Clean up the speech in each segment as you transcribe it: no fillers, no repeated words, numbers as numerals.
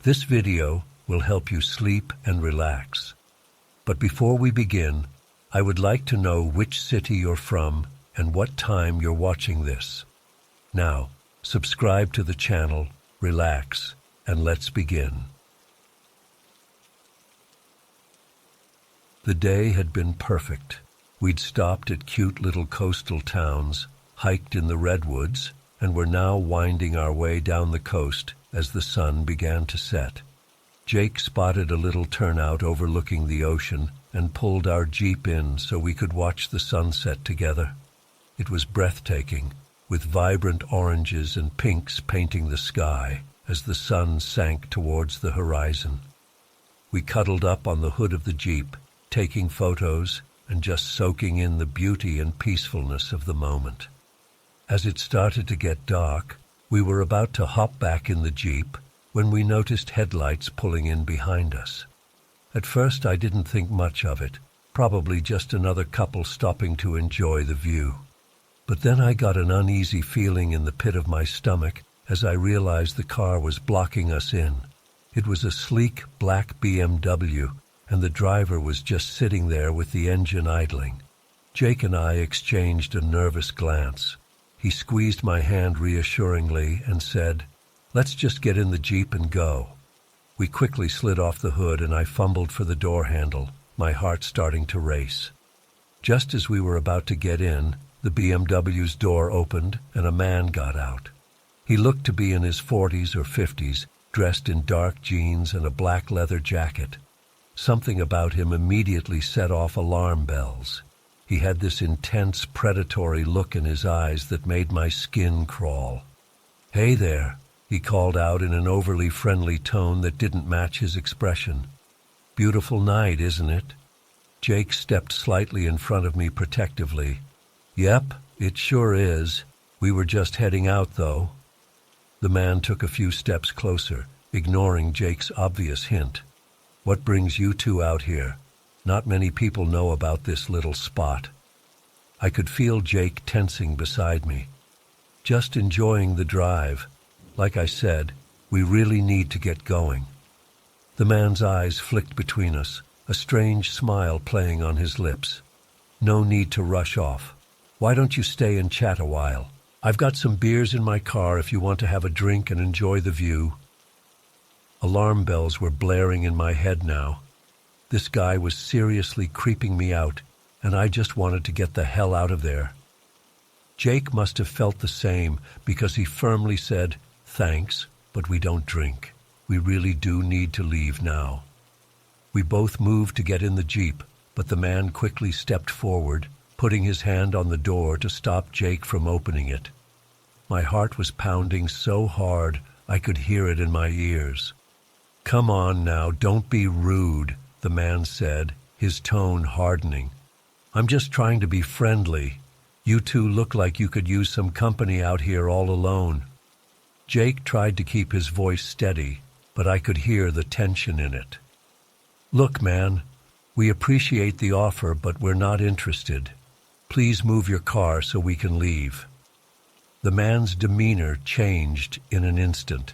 This video will help you sleep and relax. But before we begin, I would like to know which city you're from and what time you're watching this. Now, subscribe to the channel, relax, and let's begin. The day had been perfect. We'd stopped at cute little coastal towns, hiked in the redwoods, and were now winding our way down the coast as the sun began to set. Jake spotted a little turnout overlooking the ocean and pulled our Jeep in so we could watch the sunset together. It was breathtaking, with vibrant oranges and pinks painting the sky as the sun sank towards the horizon. We cuddled up on the hood of the Jeep, taking photos and just soaking in the beauty and peacefulness of the moment. As it started to get dark, we were about to hop back in the Jeep when we noticed headlights pulling in behind us. At first I didn't think much of it, probably just another couple stopping to enjoy the view. But then I got an uneasy feeling in the pit of my stomach as I realized the car was blocking us in. It was a sleek black BMW, and the driver was just sitting there with the engine idling. Jake and I exchanged a nervous glance. He squeezed my hand reassuringly and said, "Let's just get in the Jeep and go." We quickly slid off the hood and I fumbled for the door handle, my heart starting to race. Just as we were about to get in, the BMW's door opened and a man got out. He looked to be in his 40s or 50s, dressed in dark jeans and a black leather jacket. Something about him immediately set off alarm bells. He had this intense, predatory look in his eyes that made my skin crawl. "Hey there," he called out in an overly friendly tone that didn't match his expression. "Beautiful night, isn't it?" Jake stepped slightly in front of me protectively. "Yep, it sure is. We were just heading out, though." The man took a few steps closer, ignoring Jake's obvious hint. "What brings you two out here? Not many people know about this little spot." I could feel Jake tensing beside me. "Just enjoying the drive. Like I said, we really need to get going." The man's eyes flicked between us, a strange smile playing on his lips. "No need to rush off. Why don't you stay and chat a while? I've got some beers in my car if you want to have a drink and enjoy the view." Alarm bells were blaring in my head now. This guy was seriously creeping me out, and I just wanted to get the hell out of there. Jake must have felt the same because he firmly said, "Thanks, but we don't drink. We really do need to leave now." We both moved to get in the Jeep, but the man quickly stepped forward, putting his hand on the door to stop Jake from opening it. My heart was pounding so hard I could hear it in my ears. "Come on now, don't be rude," the man said, his tone hardening. "I'm just trying to be friendly. You two look like you could use some company out here all alone." Jake tried to keep his voice steady, but I could hear the tension in it. "Look, man, we appreciate the offer, but we're not interested. Please move your car so we can leave." The man's demeanor changed in an instant.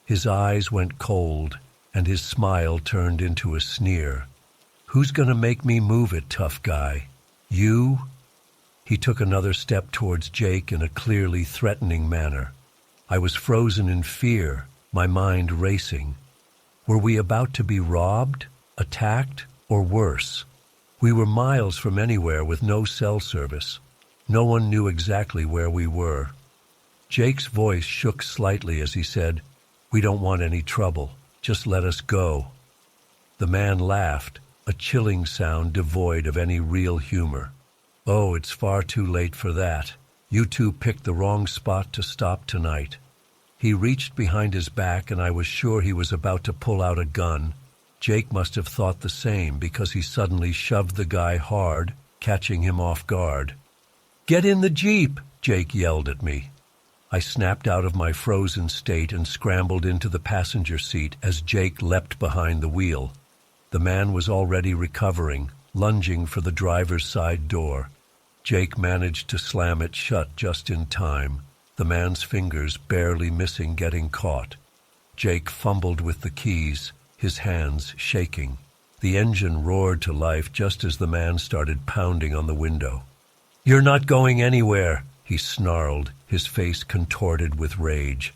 His eyes went cold, and his smile turned into a sneer. "Who's gonna make me move it, tough guy? You?" He took another step towards Jake in a clearly threatening manner. I was frozen in fear, my mind racing. Were we about to be robbed, attacked, or worse? We were miles from anywhere with no cell service. No one knew exactly where we were. Jake's voice shook slightly as he said, "We don't want any trouble. Just let us go." The man laughed, a chilling sound devoid of any real humor. "Oh, it's far too late for that. You two picked the wrong spot to stop tonight." He reached behind his back and I was sure he was about to pull out a gun. Jake must have thought the same because he suddenly shoved the guy hard, catching him off guard. "Get in the Jeep!" Jake yelled at me. I snapped out of my frozen state and scrambled into the passenger seat as Jake leapt behind the wheel. The man was already recovering, lunging for the driver's side door. Jake managed to slam it shut just in time, the man's fingers barely missing getting caught. Jake fumbled with the keys, his hands shaking. The engine roared to life just as the man started pounding on the window. "You're not going anywhere," he snarled, his face contorted with rage.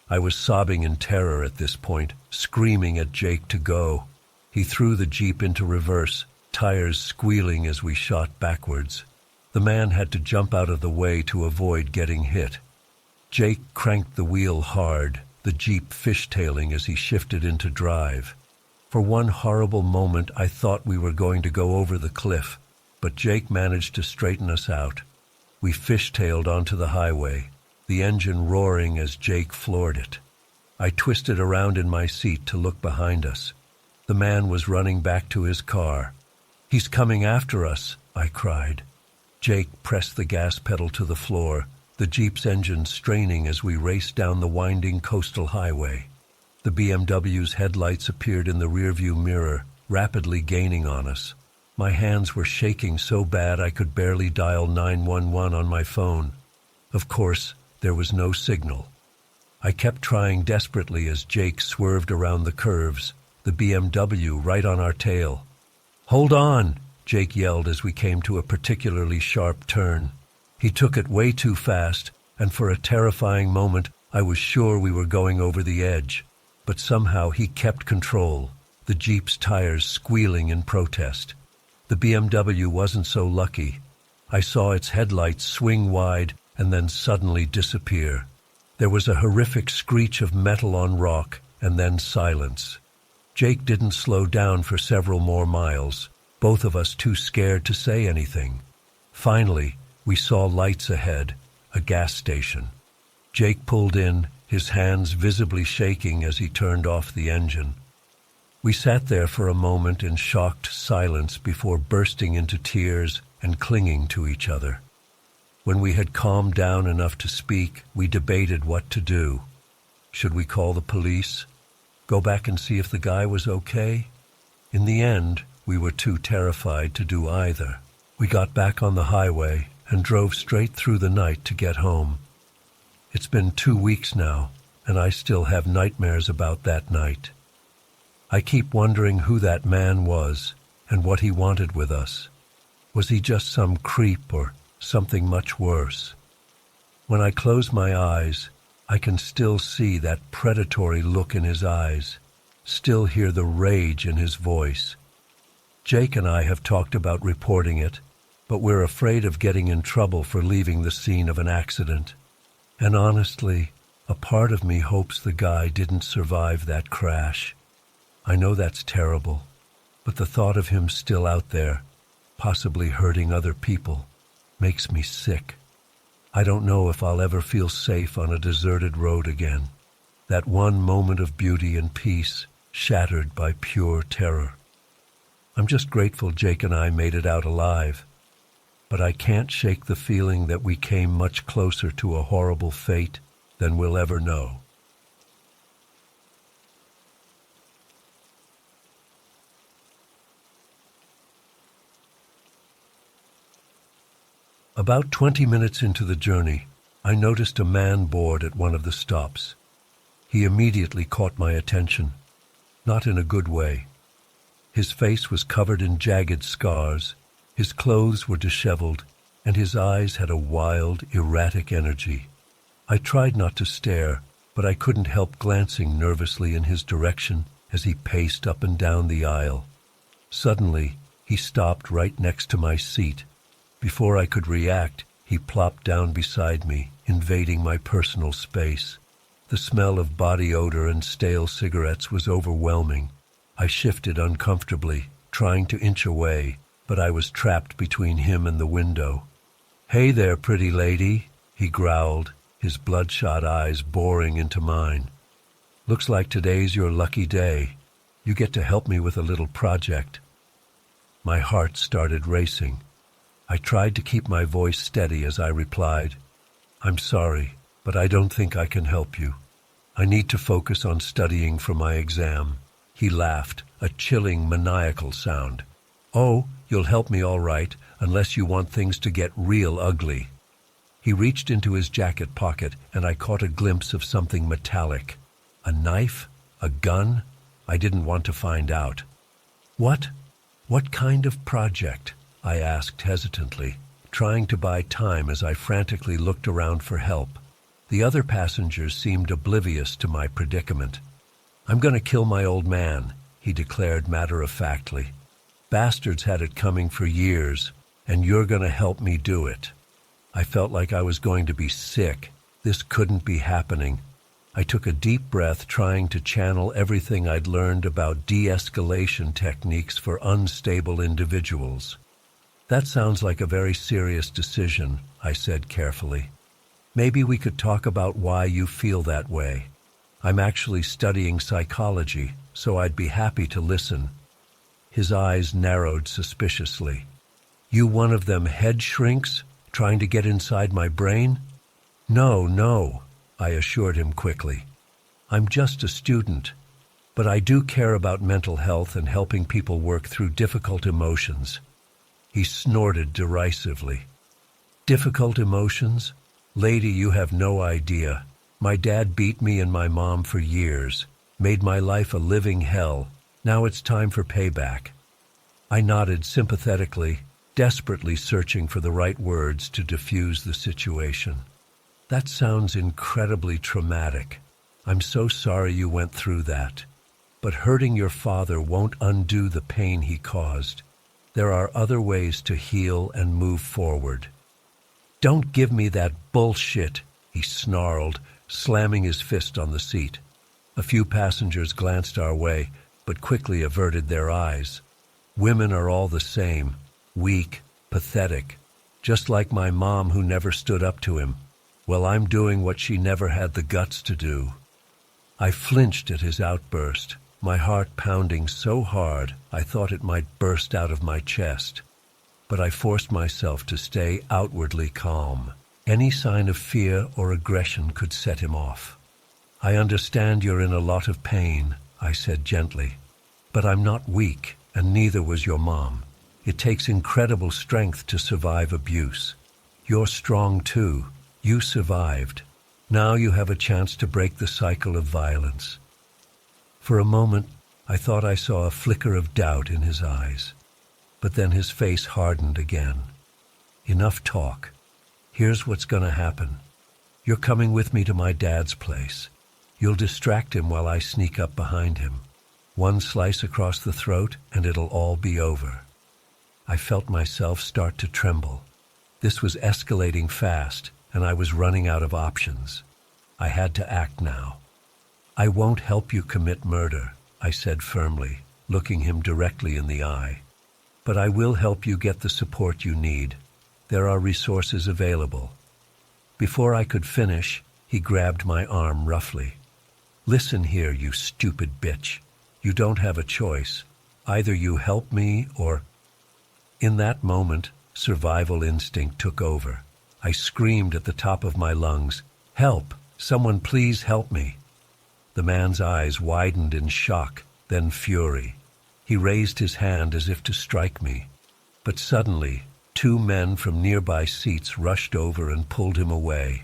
I was sobbing in terror at this point, screaming at Jake to go. He threw the Jeep into reverse, tires squealing as we shot backwards. The man had to jump out of the way to avoid getting hit. Jake cranked the wheel hard, the Jeep fishtailing as he shifted into drive. For one horrible moment I thought we were going to go over the cliff, but Jake managed to straighten us out. We fishtailed onto the highway, the engine roaring as Jake floored it. I twisted around in my seat to look behind us. The man was running back to his car. "He's coming after us," I cried. Jake pressed the gas pedal to the floor, the Jeep's engine straining as we raced down the winding coastal highway. The BMW's headlights appeared in the rearview mirror, rapidly gaining on us. My hands were shaking so bad I could barely dial 911 on my phone. Of course, there was no signal. I kept trying desperately as Jake swerved around the curves, the BMW right on our tail. "Hold on!" Jake yelled as we came to a particularly sharp turn. He took it way too fast, and for a terrifying moment I was sure we were going over the edge. But somehow he kept control, the Jeep's tires squealing in protest. The BMW wasn't so lucky. I saw its headlights swing wide and then suddenly disappear. There was a horrific screech of metal on rock, and then silence. Jake didn't slow down for several more miles, both of us too scared to say anything. Finally, we saw lights ahead, a gas station. Jake pulled in, his hands visibly shaking as he turned off the engine. We sat there for a moment in shocked silence before bursting into tears and clinging to each other. When we had calmed down enough to speak, we debated what to do. Should we call the police? Go back and see if the guy was okay? In the end, we were too terrified to do either. We got back on the highway and drove straight through the night to get home. It's been 2 weeks now, and I still have nightmares about that night. I keep wondering who that man was and what he wanted with us. Was he just some creep or something much worse? When I close my eyes, I can still see that predatory look in his eyes, still hear the rage in his voice. Jake and I have talked about reporting it, but we're afraid of getting in trouble for leaving the scene of an accident. And honestly, a part of me hopes the guy didn't survive that crash. I know that's terrible, but the thought of him still out there, possibly hurting other people, makes me sick. I don't know if I'll ever feel safe on a deserted road again. That one moment of beauty and peace shattered by pure terror. I'm just grateful Jake and I made it out alive, but I can't shake the feeling that we came much closer to a horrible fate than we'll ever know. About 20 minutes into the journey, I noticed a man bored at one of the stops. He immediately caught my attention, not in a good way. His face was covered in jagged scars, his clothes were disheveled, and his eyes had a wild, erratic energy. I tried not to stare, but I couldn't help glancing nervously in his direction as he paced up and down the aisle. Suddenly, he stopped right next to my seat. Before I could react, he plopped down beside me, invading my personal space. The smell of body odor and stale cigarettes was overwhelming. I shifted uncomfortably, trying to inch away, but I was trapped between him and the window. "Hey there, pretty lady," he growled, his bloodshot eyes boring into mine. "Looks like today's your lucky day. You get to help me with a little project." My heart started racing. I tried to keep my voice steady as I replied, "I'm sorry, but I don't think I can help you. I need to focus on studying for my exam." He laughed, a chilling, maniacal sound. "Oh, you'll help me all right, unless you want things to get real ugly." He reached into his jacket pocket, and I caught a glimpse of something metallic. A knife? A gun? I didn't want to find out. What? What kind of project? I asked hesitantly, trying to buy time as I frantically looked around for help. The other passengers seemed oblivious to my predicament. "I'm going to kill my old man," he declared matter-of-factly. "Bastards had it coming for years, and you're going to help me do it." I felt like I was going to be sick. This couldn't be happening. I took a deep breath, trying to channel everything I'd learned about de-escalation techniques for unstable individuals. "That sounds like a very serious decision," I said carefully. "Maybe we could talk about why you feel that way. I'm actually studying psychology, so I'd be happy to listen." His eyes narrowed suspiciously. "You one of them head shrinks, trying to get inside my brain?" No, I assured him quickly. "I'm just a student, but I do care about mental health and helping people work through difficult emotions." He snorted derisively. "Difficult emotions? Lady, you have no idea. My dad beat me and my mom for years, made my life a living hell. Now it's time for payback." I nodded sympathetically, desperately searching for the right words to diffuse the situation. "That sounds incredibly traumatic. I'm so sorry you went through that. But hurting your father won't undo the pain he caused. There are other ways to heal and move forward." "Don't give me that bullshit," he snarled, slamming his fist on the seat. A few passengers glanced our way, but quickly averted their eyes. Women are all the same, weak, pathetic, just like my mom who never stood up to him. Well, I'm doing what she never had the guts to do. I flinched at his outburst, my heart pounding so hard I thought it might burst out of my chest. But I forced myself to stay outwardly calm. Any sign of fear or aggression could set him off. "I understand you're in a lot of pain," I said gently. "But I'm not weak, and neither was your mom. It takes incredible strength to survive abuse. You're strong too. You survived. Now you have a chance to break the cycle of violence." For a moment, I thought I saw a flicker of doubt in his eyes. But then his face hardened again. "Enough talk. Here's what's going to happen. You're coming with me to my dad's place. You'll distract him while I sneak up behind him. One slice across the throat, and it'll all be over." I felt myself start to tremble. This was escalating fast, and I was running out of options. I had to act now. "I won't help you commit murder," I said firmly, looking him directly in the eye. "But I will help you get the support you need. There are resources available." Before I could finish, he grabbed my arm roughly. "Listen here, you stupid bitch. You don't have a choice. Either you help me or—" In that moment, survival instinct took over. I screamed at the top of my lungs, "Help! Someone please help me!" The man's eyes widened in shock, then fury. He raised his hand as if to strike me. But suddenly, two men from nearby seats rushed over and pulled him away.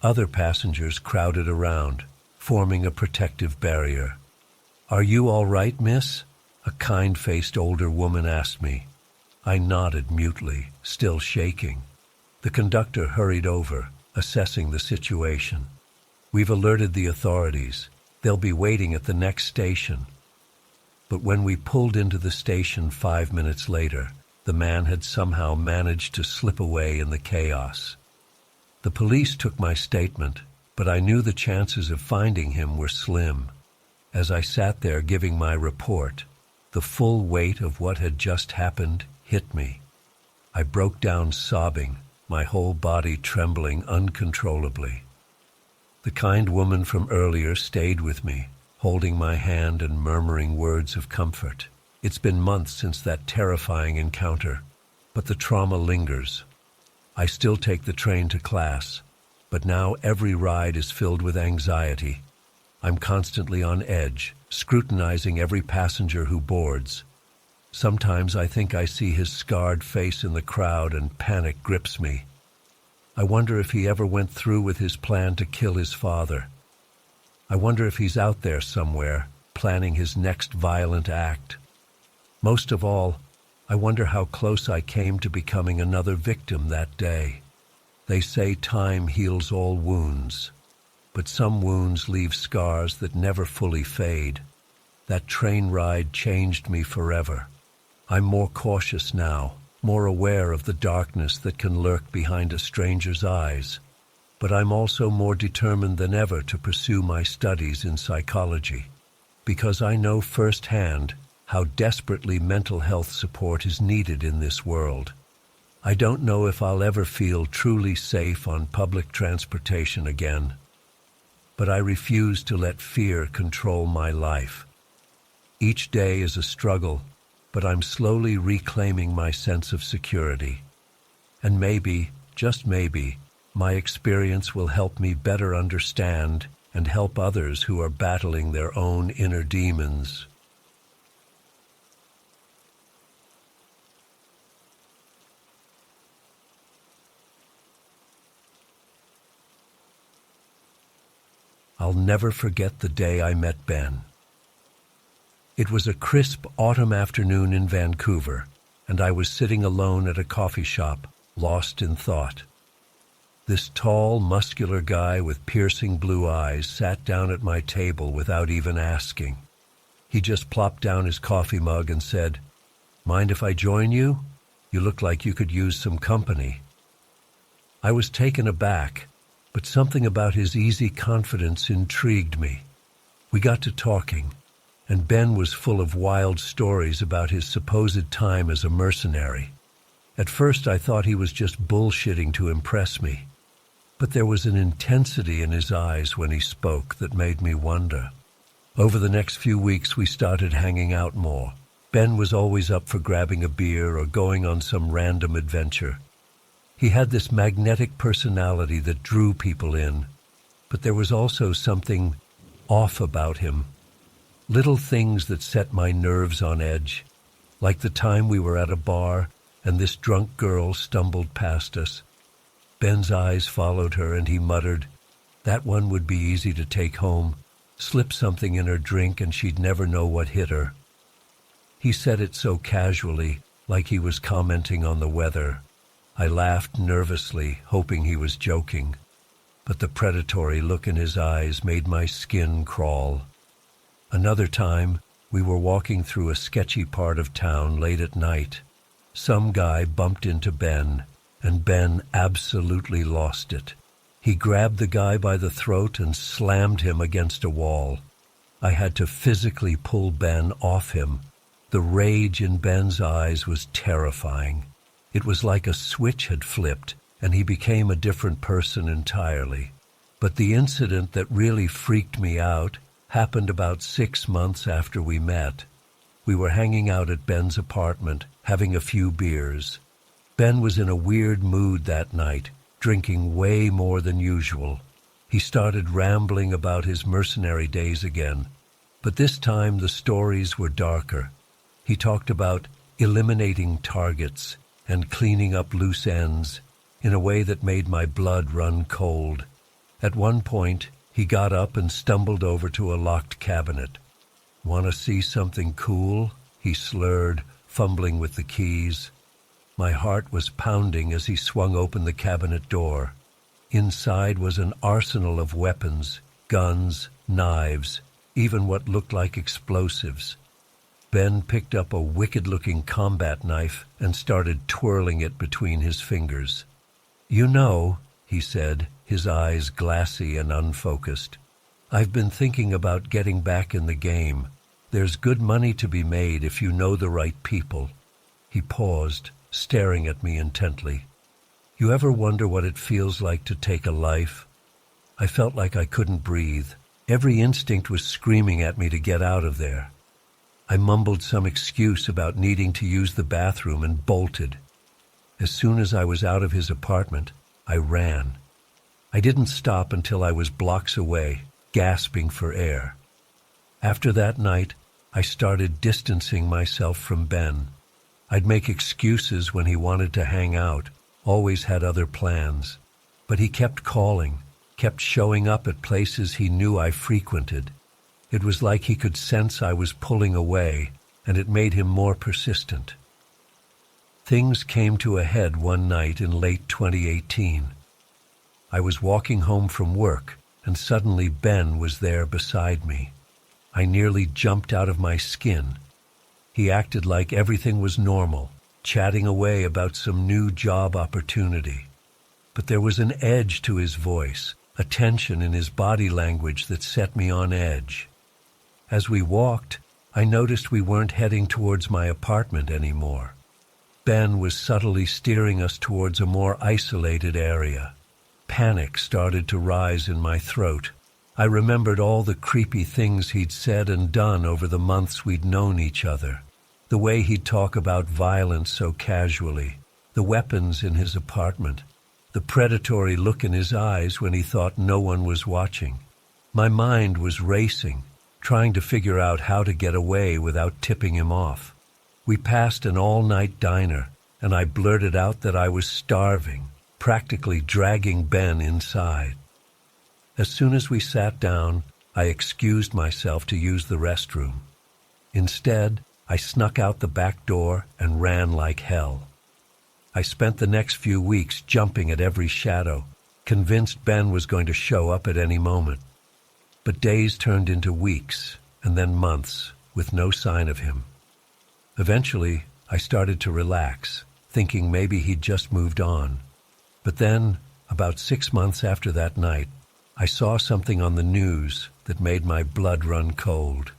Other passengers crowded around, forming a protective barrier. "Are you all right, miss?" a kind-faced older woman asked me. I nodded mutely, still shaking. The conductor hurried over, assessing the situation. "We've alerted the authorities. They'll be waiting at the next station." But when we pulled into the station 5 minutes later, the man had somehow managed to slip away in the chaos. The police took my statement, but I knew the chances of finding him were slim. As I sat there giving my report, the full weight of what had just happened hit me. I broke down sobbing, my whole body trembling uncontrollably. The kind woman from earlier stayed with me, holding my hand and murmuring words of comfort. It's been months since that terrifying encounter, but the trauma lingers. I still take the train to class, but now every ride is filled with anxiety. I'm constantly on edge, scrutinizing every passenger who boards. Sometimes I think I see his scarred face in the crowd and panic grips me. I wonder if he ever went through with his plan to kill his father. I wonder if he's out there somewhere, planning his next violent act. Most of all, I wonder how close I came to becoming another victim that day. They say time heals all wounds, but some wounds leave scars that never fully fade. That train ride changed me forever. I'm more cautious now, more aware of the darkness that can lurk behind a stranger's eyes. But I'm also more determined than ever to pursue my studies in psychology, because I know firsthand how desperately mental health support is needed in this world. I don't know if I'll ever feel truly safe on public transportation again, but I refuse to let fear control my life. Each day is a struggle, but I'm slowly reclaiming my sense of security. And maybe, just maybe, my experience will help me better understand and help others who are battling their own inner demons. I'll never forget the day I met Ben. It was a crisp autumn afternoon in Vancouver, and I was sitting alone at a coffee shop, lost in thought. This tall, muscular guy with piercing blue eyes sat down at my table without even asking. He just plopped down his coffee mug and said, "Mind if I join you? You look like you could use some company." I was taken aback, but something about his easy confidence intrigued me. We got to talking, and Ben was full of wild stories about his supposed time as a mercenary. At first I thought he was just bullshitting to impress me, but there was an intensity in his eyes when he spoke that made me wonder. Over the next few weeks we started hanging out more. Ben was always up for grabbing a beer or going on some random adventure. He had this magnetic personality that drew people in, but there was also something off about him. Little things that set my nerves on edge, like the time we were at a bar and this drunk girl stumbled past us. Ben's eyes followed her and he muttered, "That one would be easy to take home, slip something in her drink and she'd never know what hit her." He said it so casually, like he was commenting on the weather. I laughed nervously, hoping he was joking, but the predatory look in his eyes made my skin crawl. Another time, we were walking through a sketchy part of town late at night. Some guy bumped into Ben, and Ben absolutely lost it. He grabbed the guy by the throat and slammed him against a wall. I had to physically pull Ben off him. The rage in Ben's eyes was terrifying. It was like a switch had flipped, and he became a different person entirely. But the incident that really freaked me out happened about 6 months after we met. We were hanging out at Ben's apartment, having a few beers. Ben was in a weird mood that night, drinking way more than usual. He started rambling about his mercenary days again, but this time the stories were darker. He talked about eliminating targets and cleaning up loose ends in a way that made my blood run cold. At one point, he got up and stumbled over to a locked cabinet. "Want to see something cool?" he slurred, fumbling with the keys. My heart was pounding as he swung open the cabinet door. Inside was an arsenal of weapons, guns, knives, even what looked like explosives. Ben picked up a wicked-looking combat knife and started twirling it between his fingers. "You know," he said, his eyes glassy and unfocused, "I've been thinking about getting back in the game. There's good money to be made if you know the right people." He paused, staring at me intently. "You ever wonder what it feels like to take a life?" I felt like I couldn't breathe. Every instinct was screaming at me to get out of there. I mumbled some excuse about needing to use the bathroom and bolted. As soon as I was out of his apartment, I ran. I didn't stop until I was blocks away, gasping for air. After that night, I started distancing myself from Ben. I'd make excuses when he wanted to hang out, always had other plans. But he kept calling. kept showing up at places he knew I frequented. It was like he could sense I was pulling away, and it made him more persistent. Things came to a head one night in late 2018. I was walking home from work, and suddenly Ben was there beside me. I nearly jumped out of my skin. He acted like everything was normal, chatting away about some new job opportunity. But there was an edge to his voice, a tension in his body language that set me on edge. As we walked, I noticed we weren't heading towards my apartment anymore. Ben was subtly steering us towards a more isolated area. Panic started to rise in my throat. I remembered all the creepy things he'd said and done over the months we'd known each other. The way he'd talk about violence so casually, the weapons in his apartment, the predatory look in his eyes when he thought no one was watching. My mind was racing, trying to figure out how to get away without tipping him off. We passed an all-night diner, and I blurted out that I was starving, practically dragging Ben inside. As soon as we sat down, I excused myself to use the restroom. Instead, I snuck out the back door and ran like hell. I spent the next few weeks jumping at every shadow, convinced Ben was going to show up at any moment. But days turned into weeks, and then months, with no sign of him. Eventually, I started to relax, thinking maybe he'd just moved on. But then, about 6 months after that night, I saw something on the news that made my blood run cold.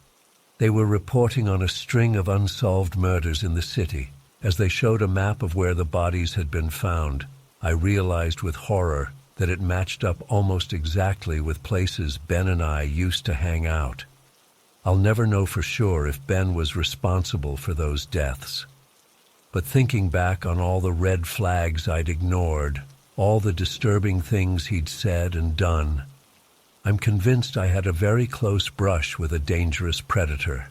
They were reporting on a string of unsolved murders in the city. As they showed a map of where the bodies had been found, I realized with horror that it matched up almost exactly with places Ben and I used to hang out. I'll never know for sure if Ben was responsible for those deaths. But thinking back on all the red flags I'd ignored, all the disturbing things he'd said and done, I'm convinced I had a very close brush with a dangerous predator.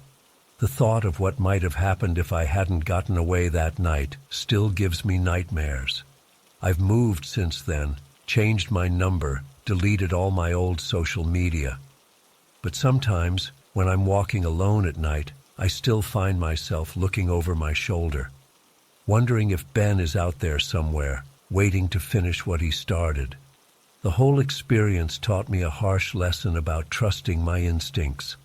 The thought of what might have happened if I hadn't gotten away that night still gives me nightmares. I've moved since then, changed my number, deleted all my old social media. But sometimes, when I'm walking alone at night, I still find myself looking over my shoulder, wondering if Ben is out there somewhere, waiting to finish what he started. The whole experience taught me a harsh lesson about trusting my instincts.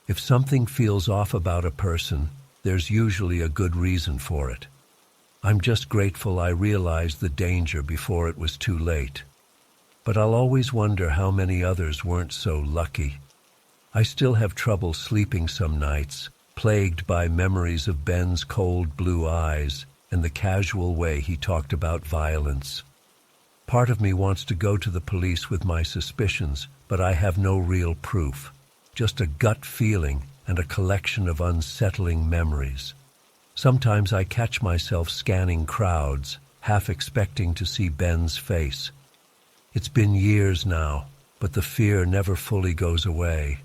If something feels off about a person, there's usually a good reason for it. I'm just grateful I realized the danger before it was too late. But I'll always wonder how many others weren't so lucky. I still have trouble sleeping some nights, plagued by memories of Ben's cold blue eyes and the casual way he talked about violence. Part of me wants to go to the police with my suspicions, but I have no real proof. Just a gut feeling and a collection of unsettling memories. Sometimes I catch myself scanning crowds, half expecting to see Ben's face. It's been years now, but the fear never fully goes away.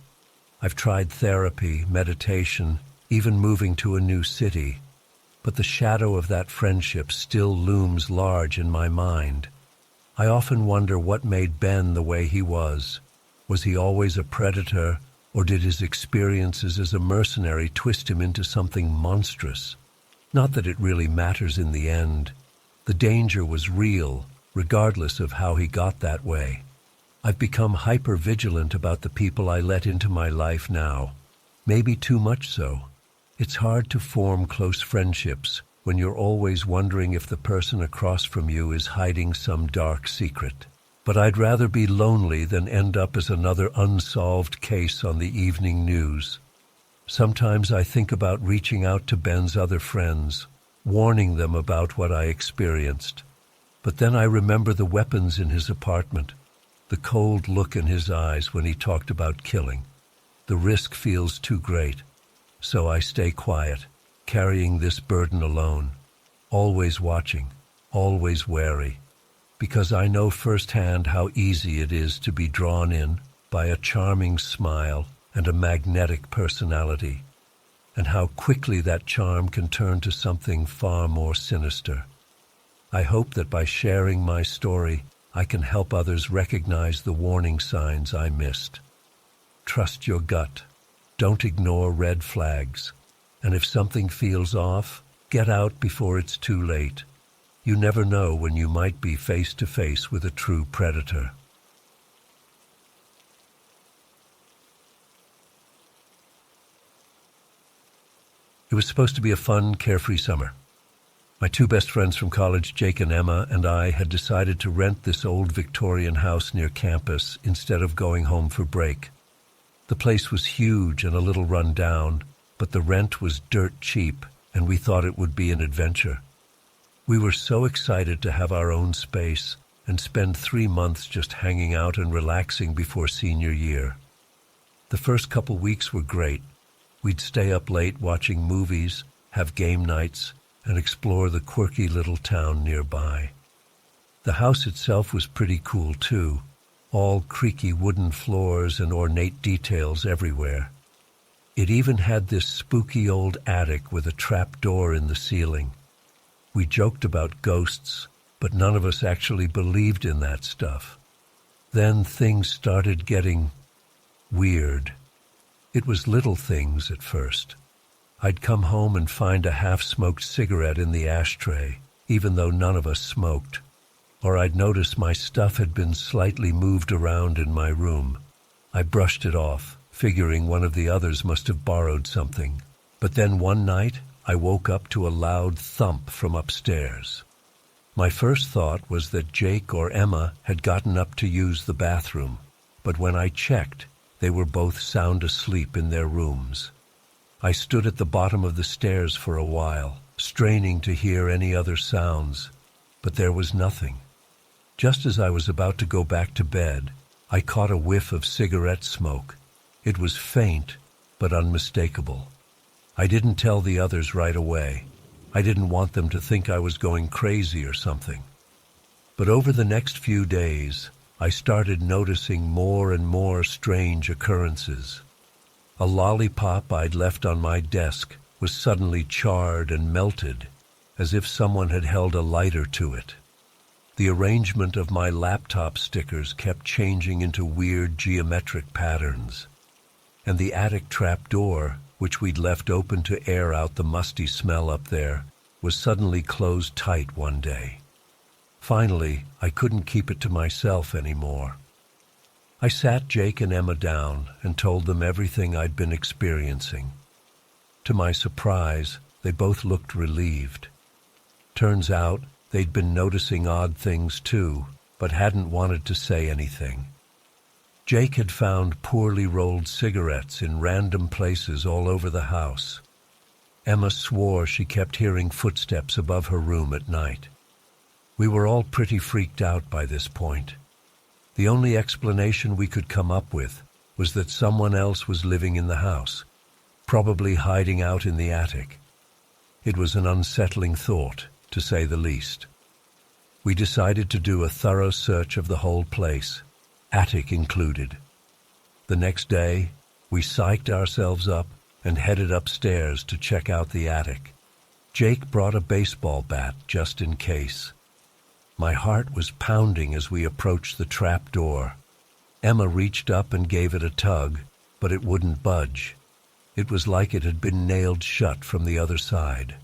I've tried therapy, meditation, even moving to a new city, but the shadow of that friendship still looms large in my mind. I often wonder what made Ben the way he was. Was he always a predator, or did his experiences as a mercenary twist him into something monstrous? Not that it really matters in the end. The danger was real, regardless of how he got that way. I've become hyper-vigilant about the people I let into my life now. Maybe too much so. It's hard to form close friendships when you're always wondering if the person across from you is hiding some dark secret. But I'd rather be lonely than end up as another unsolved case on the evening news. Sometimes I think about reaching out to Ben's other friends, warning them about what I experienced. But then I remember the weapons in his apartment, the cold look in his eyes when he talked about killing. The risk feels too great, so I stay quiet, carrying this burden alone, always watching, always wary, because I know firsthand how easy it is to be drawn in by a charming smile and a magnetic personality, and how quickly that charm can turn to something far more sinister. I hope that by sharing my story, I can help others recognize the warning signs I missed. Trust your gut. Don't ignore red flags. And if something feels off, get out before it's too late. You never know when you might be face to face with a true predator. It was supposed to be a fun, carefree summer. My two best friends from college, Jake and Emma, and I had decided to rent this old Victorian house near campus instead of going home for break. The place was huge and a little run down, but the rent was dirt cheap, and we thought it would be an adventure. We were so excited to have our own space and spend 3 months just hanging out and relaxing before senior year. The first couple weeks were great. We'd stay up late watching movies, have game nights, and explore the quirky little town nearby. The house itself was pretty cool too, all creaky wooden floors and ornate details everywhere. It even had this spooky old attic with a trap door in the ceiling. We joked about ghosts, but none of us actually believed in that stuff. Then things started getting weird. It was little things at first. I'd come home and find a half-smoked cigarette in the ashtray, even though none of us smoked. Or I'd notice my stuff had been slightly moved around in my room. I brushed it off, figuring one of the others must have borrowed something. But then one night, I woke up to a loud thump from upstairs. My first thought was that Jake or Emma had gotten up to use the bathroom, but when I checked, they were both sound asleep in their rooms. I stood at the bottom of the stairs for a while, straining to hear any other sounds, but there was nothing. Just as I was about to go back to bed, I caught a whiff of cigarette smoke. It was faint, but unmistakable. I didn't tell the others right away. I didn't want them to think I was going crazy or something. But over the next few days, I started noticing more and more strange occurrences. A lollipop I'd left on my desk was suddenly charred and melted, as if someone had held a lighter to it. The arrangement of my laptop stickers kept changing into weird geometric patterns. And the attic trap door, which we'd left open to air out the musty smell up there, was suddenly closed tight one day. Finally, I couldn't keep it to myself anymore. I sat Jake and Emma down and told them everything I'd been experiencing. To my surprise, they both looked relieved. Turns out, they'd been noticing odd things too, but hadn't wanted to say anything. Jake had found poorly rolled cigarettes in random places all over the house. Emma swore she kept hearing footsteps above her room at night. We were all pretty freaked out by this point. The only explanation we could come up with was that someone else was living in the house, probably hiding out in the attic. It was an unsettling thought, to say the least. We decided to do a thorough search of the whole place, attic included. The next day, we psyched ourselves up and headed upstairs to check out the attic. Jake brought a baseball bat just in case. My heart was pounding as we approached the trap door. Emma reached up and gave it a tug, but it wouldn't budge. It was like it had been nailed shut from the other side.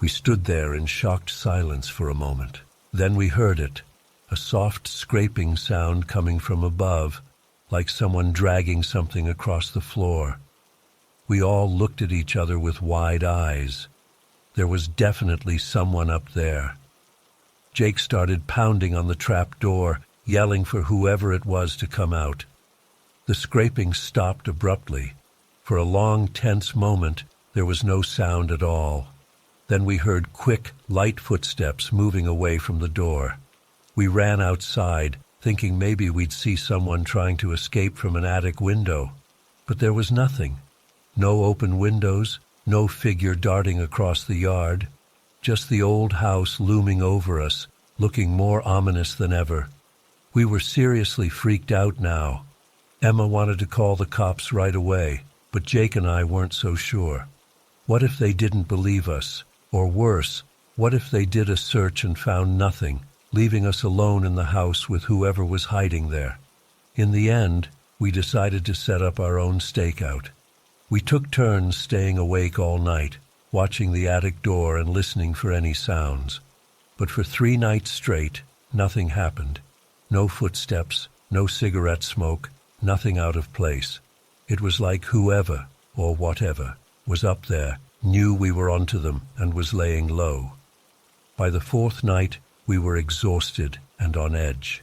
We stood there in shocked silence for a moment. Then we heard it, a soft scraping sound coming from above, like someone dragging something across the floor. We all looked at each other with wide eyes. There was definitely someone up there. Jake started pounding on the trap door, yelling for whoever it was to come out. The scraping stopped abruptly. For a long, tense moment, there was no sound at all. Then we heard quick, light footsteps moving away from the door. We ran outside, thinking maybe we'd see someone trying to escape from an attic window. But there was nothing. No open windows, no figure darting across the yard. Just the old house looming over us, looking more ominous than ever. We were seriously freaked out now. Emma wanted to call the cops right away, but Jake and I weren't so sure. What if they didn't believe us? Or worse, what if they did a search and found nothing, leaving us alone in the house with whoever was hiding there. In the end, we decided to set up our own stakeout. We took turns staying awake all night, watching the attic door and listening for any sounds. But for 3 nights straight, nothing happened. No footsteps, no cigarette smoke, nothing out of place. It was like whoever, or whatever, was up there, knew we were onto them and was laying low. By the 4th night, we were exhausted and on edge.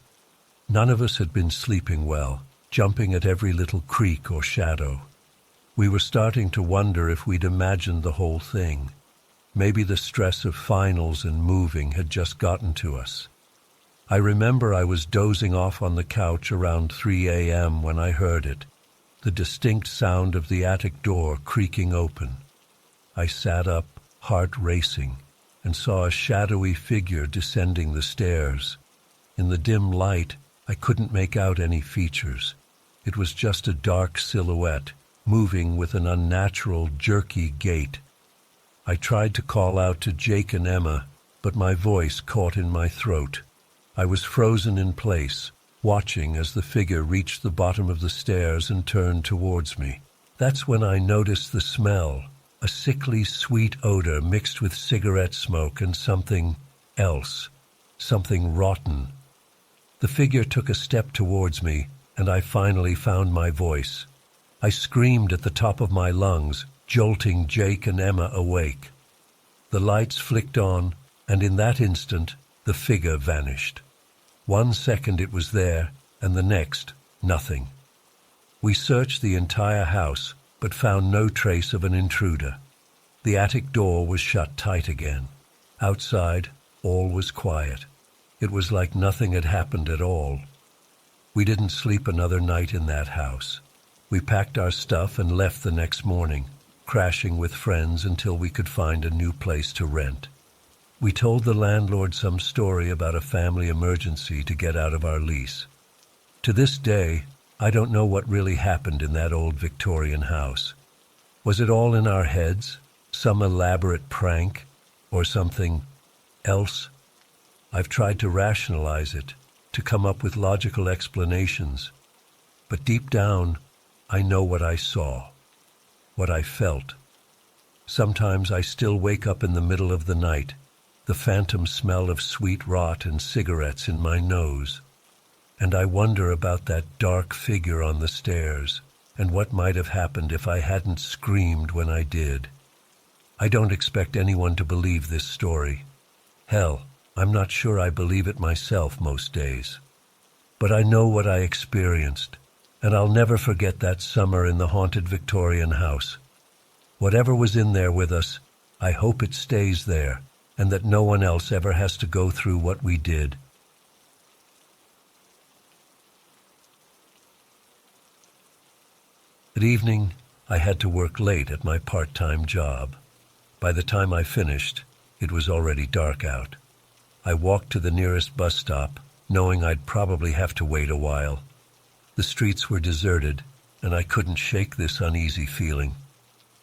None of us had been sleeping well, jumping at every little creak or shadow. We were starting to wonder if we'd imagined the whole thing. Maybe the stress of finals and moving had just gotten to us. I remember I was dozing off on the couch around 3 a.m. when I heard it, the distinct sound of the attic door creaking open. I sat up, heart racing, and saw a shadowy figure descending the stairs. In the dim light, I couldn't make out any features. It was just a dark silhouette, moving with an unnatural, jerky gait. I tried to call out to Jake and Emma, but my voice caught in my throat. I was frozen in place, watching as the figure reached the bottom of the stairs and turned towards me. That's when I noticed the smell, a sickly sweet odor mixed with cigarette smoke and something else, something rotten. The figure took a step towards me, and I finally found my voice. I screamed at the top of my lungs, jolting Jake and Emma awake. The lights flicked on, and in that instant, the figure vanished. 1 second it was there, and the next, nothing. We searched the entire house, but found no trace of an intruder. The attic door was shut tight again. Outside, all was quiet. It was like nothing had happened at all. We didn't sleep another night in that house. We packed our stuff and left the next morning, crashing with friends until we could find a new place to rent. We told the landlord some story about a family emergency to get out of our lease. To this day, I don't know what really happened in that old Victorian house. Was it all in our heads, some elaborate prank, or something else? I've tried to rationalize it, to come up with logical explanations, but deep down, I know what I saw, what I felt. Sometimes I still wake up in the middle of the night, the phantom smell of sweet rot and cigarettes in my nose, and I wonder about that dark figure on the stairs and what might have happened if I hadn't screamed when I did. I don't expect anyone to believe this story. Hell, I'm not sure I believe it myself most days. But I know what I experienced, and I'll never forget that summer in the haunted Victorian house. Whatever was in there with us, I hope it stays there, and that no one else ever has to go through what we did. That evening, I had to work late at my part-time job. By the time I finished, it was already dark out. I walked to the nearest bus stop, knowing I'd probably have to wait a while. The streets were deserted, and I couldn't shake this uneasy feeling.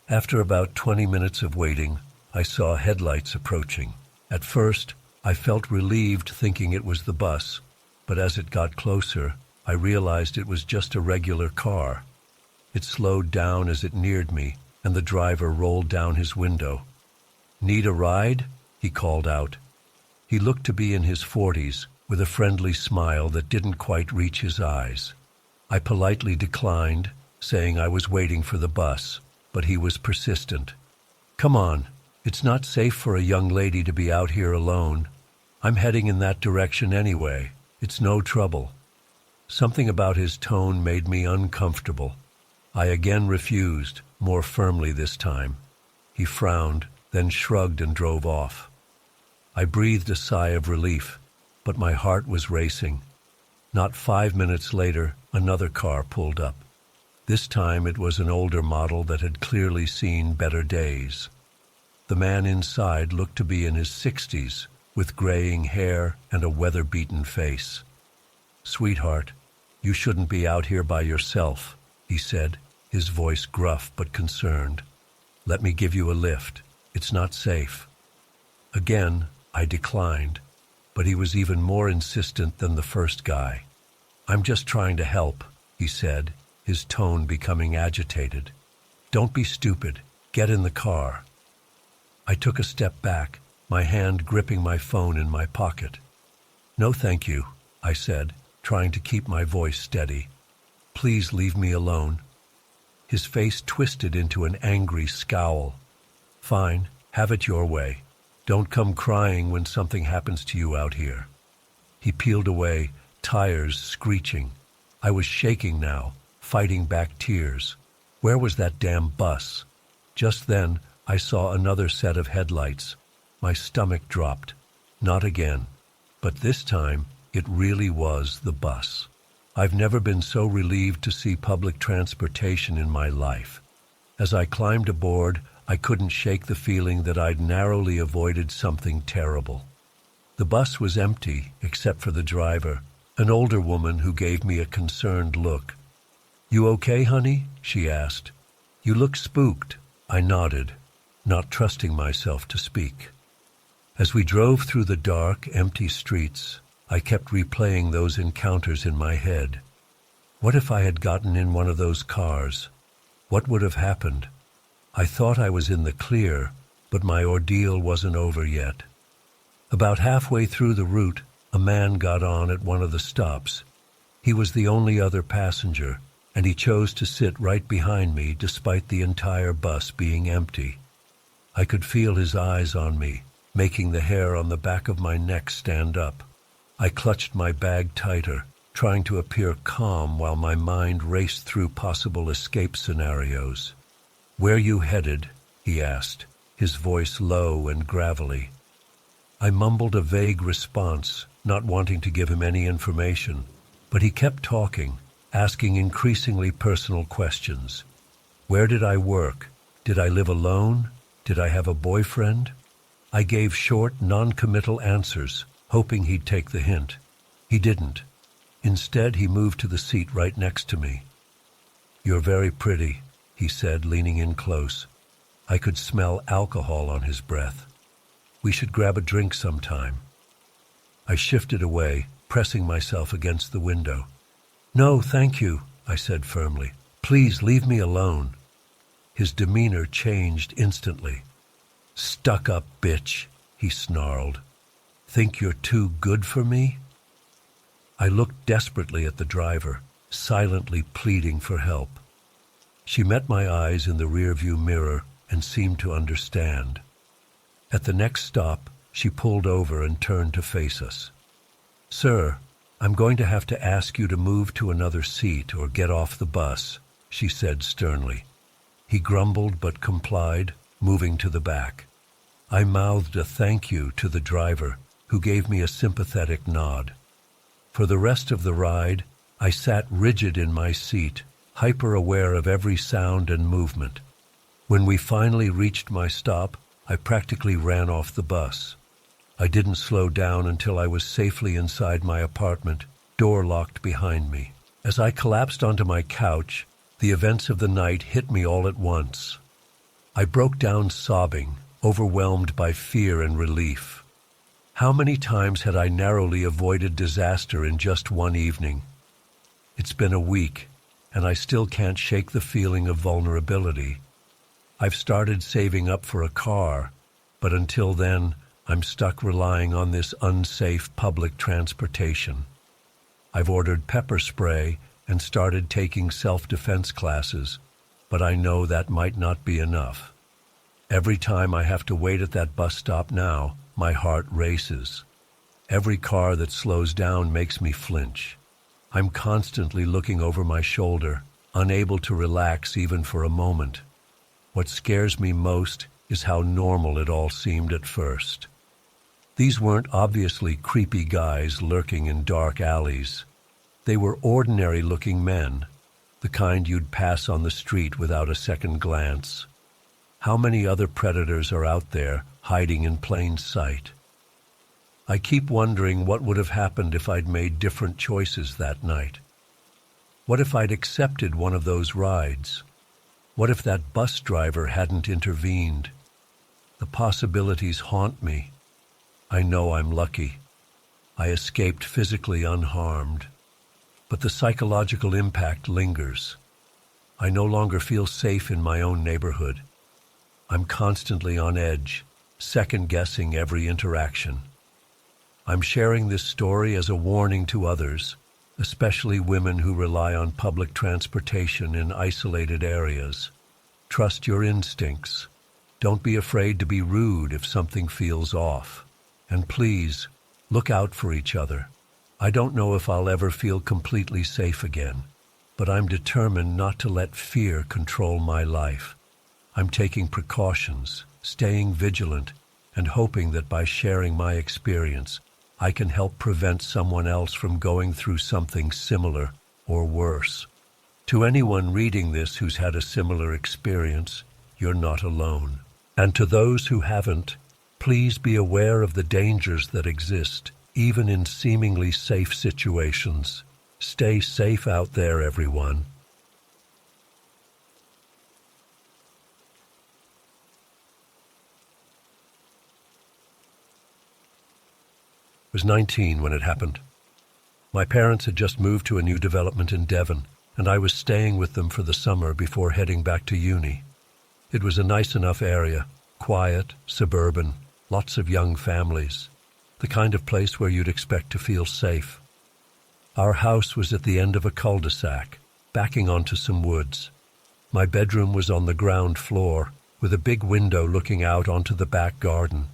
After about 20 minutes of waiting, I saw headlights approaching. At first, I felt relieved thinking it was the bus, but as it got closer, I realized it was just a regular car. It slowed down as it neared me, and the driver rolled down his window. "Need a ride?" he called out. He looked to be in his 40s, with a friendly smile that didn't quite reach his eyes. I politely declined, saying I was waiting for the bus, but he was persistent. "Come on, it's not safe for a young lady to be out here alone. I'm heading in that direction anyway. It's no trouble." Something about his tone made me uncomfortable. I again refused, more firmly this time. He frowned, then shrugged and drove off. I breathed a sigh of relief, but my heart was racing. Not 5 minutes later, another car pulled up. This time it was an older model that had clearly seen better days. The man inside looked to be in his 60s, with graying hair and a weather-beaten face. "Sweetheart, you shouldn't be out here by yourself," he said, his voice gruff but concerned. "Let me give you a lift. It's not safe." Again, I declined. but he was even more insistent than the first guy. "I'm just trying to help," he said, his tone becoming agitated. "Don't be stupid. Get in the car." I took a step back, my hand gripping my phone in my pocket. "No, thank you," I said, trying to keep my voice steady. "Please leave me alone." His face twisted into an angry scowl. "Fine, have it your way. Don't come crying when something happens to you out here." He peeled away, tires screeching. I was shaking now, fighting back tears. Where was that damn bus? Just then, I saw another set of headlights. My stomach dropped. Not again. But this time, it really was the bus. I've never been so relieved to see public transportation in my life. As I climbed aboard, I couldn't shake the feeling that I'd narrowly avoided something terrible. The bus was empty, except for the driver, an older woman who gave me a concerned look. "You okay, honey?" she asked. "You look spooked." I nodded, not trusting myself to speak. As we drove through the dark, empty streets, I kept replaying those encounters in my head. What if I had gotten in one of those cars? What would have happened? I thought I was in the clear, but my ordeal wasn't over yet. About halfway through the route, a man got on at one of the stops. He was the only other passenger, and he chose to sit right behind me despite the entire bus being empty. I could feel his eyes on me, making the hair on the back of my neck stand up. I clutched my bag tighter, trying to appear calm while my mind raced through possible escape scenarios. "Where you headed?" he asked, his voice low and gravelly. I mumbled a vague response, not wanting to give him any information, but he kept talking, asking increasingly personal questions. Where did I work? Did I live alone? Did I have a boyfriend? I gave short, non-committal answers, hoping he'd take the hint. He didn't. Instead, he moved to the seat right next to me. "You're very pretty," he said, leaning in close. I could smell alcohol on his breath. "We should grab a drink sometime." I shifted away, pressing myself against the window. "No, thank you," I said firmly. "Please leave me alone." His demeanor changed instantly. "Stuck-up bitch," he snarled. "Think you're too good for me?" I looked desperately at the driver, silently pleading for help. She met my eyes in the rearview mirror and seemed to understand. At the next stop, she pulled over and turned to face us. "Sir, I'm going to have to ask you to move to another seat or get off the bus," she said sternly. He grumbled but complied, moving to the back. I mouthed a thank you to the driver, who gave me a sympathetic nod. For the rest of the ride, I sat rigid in my seat, hyper-aware of every sound and movement. When we finally reached my stop, I practically ran off the bus. I didn't slow down until I was safely inside my apartment, door locked behind me. As I collapsed onto my couch, the events of the night hit me all at once. I broke down sobbing, overwhelmed by fear and relief. How many times had I narrowly avoided disaster in just one evening? It's been a week, and I still can't shake the feeling of vulnerability. I've started saving up for a car, but until then, I'm stuck relying on this unsafe public transportation. I've ordered pepper spray and started taking self-defense classes, but I know that might not be enough. Every time I have to wait at that bus stop now, my heart races. Every car that slows down makes me flinch. I'm constantly looking over my shoulder, unable to relax even for a moment. What scares me most is how normal it all seemed at first. These weren't obviously creepy guys lurking in dark alleys. They were ordinary-looking men, the kind you'd pass on the street without a second glance. How many other predators are out there, hiding in plain sight? I keep wondering what would have happened if I'd made different choices that night. What if I'd accepted one of those rides? What if that bus driver hadn't intervened? The possibilities haunt me. I know I'm lucky. I escaped physically unharmed, but the psychological impact lingers. I no longer feel safe in my own neighborhood. I'm constantly on edge, second-guessing every interaction. I'm sharing this story as a warning to others, especially women who rely on public transportation in isolated areas. Trust your instincts. Don't be afraid to be rude if something feels off. And please, look out for each other. I don't know if I'll ever feel completely safe again, but I'm determined not to let fear control my life. I'm taking precautions, staying vigilant, and hoping that by sharing my experience, I can help prevent someone else from going through something similar or worse. To anyone reading this who's had a similar experience, you're not alone. And to those who haven't, please be aware of the dangers that exist, even in seemingly safe situations. Stay safe out there, everyone. I was 19 when it happened. My parents had just moved to a new development in Devon, and I was staying with them for the summer before heading back to uni. It was a nice enough area, quiet, suburban, lots of young families, the kind of place where you'd expect to feel safe. Our house was at the end of a cul-de-sac, backing onto some woods. My bedroom was on the ground floor, with a big window looking out onto the back garden.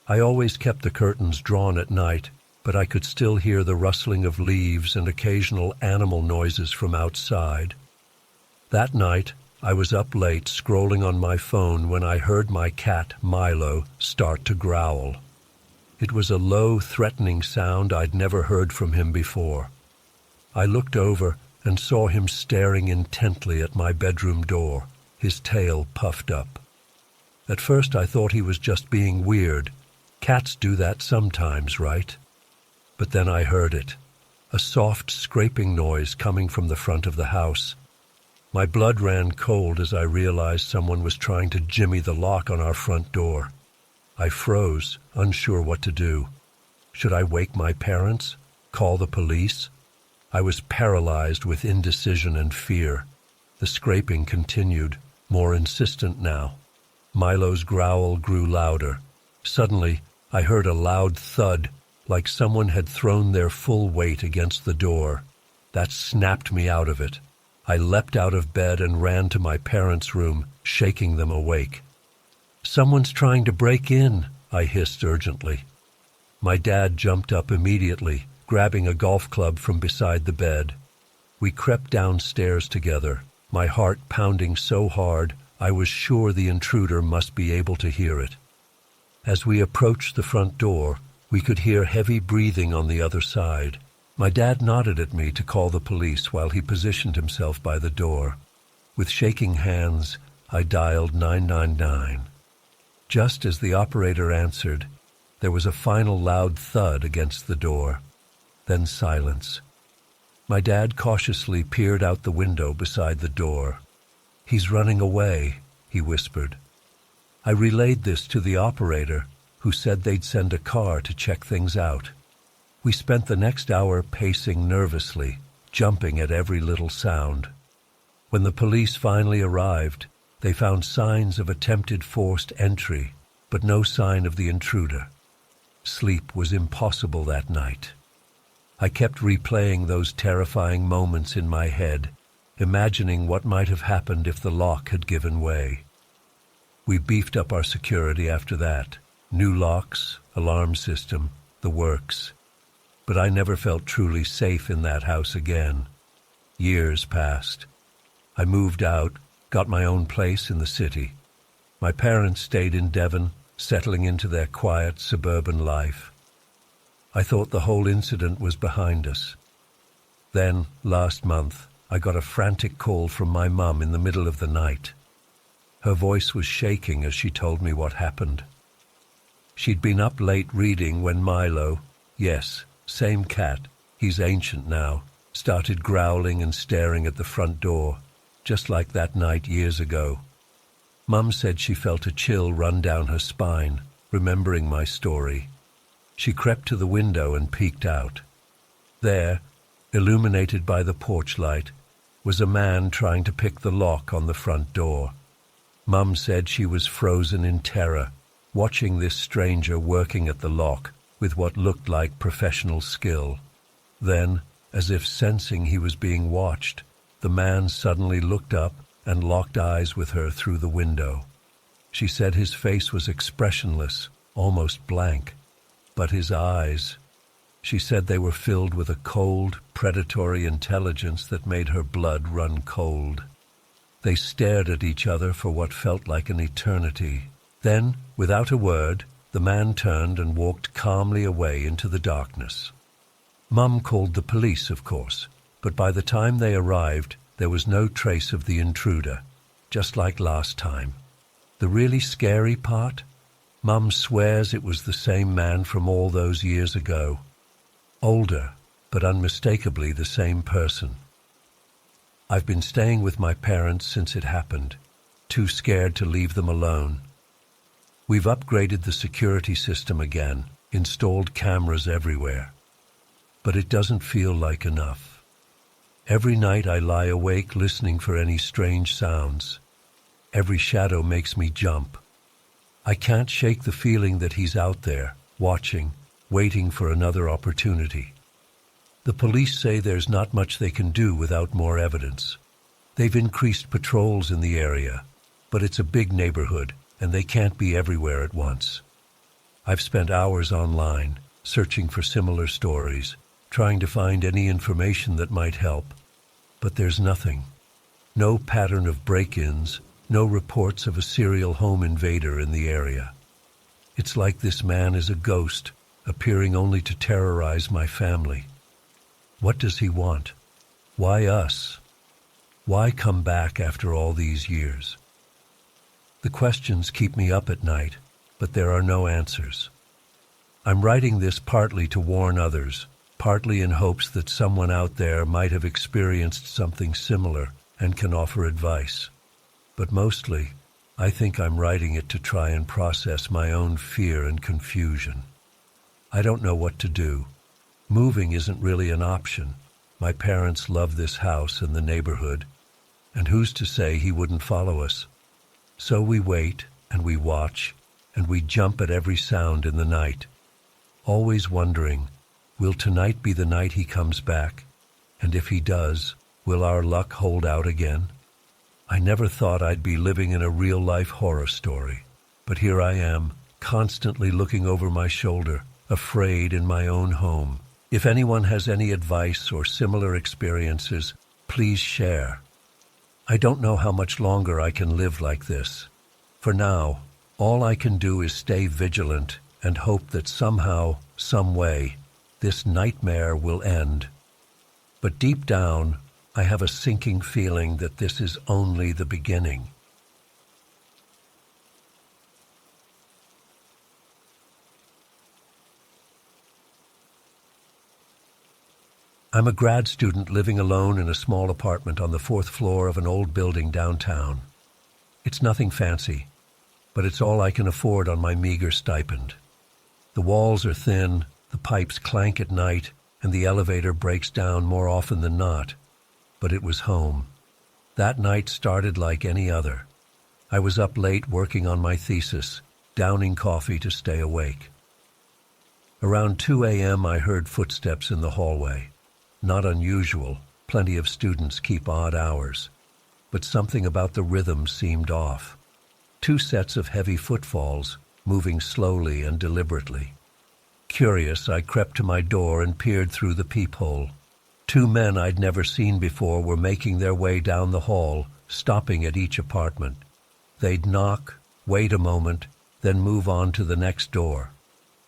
I always kept the curtains drawn at night, but I could still hear the rustling of leaves and occasional animal noises from outside. That night, I was up late scrolling on my phone when I heard my cat, Milo, start to growl. It was a low, threatening sound I'd never heard from him before. I looked over and saw him staring intently at my bedroom door, his tail puffed up. At first I thought he was just being weird. Cats do that sometimes, right? But then I heard it, a soft scraping noise coming from the front of the house. My blood ran cold as I realized someone was trying to jimmy the lock on our front door. I froze, unsure what to do. Should I wake my parents? Call the police? I was paralyzed with indecision and fear. The scraping continued, more insistent now. Milo's growl grew louder. Suddenly, I heard a loud thud, like someone had thrown their full weight against the door. That snapped me out of it. I leapt out of bed and ran to my parents' room, shaking them awake. "Someone's trying to break in," I hissed urgently. My dad jumped up immediately, grabbing a golf club from beside the bed. We crept downstairs together, my heart pounding so hard I was sure the intruder must be able to hear it. As we approached the front door, we could hear heavy breathing on the other side. My dad nodded at me to call the police while he positioned himself by the door. With shaking hands, I dialed 999. Just as the operator answered, there was a final loud thud against the door. Then silence. My dad cautiously peered out the window beside the door. "He's running away," he whispered. I relayed this to the operator, who said they'd send a car to check things out. We spent the next hour pacing nervously, jumping at every little sound. When the police finally arrived, they found signs of attempted forced entry, but no sign of the intruder. Sleep was impossible that night. I kept replaying those terrifying moments in my head, imagining what might have happened if the lock had given way. We beefed up our security after that. New locks, alarm system, the works. But I never felt truly safe in that house again. Years passed. I moved out, got my own place in the city. My parents stayed in Devon, settling into their quiet suburban life. I thought the whole incident was behind us. Then, last month, I got a frantic call from my mum in the middle of the night. Her voice was shaking as she told me what happened. She'd been up late reading when Milo, yes, same cat, he's ancient now, started growling and staring at the front door, just like that night years ago. Mum said she felt a chill run down her spine, remembering my story. She crept to the window and peeked out. There, illuminated by the porch light, was a man trying to pick the lock on the front door. Mum said she was frozen in terror, watching this stranger working at the lock with what looked like professional skill. Then, as if sensing he was being watched, the man suddenly looked up and locked eyes with her through the window. She said his face was expressionless, almost blank, but his eyes, she said they were filled with a cold, predatory intelligence that made her blood run cold. They stared at each other for what felt like an eternity. Then, without a word, the man turned and walked calmly away into the darkness. Mum called the police, of course, but by the time they arrived, there was no trace of the intruder, just like last time. The really scary part? Mum swears it was the same man from all those years ago. Older, but unmistakably the same person. I've been staying with my parents since it happened, too scared to leave them alone. We've upgraded the security system again, installed cameras everywhere. But it doesn't feel like enough. Every night I lie awake listening for any strange sounds. Every shadow makes me jump. I can't shake the feeling that he's out there, watching, waiting for another opportunity. The police say there's not much they can do without more evidence. They've increased patrols in the area, but it's a big neighborhood, and they can't be everywhere at once. I've spent hours online, searching for similar stories, trying to find any information that might help. But there's nothing. No pattern of break-ins, no reports of a serial home invader in the area. It's like this man is a ghost, appearing only to terrorize my family. What does he want? Why us? Why come back after all these years? The questions keep me up at night, but there are no answers. I'm writing this partly to warn others, partly in hopes that someone out there might have experienced something similar and can offer advice. But mostly, I think I'm writing it to try and process my own fear and confusion. I don't know what to do. Moving isn't really an option. My parents love this house and the neighborhood, and who's to say he wouldn't follow us? So we wait, and we watch, and we jump at every sound in the night, always wondering, will tonight be the night he comes back? And if he does, will our luck hold out again? I never thought I'd be living in a real-life horror story, but here I am, constantly looking over my shoulder, afraid in my own home. If anyone has any advice or similar experiences, please share. I don't know how much longer I can live like this. For now, all I can do is stay vigilant and hope that somehow, some way, this nightmare will end. But deep down, I have a sinking feeling that this is only the beginning. I'm a grad student living alone in a small apartment on the 4th floor of an old building downtown. It's nothing fancy, but it's all I can afford on my meager stipend. The walls are thin, the pipes clank at night, and the elevator breaks down more often than not. But it was home. That night started like any other. I was up late working on my thesis, downing coffee to stay awake. Around 2 a.m. I heard footsteps in the hallway. Not unusual, plenty of students keep odd hours. But something about the rhythm seemed off. 2 sets of heavy footfalls, moving slowly and deliberately. Curious, I crept to my door and peered through the peephole. 2 men I'd never seen before were making their way down the hall, stopping at each apartment. They'd knock, wait a moment, then move on to the next door.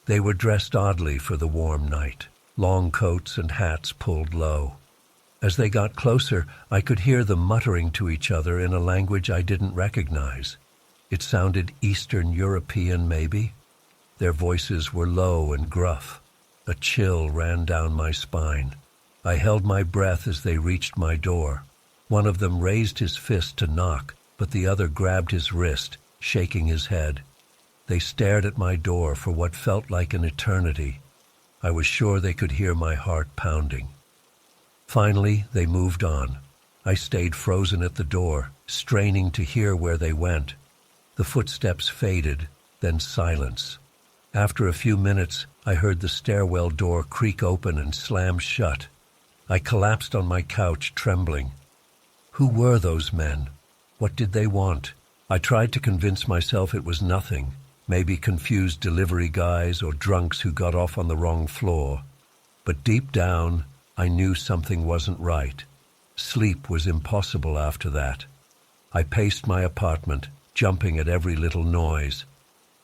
They were dressed oddly for the warm night. Long coats and hats pulled low. As they got closer, I could hear them muttering to each other in a language I didn't recognize. It sounded Eastern European, maybe. Their voices were low and gruff. A chill ran down my spine. I held my breath as they reached my door. One of them raised his fist to knock, but the other grabbed his wrist, shaking his head. They stared at my door for what felt like an eternity, I was sure they could hear my heart pounding. Finally, they moved on. I stayed frozen at the door, straining to hear where they went. The footsteps faded, then silence. After a few minutes, I heard the stairwell door creak open and slam shut. I collapsed on my couch, trembling. Who were those men? What did they want? I tried to convince myself it was nothing, maybe confused delivery guys or drunks who got off on the wrong floor. But deep down, I knew something wasn't right. Sleep was impossible after that. I paced my apartment, jumping at every little noise.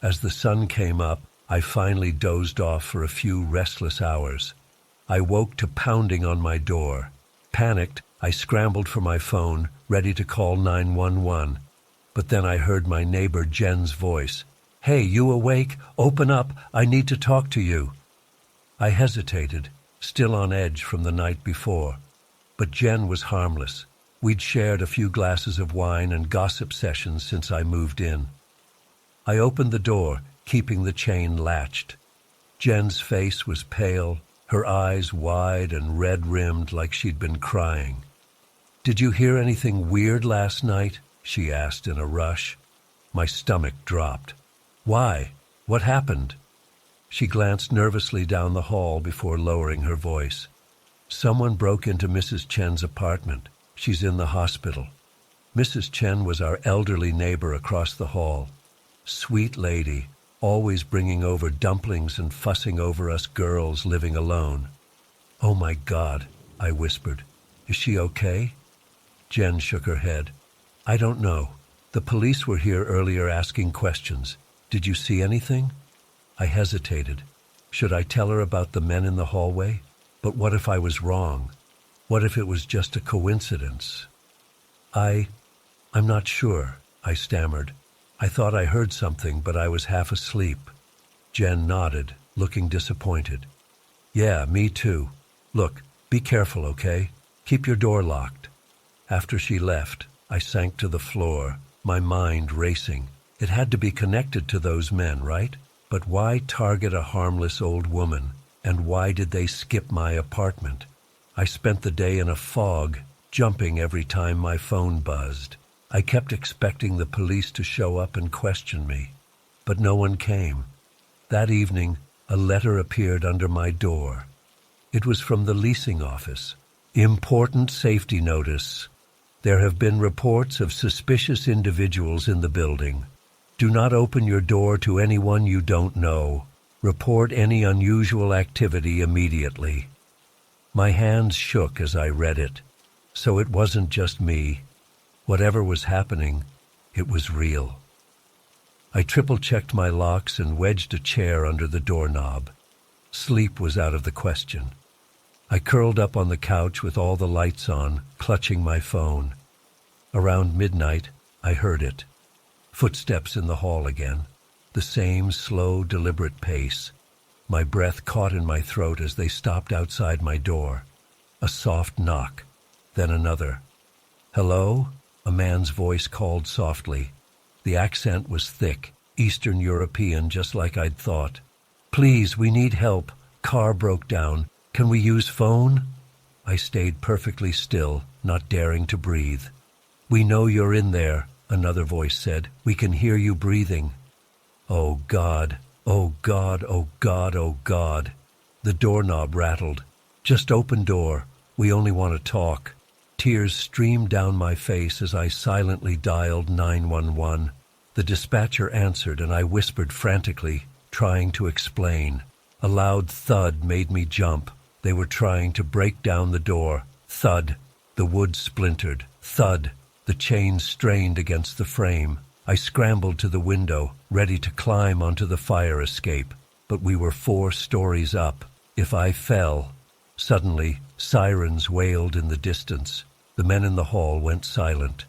As the sun came up, I finally dozed off for a few restless hours. I woke to pounding on my door. Panicked, I scrambled for my phone, ready to call 911. But then I heard my neighbor Jen's voice. "Hey, you awake? Open up, I need to talk to you." I hesitated, still on edge from the night before. But Jen was harmless. We'd shared a few glasses of wine and gossip sessions since I moved in. I opened the door, keeping the chain latched. Jen's face was pale, her eyes wide and red-rimmed like she'd been crying. "Did you hear anything weird last night?" she asked in a rush. My stomach dropped. "Why? What happened?" She glanced nervously down the hall before lowering her voice. "Someone broke into Mrs. Chen's apartment. She's in the hospital." Mrs. Chen was our elderly neighbor across the hall. Sweet lady, always bringing over dumplings and fussing over us girls living alone. "Oh my God," I whispered. "Is she okay?" Jen shook her head. "I don't know. The police were here earlier asking questions. Did you see anything?" I hesitated. Should I tell her about the men in the hallway? But what if I was wrong? What if it was just a coincidence? I'm not sure," I stammered. "I thought I heard something, but I was half asleep." Jen nodded, looking disappointed. "Yeah, me too. Look, be careful, okay? Keep your door locked." After she left, I sank to the floor, my mind racing. It had to be connected to those men, right? But why target a harmless old woman? And why did they skip my apartment? I spent the day in a fog, jumping every time my phone buzzed. I kept expecting the police to show up and question me, but no one came. That evening, a letter appeared under my door. It was from the leasing office. "Important safety notice. There have been reports of suspicious individuals in the building. Do not open your door to anyone you don't know. Report any unusual activity immediately." My hands shook as I read it. So it wasn't just me. Whatever was happening, it was real. I triple-checked my locks and wedged a chair under the doorknob. Sleep was out of the question. I curled up on the couch with all the lights on, clutching my phone. Around midnight, I heard it. Footsteps in the hall again. The same slow, deliberate pace. My breath caught in my throat as they stopped outside my door. A soft knock, then another. "Hello?" A man's voice called softly. The accent was thick, Eastern European, just like I'd thought. "Please, we need help. Car broke down. Can we use phone?" I stayed perfectly still, not daring to breathe. "We know you're in there," another voice said. "We can hear you breathing." Oh God, oh God, oh God, oh God. The doorknob rattled. "Just open door. We only want to talk." Tears streamed down my face as I silently dialed 911. The dispatcher answered and I whispered frantically, trying to explain. A loud thud made me jump. They were trying to break down the door. Thud. The wood splintered. Thud. The chain strained against the frame. I scrambled to the window, ready to climb onto the fire escape. But we were 4 stories up. If I fell... Suddenly, sirens wailed in the distance. The men in the hall went silent.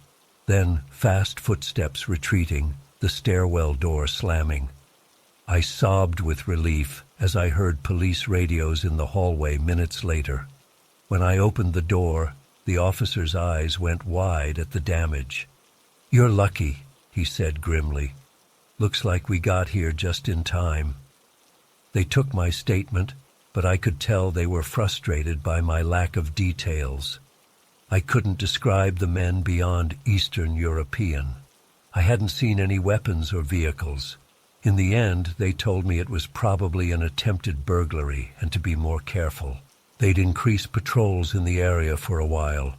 Then, fast footsteps retreating, the stairwell door slamming. I sobbed with relief as I heard police radios in the hallway minutes later. When I opened the door, the officer's eyes went wide at the damage. "You're lucky," he said grimly. "Looks like we got here just in time." They took my statement, but I could tell they were frustrated by my lack of details. I couldn't describe the men beyond Eastern European. I hadn't seen any weapons or vehicles. In the end, they told me it was probably an attempted burglary and to be more careful. They'd increase patrols in the area for a while,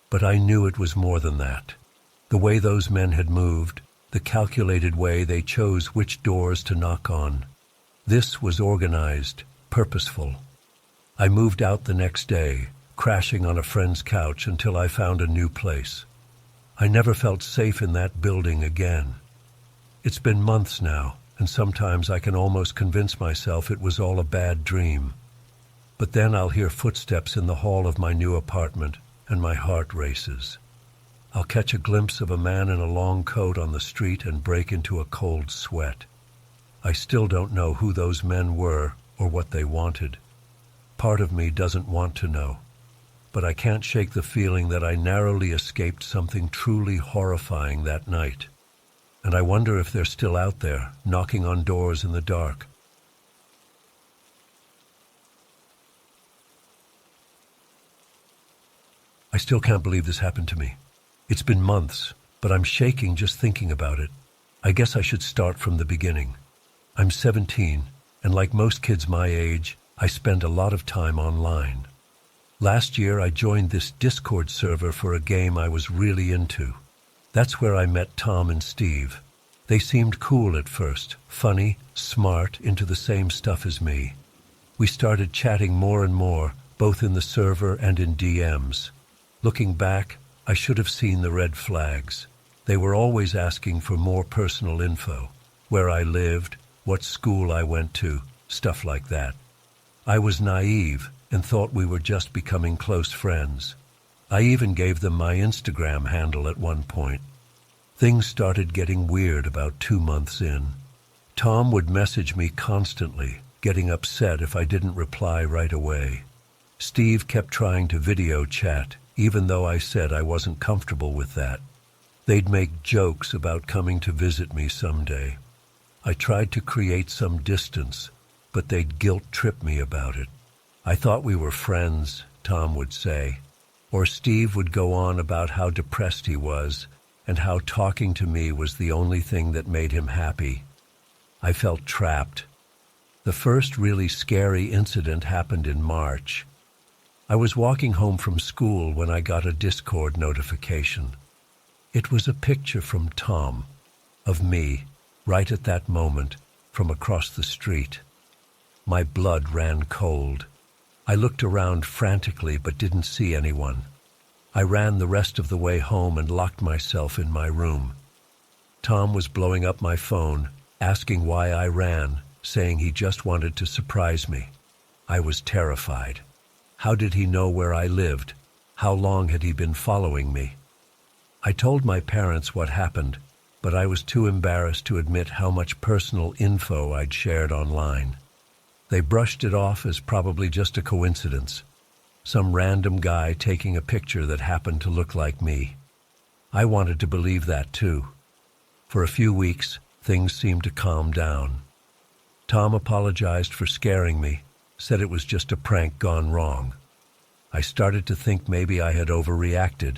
but I knew it was more than that. The way those men had moved, the calculated way they chose which doors to knock on. This was organized, purposeful. I moved out the next day, crashing on a friend's couch until I found a new place. I never felt safe in that building again. It's been months now, and sometimes I can almost convince myself it was all a bad dream. But then I'll hear footsteps in the hall of my new apartment, and my heart races. I'll catch a glimpse of a man in a long coat on the street and break into a cold sweat. I still don't know who those men were or what they wanted. Part of me doesn't want to know. But I can't shake the feeling that I narrowly escaped something truly horrifying that night. And I wonder if they're still out there, knocking on doors in the dark. I still can't believe this happened to me. It's been months, but I'm shaking just thinking about it. I guess I should start from the beginning. I'm 17, and like most kids my age, I spend a lot of time online. Last year, I joined this Discord server for a game I was really into. That's where I met Tom and Steve. They seemed cool at first, funny, smart, into the same stuff as me. We started chatting more and more, both in the server and in DMs. Looking back, I should have seen the red flags. They were always asking for more personal info. Where I lived, what school I went to, stuff like that. I was naive and thought we were just becoming close friends. I even gave them my Instagram handle at one point. Things started getting weird about 2 months in. Tom would message me constantly, getting upset if I didn't reply right away. Steve kept trying to video chat, even though I said I wasn't comfortable with that. They'd make jokes about coming to visit me someday. I tried to create some distance, but they'd guilt-trip me about it. I thought we were friends, Tom would say. Or Steve would go on about how depressed he was and how talking to me was the only thing that made him happy. I felt trapped. The first really scary incident happened in March. I was walking home from school when I got a Discord notification. It was a picture from Tom, of me, right at that moment, from across the street. My blood ran cold. I looked around frantically but didn't see anyone. I ran the rest of the way home and locked myself in my room. Tom was blowing up my phone, asking why I ran, saying he just wanted to surprise me. I was terrified. How did he know where I lived? How long had he been following me? I told my parents what happened, but I was too embarrassed to admit how much personal info I'd shared online. They brushed it off as probably just a coincidence, some random guy taking a picture that happened to look like me. I wanted to believe that too. For a few weeks, things seemed to calm down. Tom apologized for scaring me, said it was just a prank gone wrong. I started to think maybe I had overreacted.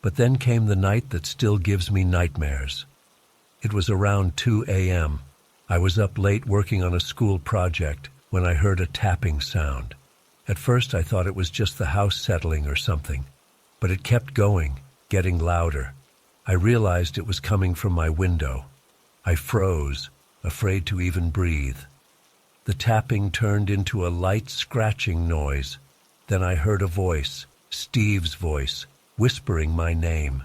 But then came the night that still gives me nightmares. It was around 2 a.m. I was up late working on a school project when I heard a tapping sound. At first I thought it was just the house settling or something, but it kept going, getting louder. I realized it was coming from my window. I froze, afraid to even breathe. The tapping turned into a light scratching noise. Then I heard a voice, Steve's voice, whispering my name.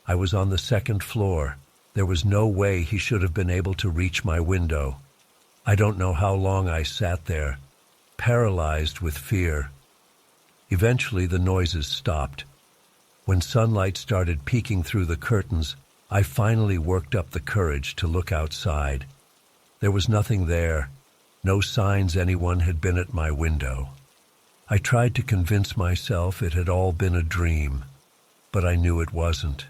I was on the second floor. There was no way he should have been able to reach my window. I don't know how long I sat there, paralyzed with fear. Eventually the noises stopped. When sunlight started peeking through the curtains, I finally worked up the courage to look outside. There was nothing there, no signs anyone had been at my window. I tried to convince myself it had all been a dream, but I knew it wasn't.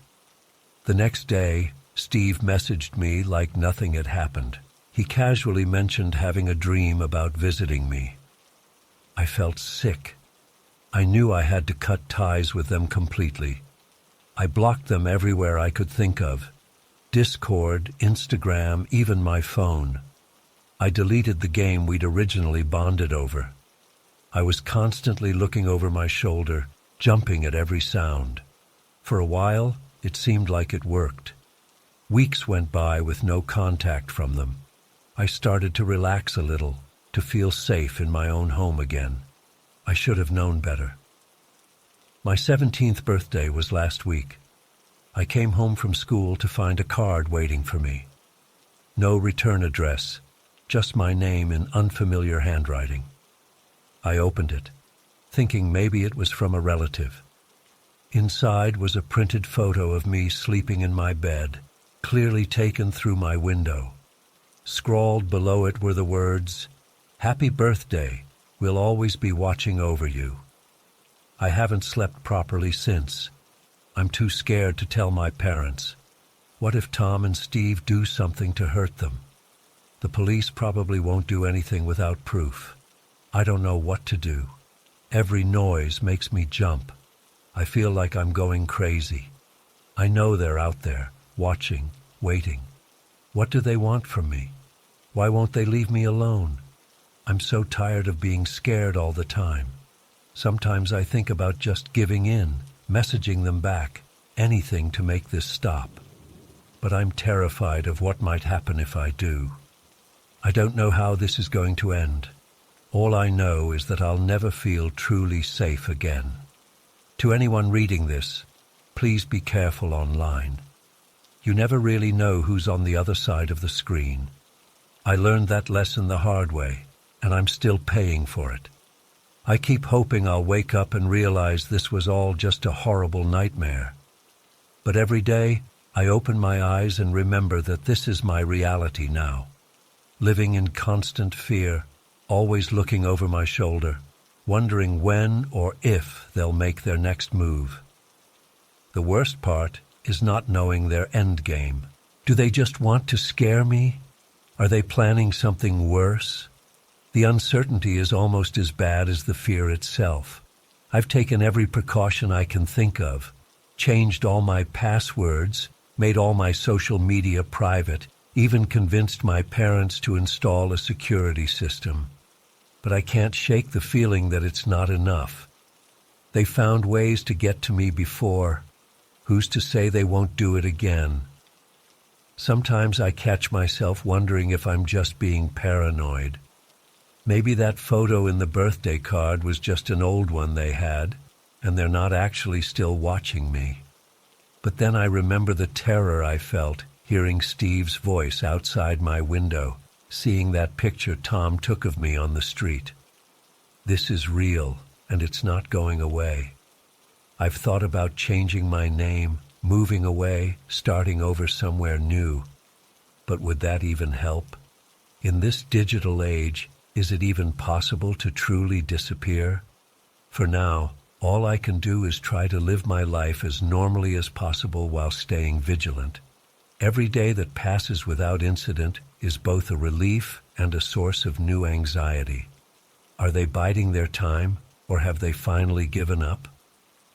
The next day, Steve messaged me like nothing had happened. He casually mentioned having a dream about visiting me. I felt sick. I knew I had to cut ties with them completely. I blocked them everywhere I could think of. Discord, Instagram, even my phone. I deleted the game we'd originally bonded over. I was constantly looking over my shoulder, jumping at every sound. For a while, it seemed like it worked. Weeks went by with no contact from them. I started to relax a little, to feel safe in my own home again. I should have known better. My 17th birthday was last week. I came home from school to find a card waiting for me. No return address, just my name in unfamiliar handwriting. I opened it, thinking maybe it was from a relative. Inside was a printed photo of me sleeping in my bed, clearly taken through my window. Scrawled below it were the words, "Happy birthday, we'll always be watching over you." I haven't slept properly since. I'm too scared to tell my parents. What if Tom and Steve do something to hurt them? The police probably won't do anything without proof. I don't know what to do. Every noise makes me jump. I feel like I'm going crazy. I know they're out there, watching, waiting. What do they want from me? Why won't they leave me alone? I'm so tired of being scared all the time. Sometimes I think about just giving in, messaging them back, anything to make this stop. But I'm terrified of what might happen if I do. I don't know how this is going to end. All I know is that I'll never feel truly safe again. To anyone reading this, please be careful online. You never really know who's on the other side of the screen. I learned that lesson the hard way, and I'm still paying for it. I keep hoping I'll wake up and realize this was all just a horrible nightmare. But every day, I open my eyes and remember that this is my reality now. Living in constant fear, always looking over my shoulder, wondering when or if they'll make their next move. The worst part is not knowing their end game. Do they just want to scare me? Are they planning something worse? The uncertainty is almost as bad as the fear itself. I've taken every precaution I can think of, changed all my passwords, made all my social media private, even convinced my parents to install a security system. But I can't shake the feeling that it's not enough. They found ways to get to me before. Who's to say they won't do it again? Sometimes I catch myself wondering if I'm just being paranoid. Maybe that photo in the birthday card was just an old one they had, and they're not actually still watching me. But then I remember the terror I felt hearing Steve's voice outside my window, seeing that picture Tom took of me on the street. This is real, and it's not going away. I've thought about changing my name, moving away, starting over somewhere new. But would that even help? In this digital age, is it even possible to truly disappear? For now, all I can do is try to live my life as normally as possible while staying vigilant. Every day that passes without incident is both a relief and a source of new anxiety. Are they biding their time, or have they finally given up?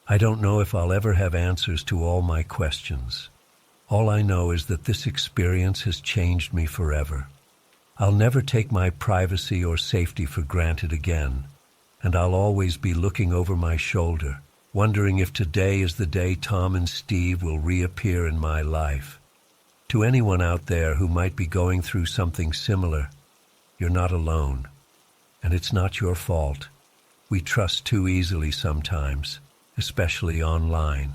I don't know if I'll ever have answers to all my questions. All I know is that this experience has changed me forever. I'll never take my privacy or safety for granted again, and I'll always be looking over my shoulder, wondering if today is the day Tom and Steve will reappear in my life. To anyone out there who might be going through something similar, you're not alone, and it's not your fault. We trust too easily sometimes, especially online.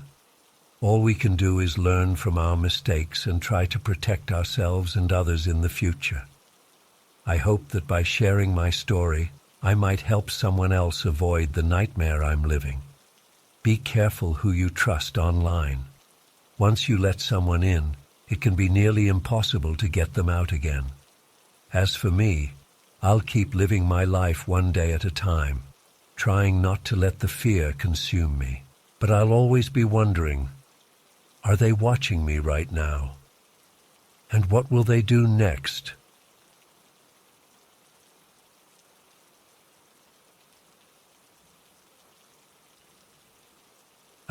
All we can do is learn from our mistakes and try to protect ourselves and others in the future. I hope that by sharing my story, I might help someone else avoid the nightmare I'm living. Be careful who you trust online. Once you let someone in, it can be nearly impossible to get them out again. As for me, I'll keep living my life one day at a time, trying not to let the fear consume me. But I'll always be wondering, are they watching me right now? And what will they do next?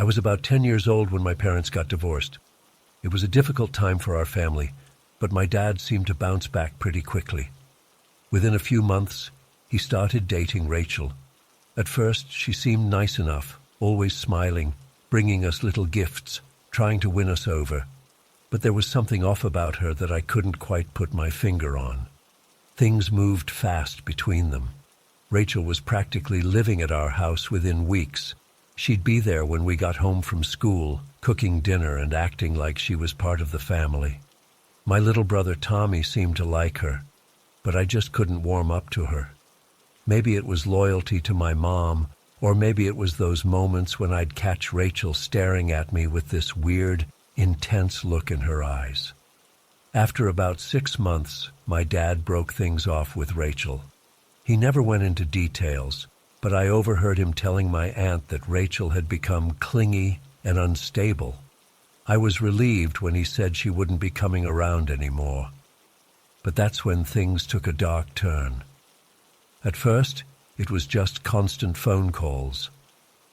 I was about 10 years old when my parents got divorced. It was a difficult time for our family, but my dad seemed to bounce back pretty quickly. Within a few months, he started dating Rachel. At first, she seemed nice enough, always smiling, bringing us little gifts, trying to win us over. But there was something off about her that I couldn't quite put my finger on. Things moved fast between them. Rachel was practically living at our house within weeks. She'd be there when we got home from school, cooking dinner and acting like she was part of the family. My little brother Tommy seemed to like her, but I just couldn't warm up to her. Maybe it was loyalty to my mom, or maybe it was those moments when I'd catch Rachel staring at me with this weird, intense look in her eyes. After about 6 months, my dad broke things off with Rachel. He never went into details, but I overheard him telling my aunt that Rachel had become clingy and unstable. I was relieved when he said she wouldn't be coming around anymore. But that's when things took a dark turn. At first, it was just constant phone calls.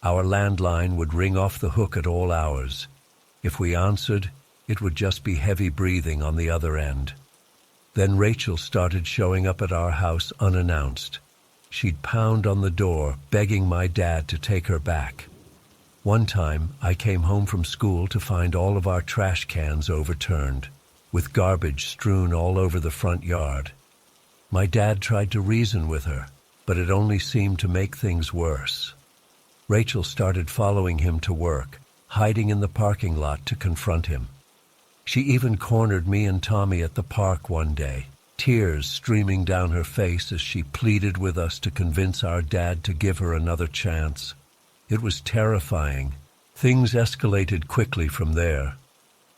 Our landline would ring off the hook at all hours. If we answered, it would just be heavy breathing on the other end. Then Rachel started showing up at our house unannounced. She'd pound on the door, begging my dad to take her back. One time, I came home from school to find all of our trash cans overturned, with garbage strewn all over the front yard. My dad tried to reason with her, but it only seemed to make things worse. Rachel started following him to work, hiding in the parking lot to confront him. She even cornered me and Tommy at the park one day, tears streaming down her face as she pleaded with us to convince our dad to give her another chance. It was terrifying. Things escalated quickly from there.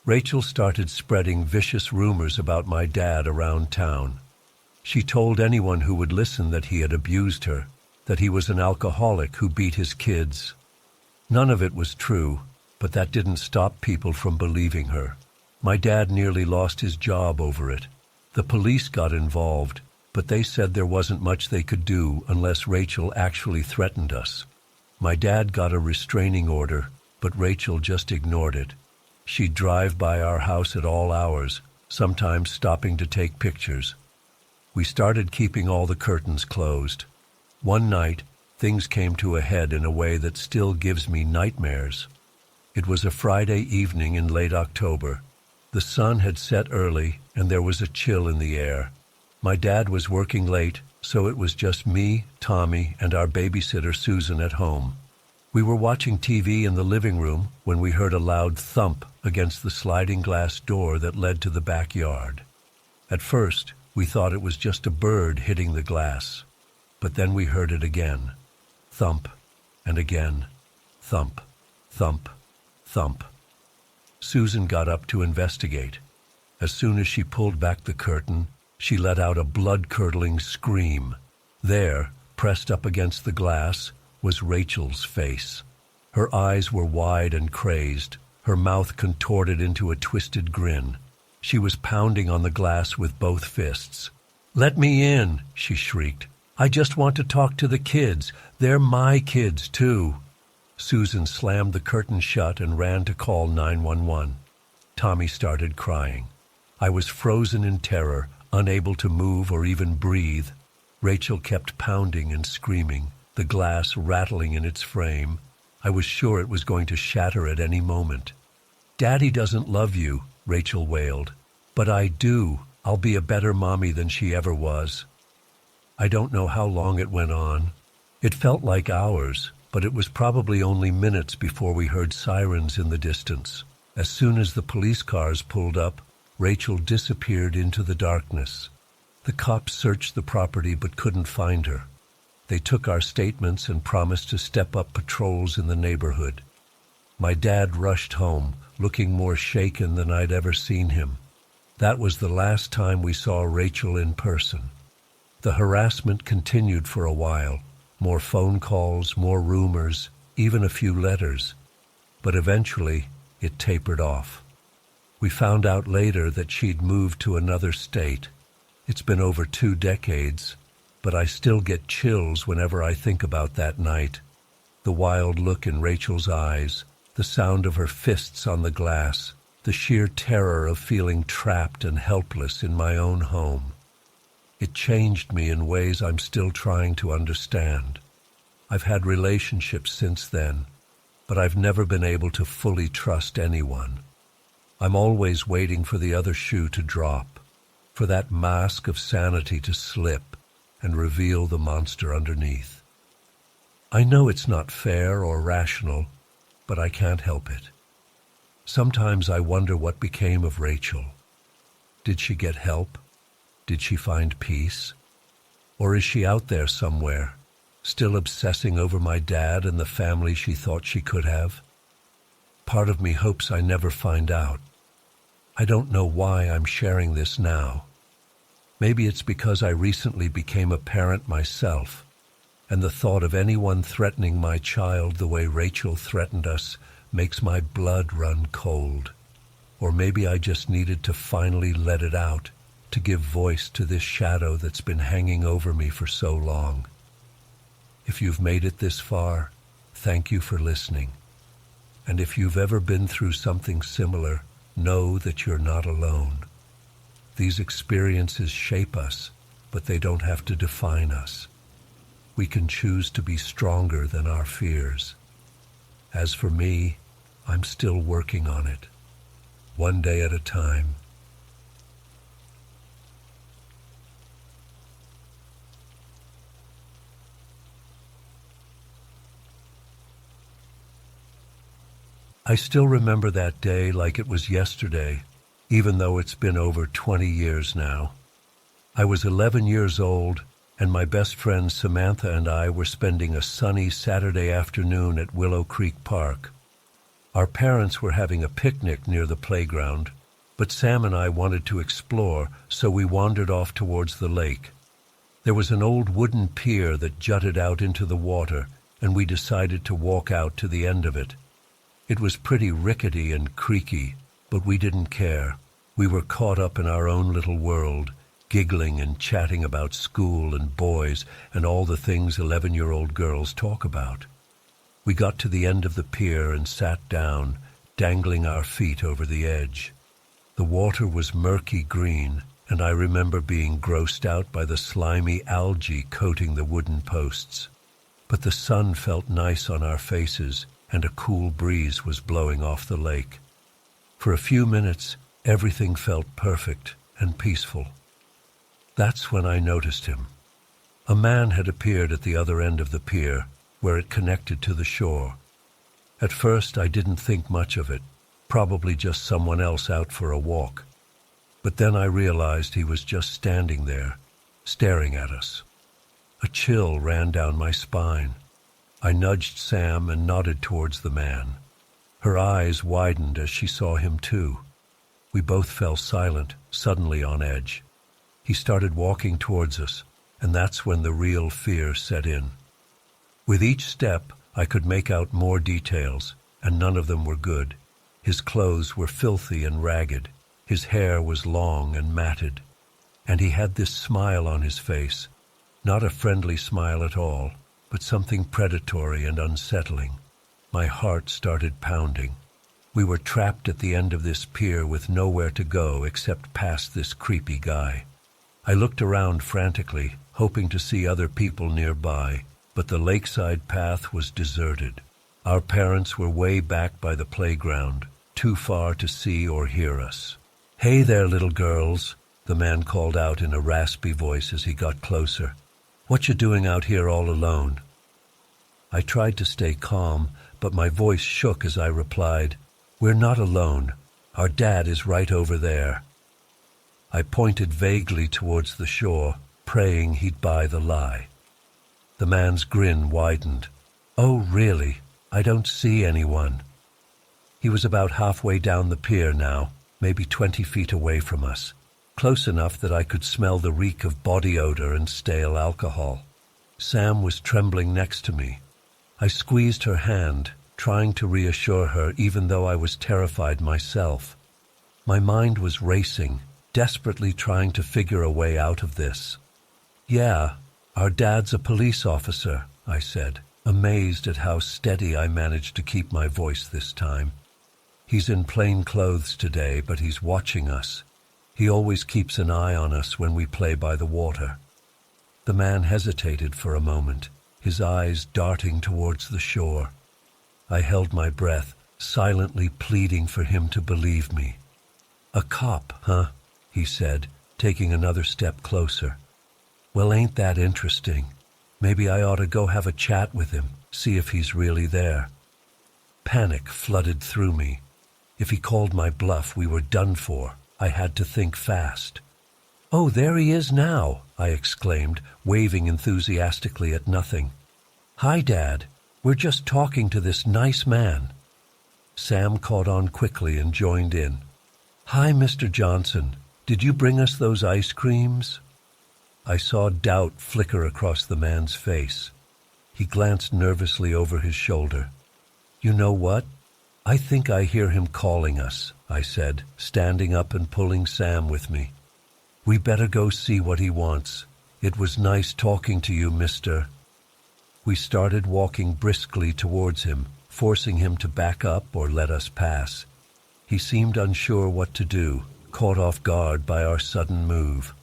Rachel started spreading vicious rumors about my dad around town. She told anyone who would listen that he had abused her, that he was an alcoholic who beat his kids. None of it was true, but that didn't stop people from believing her. My dad nearly lost his job over it. The police got involved, but they said there wasn't much they could do unless Rachel actually threatened us. My dad got a restraining order, but Rachel just ignored it. She'd drive by our house at all hours, sometimes stopping to take pictures. We started keeping all the curtains closed. One night, things came to a head in a way that still gives me nightmares. It was a Friday evening in late October. The sun had set early, and there was a chill in the air. My dad was working late, so it was just me, Tommy, and our babysitter Susan at home. We were watching TV in the living room when we heard a loud thump against the sliding glass door that led to the backyard. At first, we thought it was just a bird hitting the glass. But then we heard it again. Thump, and again. Thump, thump, thump. Susan got up to investigate. As soon as she pulled back the curtain, she let out a blood-curdling scream. There, pressed up against the glass, was Rachel's face. Her eyes were wide and crazed, her mouth contorted into a twisted grin. She was pounding on the glass with both fists. "Let me in," she shrieked. "I just want to talk to the kids. They're my kids, too." Susan slammed the curtain shut and ran to call 911. Tommy started crying. I was frozen in terror, unable to move or even breathe. Rachel kept pounding and screaming, the glass rattling in its frame. I was sure it was going to shatter at any moment. "Daddy doesn't love you," Rachel wailed. "But I do. I'll be a better mommy than she ever was." I don't know how long it went on. It felt like hours, but it was probably only minutes before we heard sirens in the distance. As soon as the police cars pulled up, Rachel disappeared into the darkness. The cops searched the property but couldn't find her. They took our statements and promised to step up patrols in the neighborhood. My dad rushed home, looking more shaken than I'd ever seen him. That was the last time we saw Rachel in person. The harassment continued for a while. More phone calls, more rumors, even a few letters. But eventually, it tapered off. We found out later that she'd moved to another state. It's been over 2 decades, but I still get chills whenever I think about that night. The wild look in Rachel's eyes, The sound of her fists on the glass, the sheer terror of feeling trapped and helpless in my own home. It changed me in ways I'm still trying to understand. I've had relationships since then, but I've never been able to fully trust anyone. I'm always waiting for the other shoe to drop, for that mask of sanity to slip and reveal the monster underneath. I know it's not fair or rational, but I can't help it. Sometimes I wonder what became of Rachel. Did she get help? Did she find peace? Or is she out there somewhere, still obsessing over my dad and the family she thought she could have? Part of me hopes I never find out. I don't know why I'm sharing this now. Maybe it's because I recently became a parent myself, and the thought of anyone threatening my child the way Rachel threatened us makes my blood run cold. Or maybe I just needed to finally let it out, to give voice to this shadow that's been hanging over me for so long. If you've made it this far, thank you for listening. And if you've ever been through something similar, know that you're not alone. These experiences shape us, but they don't have to define us. We can choose to be stronger than our fears. As for me, I'm still working on it, one day at a time. I still remember that day like it was yesterday, even though it's been over 20 years now. I was 11 years old, and my best friend Samantha and I were spending a sunny Saturday afternoon at Willow Creek Park. Our parents were having a picnic near the playground, but Sam and I wanted to explore, so we wandered off towards the lake. There was an old wooden pier that jutted out into the water, and we decided to walk out to the end of it. It was pretty rickety and creaky, but we didn't care. We were caught up in our own little world, giggling and chatting about school and boys and all the things 11-year-old girls talk about. We got to the end of the pier and sat down, dangling our feet over the edge. The water was murky green, and I remember being grossed out by the slimy algae coating the wooden posts. But the sun felt nice on our faces, and a cool breeze was blowing off the lake. For a few minutes, everything felt perfect and peaceful. That's when I noticed him. A man had appeared at the other end of the pier, where it connected to the shore. At first, I didn't think much of it, probably just someone else out for a walk. But then I realized he was just standing there, staring at us. A chill ran down my spine. I nudged Sam and nodded towards the man. Her eyes widened as she saw him too. We both fell silent, suddenly on edge. He started walking towards us, and that's when the real fear set in. With each step, I could make out more details, and none of them were good. His clothes were filthy and ragged. His hair was long and matted. And he had this smile on his face, not a friendly smile at all, but something predatory and unsettling. My heart started pounding. We were trapped at the end of this pier with nowhere to go except past this creepy guy. I looked around frantically, hoping to see other people nearby, but the lakeside path was deserted. Our parents were way back by the playground, too far to see or hear us. "Hey there, little girls," the man called out in a raspy voice as he got closer. "What you doing out here all alone?" I tried to stay calm, but my voice shook as I replied, "We're not alone. Our dad is right over there." I pointed vaguely towards the shore, praying he'd buy the lie. The man's grin widened. "Oh, really? I don't see anyone." He was about halfway down the pier now, maybe 20 feet away from us, close enough that I could smell the reek of body odor and stale alcohol. Sam was trembling next to me. I squeezed her hand, trying to reassure her even though I was terrified myself. My mind was racing, desperately trying to figure a way out of this. "Yeah, our dad's a police officer," I said. amazed at how steady I managed to keep my voice this time. "He's in plain clothes today, but he's watching us. He always keeps an eye on us when we play by the water." The man hesitated for a moment, his eyes darting towards the shore. I held my breath, silently pleading for him to believe me. "A cop, huh?" he said, taking another step closer. "Well, ain't that interesting? Maybe I ought to go have a chat with him, see if he's really there." Panic flooded through me. If he called my bluff, we were done for. I had to think fast. "Oh, there he is now," I exclaimed, waving enthusiastically at nothing. "Hi, Dad. We're just talking to this nice man." Sam caught on quickly and joined in. "Hi, Mr. Johnson. Did you bring us those ice creams?" I saw doubt flicker across the man's face. He glanced nervously over his shoulder. "You know what? I think I hear him calling us," I said, standing up and pulling Sam with me. "We better go see what he wants. It was nice talking to you, mister." We started walking briskly towards him, forcing him to back up or let us pass. He seemed unsure what to do, caught off guard by our sudden move.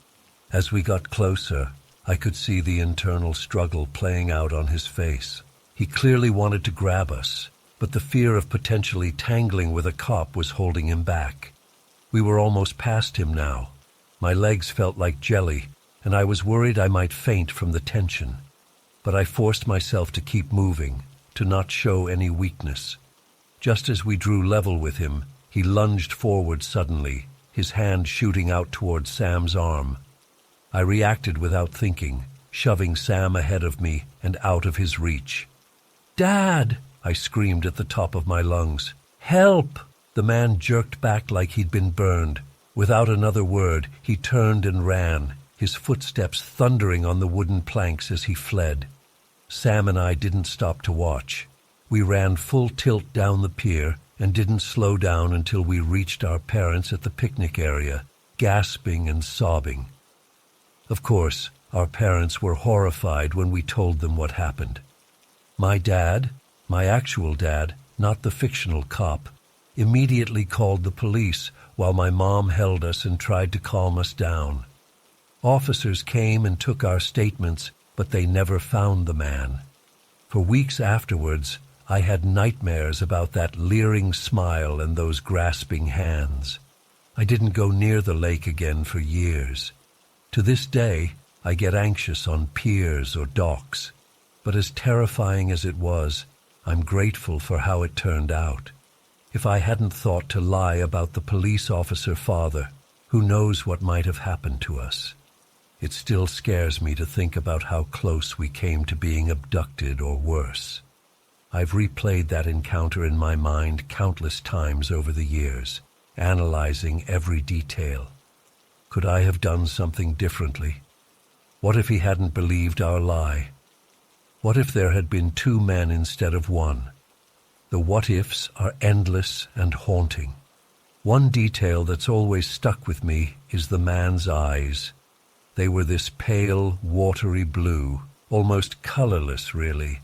As we got closer, I could see the internal struggle playing out on his face. He clearly wanted to grab us, but the fear of potentially tangling with a cop was holding him back. We were almost past him now. My legs felt like jelly, and I was worried I might faint from the tension. But I forced myself to keep moving, to not show any weakness. Just as we drew level with him, he lunged forward suddenly, his hand shooting out toward Sam's arm. I reacted without thinking, shoving Sam ahead of me and out of his reach. "Dad!" I screamed at the top of my lungs. "Help!" The man jerked back like he'd been burned. Without another word, he turned and ran, his footsteps thundering on the wooden planks as he fled. Sam and I didn't stop to watch. We ran full tilt down the pier and didn't slow down until we reached our parents at the picnic area, gasping and sobbing. Of course, our parents were horrified when we told them what happened. My dad, my actual dad, not the fictional cop, immediately called the police while my mom held us and tried to calm us down. Officers came and took our statements, but they never found the man. For weeks afterwards, I had nightmares about that leering smile and those grasping hands. I didn't go near the lake again for years. To this day, I get anxious on piers or docks, but as terrifying as it was, I'm grateful for how it turned out. If I hadn't thought to lie about the police officer father, who knows what might have happened to us. It still scares me to think about how close we came to being abducted or worse. I've replayed that encounter in my mind countless times over the years, analyzing every detail. Could I have done something differently? What if he hadn't believed our lie? What if there had been two men instead of one? The what-ifs are endless and haunting. One detail that's always stuck with me is the man's eyes. They were this pale, watery blue, almost colorless, really.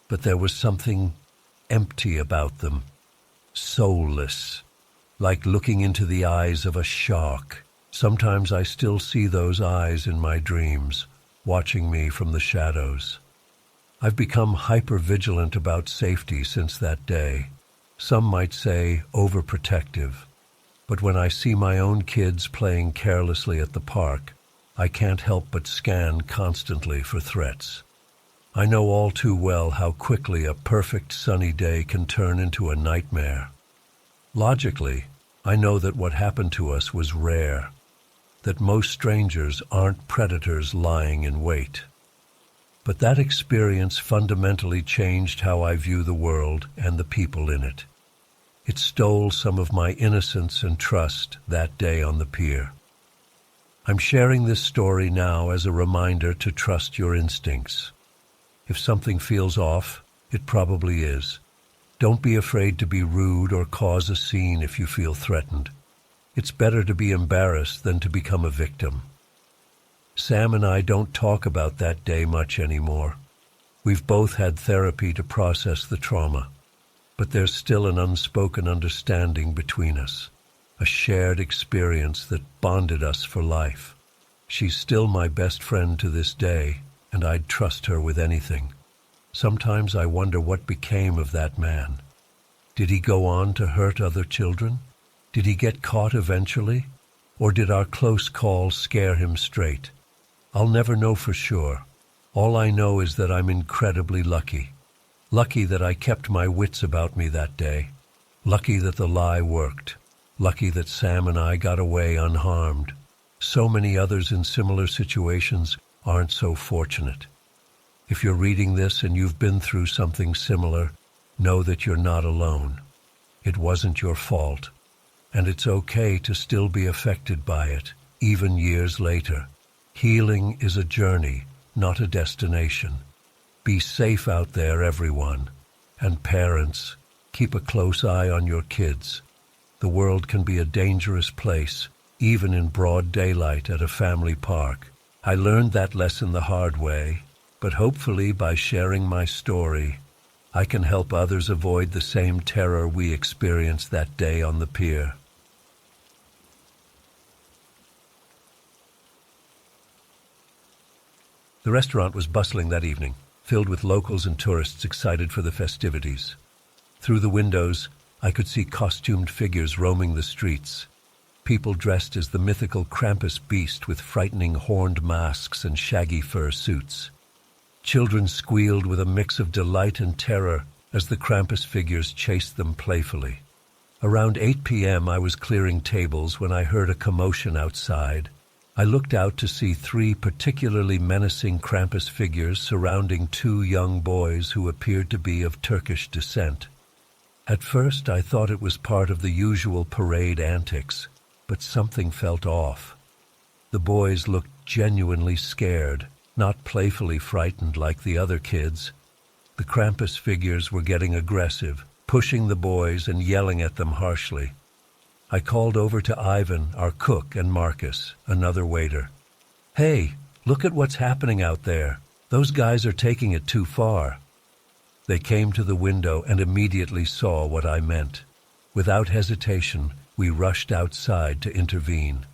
But there was something empty about them, soulless, like looking into the eyes of a shark. Sometimes I still see those eyes in my dreams, watching me from the shadows. I've become hyper-vigilant about safety since that day. Some might say overprotective. But when I see my own kids playing carelessly at the park, I can't help but scan constantly for threats. I know all too well how quickly a perfect sunny day can turn into a nightmare. Logically, I know that what happened to us was rare, that most strangers aren't predators lying in wait. But that experience fundamentally changed how I view the world and the people in it. It stole some of my innocence and trust that day on the pier. I'm sharing this story now as a reminder to trust your instincts. If something feels off, it probably is. Don't be afraid to be rude or cause a scene if you feel threatened. It's better to be embarrassed than to become a victim. Sam and I don't talk about that day much anymore. We've both had therapy to process the trauma, but there's still an unspoken understanding between us, a shared experience that bonded us for life. She's still my best friend to this day, and I'd trust her with anything. Sometimes I wonder what became of that man. Did he go on to hurt other children? Did he get caught eventually? Or did our close call scare him straight? I'll never know for sure. All I know is that I'm incredibly lucky. Lucky that I kept my wits about me that day. Lucky that the lie worked. Lucky that Sam and I got away unharmed. So many others in similar situations aren't so fortunate. If you're reading this and you've been through something similar, know that you're not alone. It wasn't your fault. And it's okay to still be affected by it, even years later. Healing is a journey, not a destination. Be safe out there, everyone. And parents, keep a close eye on your kids. The world can be a dangerous place, even in broad daylight at a family park. I learned that lesson the hard way, but hopefully by sharing my story, I can help others avoid the same terror we experienced that day on the pier. The restaurant was bustling that evening, filled with locals and tourists excited for the festivities. Through the windows, I could see costumed figures roaming the streets, people dressed as the mythical Krampus beast with frightening horned masks and shaggy fur suits. Children squealed with a mix of delight and terror as the Krampus figures chased them playfully. Around 8 p.m. I was clearing tables when I heard a commotion outside. I looked out to see 3 particularly menacing Krampus figures surrounding 2 young boys who appeared to be of Turkish descent. At first I thought it was part of the usual parade antics, but something felt off. The boys looked genuinely scared, not playfully frightened like the other kids. The Krampus figures were getting aggressive, pushing the boys and yelling at them harshly. I called over to Ivan, our cook, and Marcus, another waiter. "Hey, look at what's happening out there. Those guys are taking it too far." They came to the window and immediately saw what I meant. Without hesitation, we rushed outside to intervene.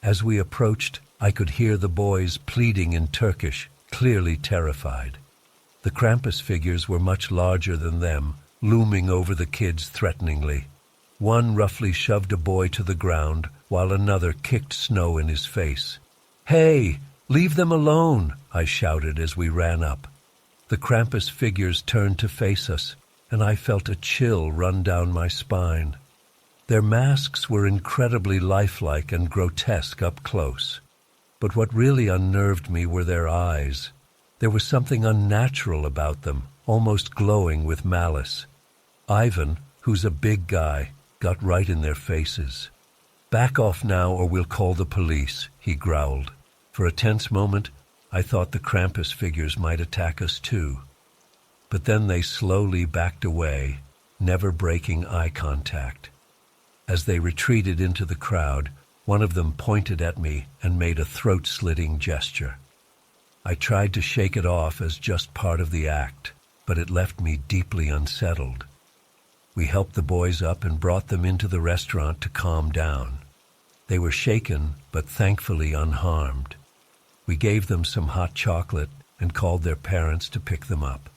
As we approached, I could hear the boys pleading in Turkish, clearly terrified. The Krampus figures were much larger than them, looming over the kids threateningly. One roughly shoved a boy to the ground, while another kicked snow in his face. "Hey, leave them alone!" I shouted as we ran up. The Krampus figures turned to face us, and I felt a chill run down my spine. Their masks were incredibly lifelike and grotesque up close. But what really unnerved me were their eyes. There was something unnatural about them, almost glowing with malice. Ivan, who's a big guy, got right in their faces. "Back off now or we'll call the police," he growled. For a tense moment, I thought the Krampus figures might attack us too. But then they slowly backed away, never breaking eye contact. As they retreated into the crowd, one of them pointed at me and made a throat-slitting gesture. I tried to shake it off as just part of the act, but it left me deeply unsettled. We helped the boys up and brought them into the restaurant to calm down. They were shaken, but thankfully unharmed. We gave them some hot chocolate and called their parents to pick them up.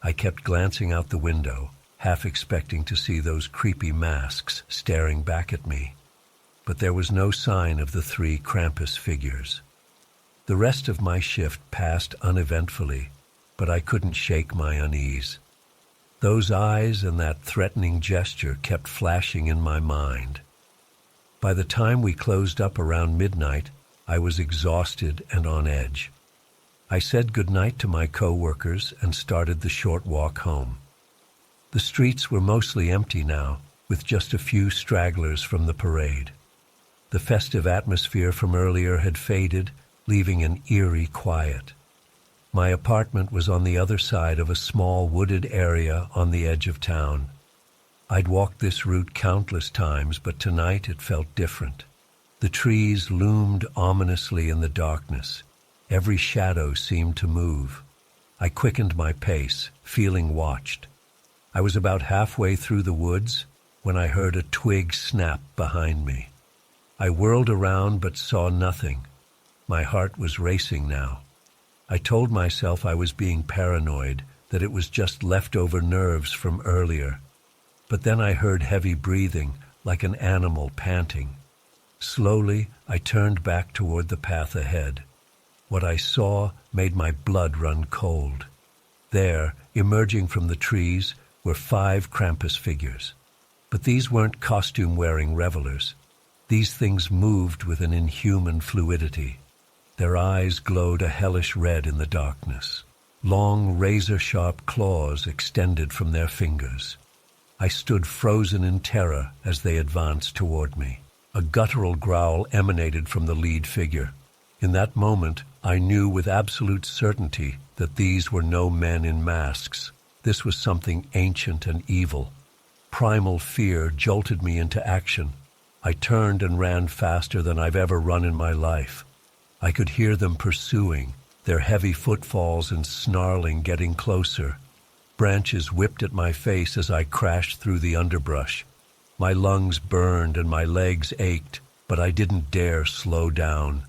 I kept glancing out the window, half expecting to see those creepy masks staring back at me. But there was no sign of the 3 Krampus figures. The rest of my shift passed uneventfully, but I couldn't shake my unease. Those eyes and that threatening gesture kept flashing in my mind. By the time we closed up around midnight, I was exhausted and on edge. I said goodnight to my co-workers and started the short walk home. The streets were mostly empty now, with just a few stragglers from the parade. The festive atmosphere from earlier had faded, leaving an eerie quiet. My apartment was on the other side of a small wooded area on the edge of town. I'd walked this route countless times, but tonight it felt different. The trees loomed ominously in the darkness. Every shadow seemed to move. I quickened my pace, feeling watched. I was about halfway through the woods when I heard a twig snap behind me. I whirled around but saw nothing. My heart was racing now. I told myself I was being paranoid, that it was just leftover nerves from earlier. But then I heard heavy breathing, like an animal panting. Slowly, I turned back toward the path ahead. What I saw made my blood run cold. There, emerging from the trees, were 5 Krampus figures. But these weren't costume-wearing revelers. These things moved with an inhuman fluidity. Their eyes glowed a hellish red in the darkness. Long, razor-sharp claws extended from their fingers. I stood frozen in terror as they advanced toward me. A guttural growl emanated from the lead figure. In that moment, I knew with absolute certainty that these were no men in masks. This was something ancient and evil. Primal fear jolted me into action. I turned and ran faster than I've ever run in my life. I could hear them pursuing, their heavy footfalls and snarling getting closer. Branches whipped at my face as I crashed through the underbrush. My lungs burned and my legs ached, but I didn't dare slow down.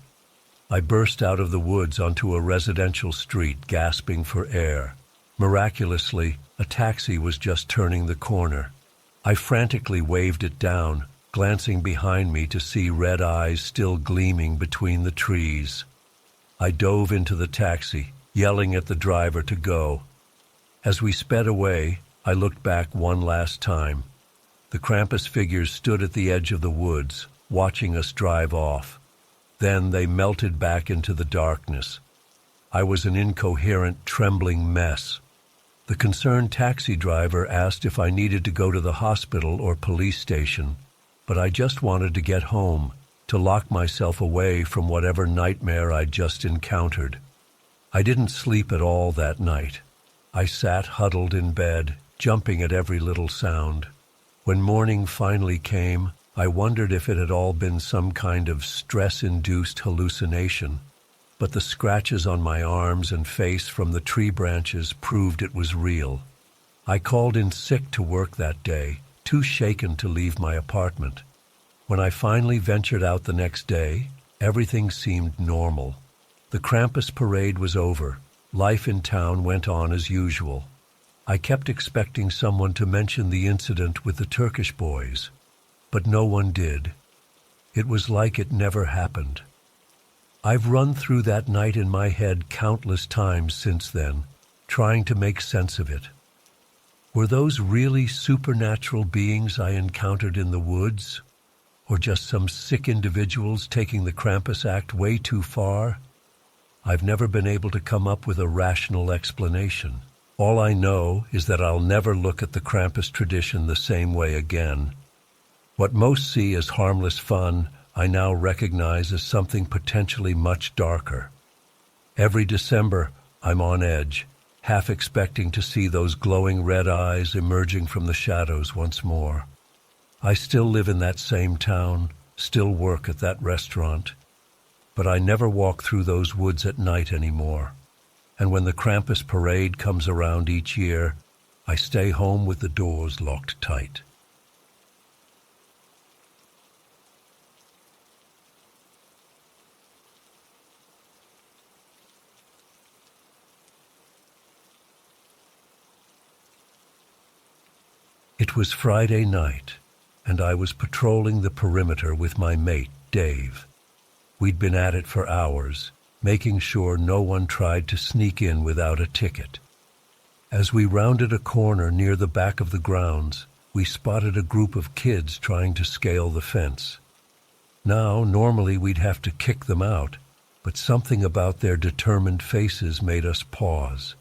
I burst out of the woods onto a residential street, gasping for air. Miraculously, a taxi was just turning the corner. I frantically waved it down, glancing behind me to see red eyes still gleaming between the trees. I dove into the taxi, yelling at the driver to go. As we sped away, I looked back one last time. The Krampus figures stood at the edge of the woods, watching us drive off. Then they melted back into the darkness. I was an incoherent, trembling mess. The concerned taxi driver asked if I needed to go to the hospital or police station, but I just wanted to get home, to lock myself away from whatever nightmare I'd just encountered. I didn't sleep at all that night. I sat huddled in bed, jumping at every little sound. When morning finally came, I wondered if it had all been some kind of stress-induced hallucination, but the scratches on my arms and face from the tree branches proved it was real. I called in sick to work that day, too shaken to leave my apartment. When I finally ventured out the next day, everything seemed normal. The Krampus parade was over. Life in town went on as usual. I kept expecting someone to mention the incident with the Turkish boys, but no one did. It was like it never happened. I've run through that night in my head countless times since then, trying to make sense of it. Were those really supernatural beings I encountered in the woods? Or just some sick individuals taking the Krampus act way too far? I've never been able to come up with a rational explanation. All I know is that I'll never look at the Krampus tradition the same way again. What most see as harmless fun, I now recognize as something potentially much darker. Every December, I'm on edge, half expecting to see those glowing red eyes emerging from the shadows once more. I still live in that same town, still work at that restaurant, but I never walk through those woods at night anymore. And when the Krampus parade comes around each year, I stay home with the doors locked tight. It was Friday night, and I was patrolling the perimeter with my mate, Dave. We'd been at it for hours, making sure no one tried to sneak in without a ticket. As we rounded a corner near the back of the grounds, we spotted a group of kids trying to scale the fence. Now, normally we'd have to kick them out, but something about their determined faces made us pause.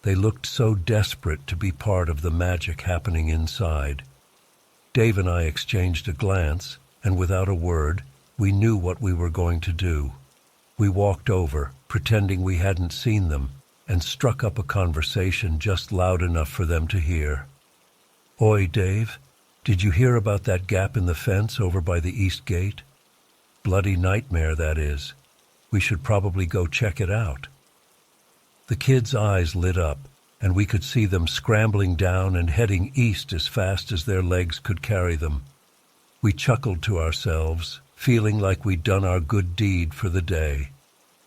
They looked so desperate to be part of the magic happening inside. Dave and I exchanged a glance, and without a word, we knew what we were going to do. We walked over, pretending we hadn't seen them, and struck up a conversation just loud enough for them to hear. "Oi, Dave, did you hear about that gap in the fence over by the east gate? Bloody nightmare, that is. We should probably go check it out." The kids' eyes lit up, and we could see them scrambling down and heading east as fast as their legs could carry them. We chuckled to ourselves, feeling like we'd done our good deed for the day.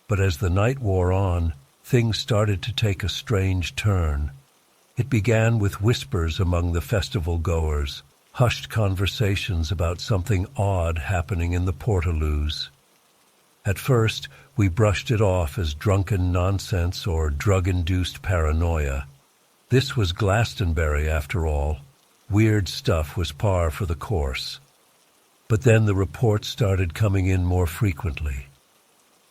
But as the night wore on, things started to take a strange turn. It began with whispers among the festival goers, hushed conversations about something odd happening in the portaloos. At first, we brushed it off as drunken nonsense or drug-induced paranoia. This was Glastonbury, after all. Weird stuff was par for the course. But then the reports started coming in more frequently.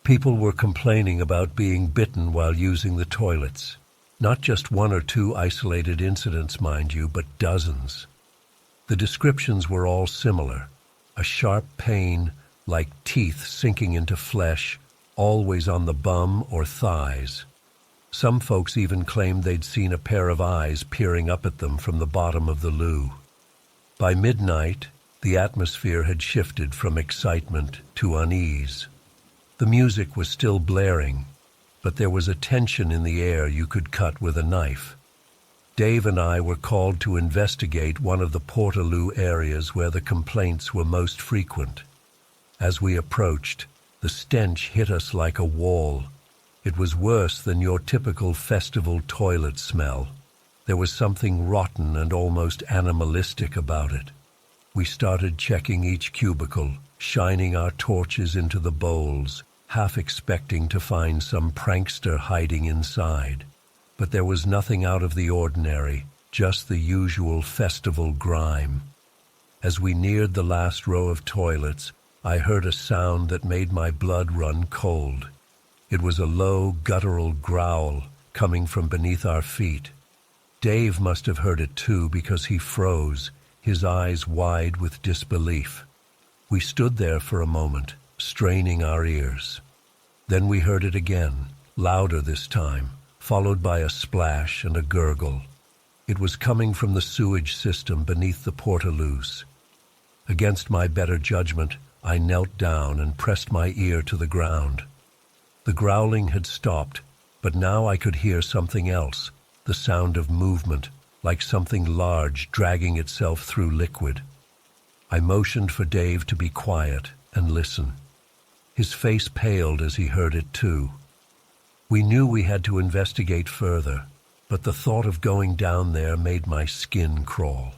People were complaining about being bitten while using the toilets. Not just one or two isolated incidents, mind you, but dozens. The descriptions were all similar. A sharp pain, like teeth sinking into flesh, always on the bum or thighs. Some folks even claimed they'd seen a pair of eyes peering up at them from the bottom of the loo. By midnight, the atmosphere had shifted from excitement to unease. The music was still blaring, but there was a tension in the air you could cut with a knife. Dave and I were called to investigate one of the portaloo areas where the complaints were most frequent. As we approached, the stench hit us like a wall. It was worse than your typical festival toilet smell. There was something rotten and almost animalistic about it. We started checking each cubicle, shining our torches into the bowls, half expecting to find some prankster hiding inside. But there was nothing out of the ordinary, just the usual festival grime. As we neared the last row of toilets, I heard a sound that made my blood run cold. It was a low, guttural growl coming from beneath our feet. Dave must have heard it too because he froze, his eyes wide with disbelief. We stood there for a moment, straining our ears. Then we heard it again, louder this time, followed by a splash and a gurgle. It was coming from the sewage system beneath the portaloos. Against my better judgment, I knelt down and pressed my ear to the ground. The growling had stopped, but now I could hear something else, the sound of movement, like something large dragging itself through liquid. I motioned for Dave to be quiet and listen. His face paled as he heard it too. We knew we had to investigate further, but the thought of going down there made my skin crawl.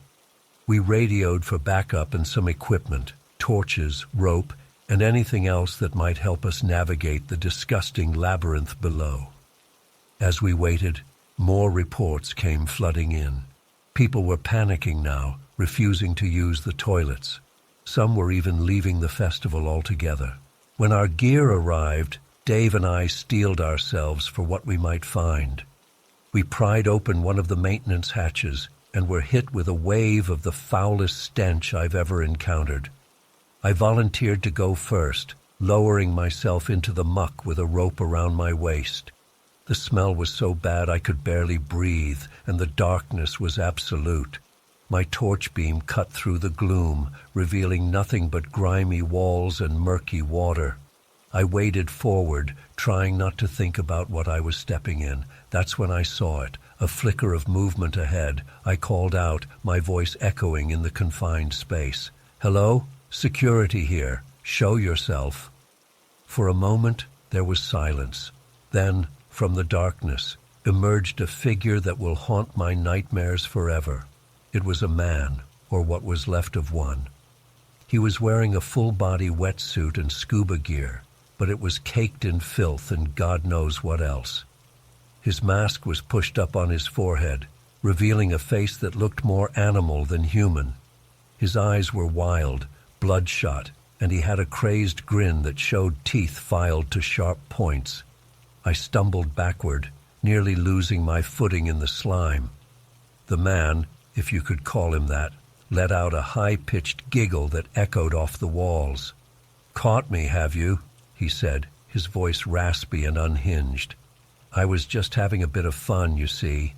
We radioed for backup and some equipment, torches, rope, and anything else that might help us navigate the disgusting labyrinth below. As we waited, more reports came flooding in. People were panicking now, refusing to use the toilets. Some were even leaving the festival altogether. When our gear arrived, Dave and I steeled ourselves for what we might find. We pried open one of the maintenance hatches and were hit with a wave of the foulest stench I've ever encountered. I volunteered to go first, lowering myself into the muck with a rope around my waist. The smell was so bad I could barely breathe, and the darkness was absolute. My torch beam cut through the gloom, revealing nothing but grimy walls and murky water. I waded forward, trying not to think about what I was stepping in. That's when I saw it, a flicker of movement ahead. I called out, my voice echoing in the confined space. "Hello? Security here. Show yourself." For a moment, there was silence. Then, from the darkness, emerged a figure that will haunt my nightmares forever. It was a man, or what was left of one. He was wearing a full-body wetsuit and scuba gear, but it was caked in filth and God knows what else. His mask was pushed up on his forehead, revealing a face that looked more animal than human. His eyes were wild, bloodshot, and he had a crazed grin that showed teeth filed to sharp points. I stumbled backward, nearly losing my footing in the slime. The man, if you could call him that, let out a high-pitched giggle that echoed off the walls. "Caught me, have you?" he said, his voice raspy and unhinged. "I was just having a bit of fun, you see.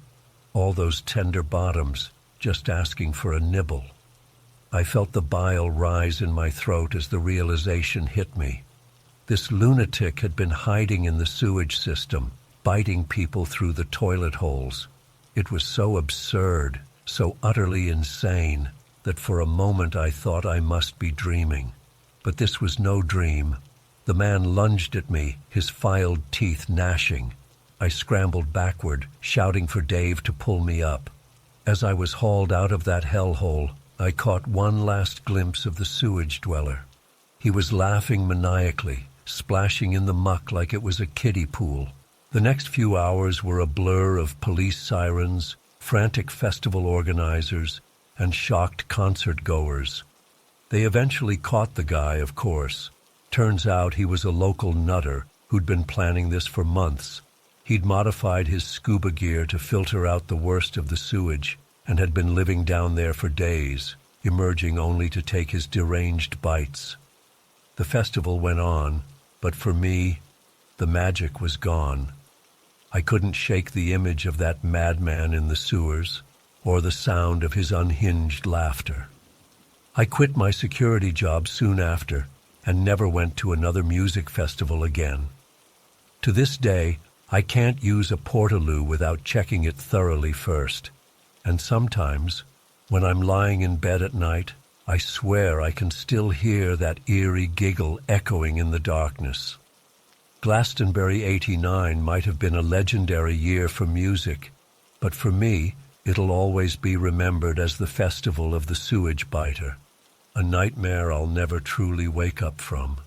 All those tender bottoms, just asking for a nibble." I felt the bile rise in my throat as the realization hit me. This lunatic had been hiding in the sewage system, biting people through the toilet holes. It was so absurd, so utterly insane, that for a moment I thought I must be dreaming. But this was no dream. The man lunged at me, his filed teeth gnashing. I scrambled backward, shouting for Dave to pull me up. As I was hauled out of that hellhole, I caught one last glimpse of the sewage dweller. He was laughing maniacally, splashing in the muck like it was a kiddie pool. The next few hours were a blur of police sirens, frantic festival organizers, and shocked concert-goers. They eventually caught the guy, of course. Turns out he was a local nutter who'd been planning this for months. He'd modified his scuba gear to filter out the worst of the sewage and had been living down there for days, emerging only to take his deranged bites. The festival went on, but for me, the magic was gone. I couldn't shake the image of that madman in the sewers, or the sound of his unhinged laughter. I quit my security job soon after, and never went to another music festival again. To this day, I can't use a portaloo without checking it thoroughly first, and sometimes, when I'm lying in bed at night, I swear I can still hear that eerie giggle echoing in the darkness. Glastonbury '89 might have been a legendary year for music, but for me, it'll always be remembered as the Festival of the Sewage Biter, a nightmare I'll never truly wake up from.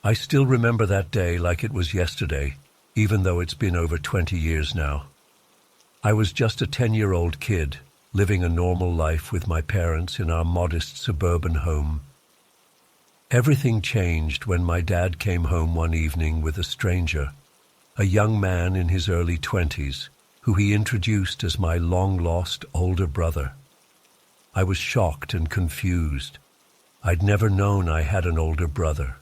I still remember that day like it was yesterday, even though it's been over 20 years now. I was just a 10-year-old kid, living a normal life with my parents in our modest suburban home. Everything changed when my dad came home one evening with a stranger, a young man in his early 20s, who he introduced as my long-lost older brother. I was shocked and confused. I'd never known I had an older brother.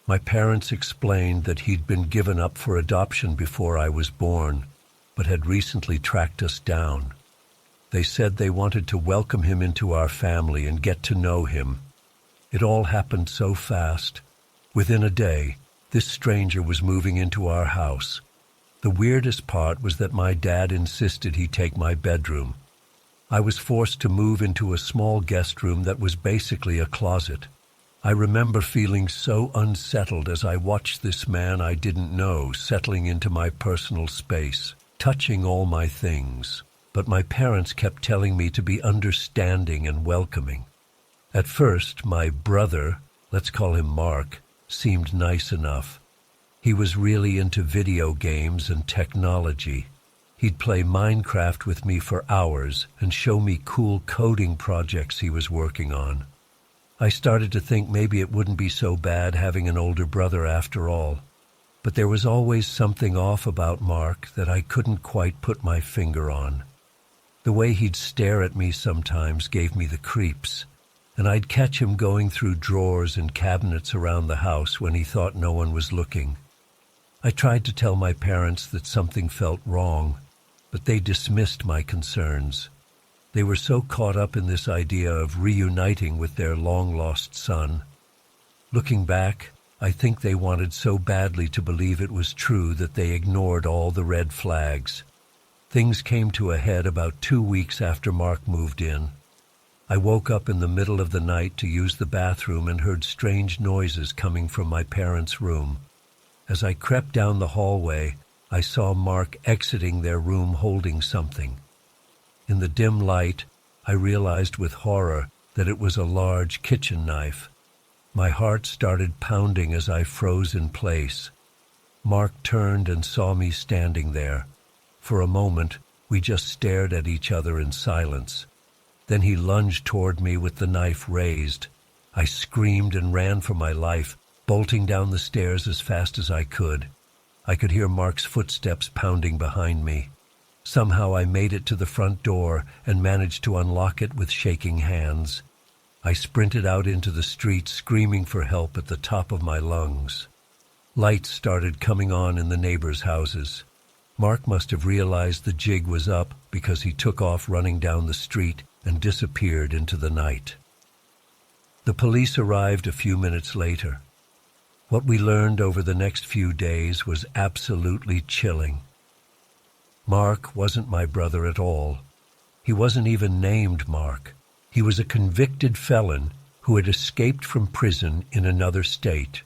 My parents explained that he'd been given up for adoption before I was born, but had recently tracked us down. They said they wanted to welcome him into our family and get to know him. It all happened so fast. Within a day, this stranger was moving into our house. The weirdest part was that my dad insisted he take my bedroom. I was forced to move into a small guest room that was basically a closet. I remember feeling so unsettled as I watched this man I didn't know settling into my personal space, touching all my things. But my parents kept telling me to be understanding and welcoming. At first, my brother, let's call him Mark, seemed nice enough. He was really into video games and technology. He'd play Minecraft with me for hours and show me cool coding projects he was working on. I started to think maybe it wouldn't be so bad having an older brother after all. But there was always something off about Mark that I couldn't quite put my finger on. The way he'd stare at me sometimes gave me the creeps, and I'd catch him going through drawers and cabinets around the house when he thought no one was looking. I tried to tell my parents that something felt wrong, but they dismissed my concerns. They were so caught up in this idea of reuniting with their long-lost son. Looking back, I think they wanted so badly to believe it was true that they ignored all the red flags. Things came to a head about 2 weeks after Mark moved in. I woke up in the middle of the night to use the bathroom and heard strange noises coming from my parents' room. As I crept down the hallway, I saw Mark exiting their room holding something. In the dim light, I realized with horror that it was a large kitchen knife. My heart started pounding as I froze in place. Mark turned and saw me standing there. For a moment, we just stared at each other in silence. Then he lunged toward me with the knife raised. I screamed and ran for my life, bolting down the stairs as fast as I could. I could hear Mark's footsteps pounding behind me. Somehow I made it to the front door and managed to unlock it with shaking hands. I sprinted out into the street, screaming for help at the top of my lungs. Lights started coming on in the neighbors' houses. Mark must have realized the jig was up because he took off running down the street and disappeared into the night. The police arrived a few minutes later. What we learned over the next few days was absolutely chilling. Mark wasn't my brother at all. He wasn't even named Mark. He was a convicted felon who had escaped from prison in another state.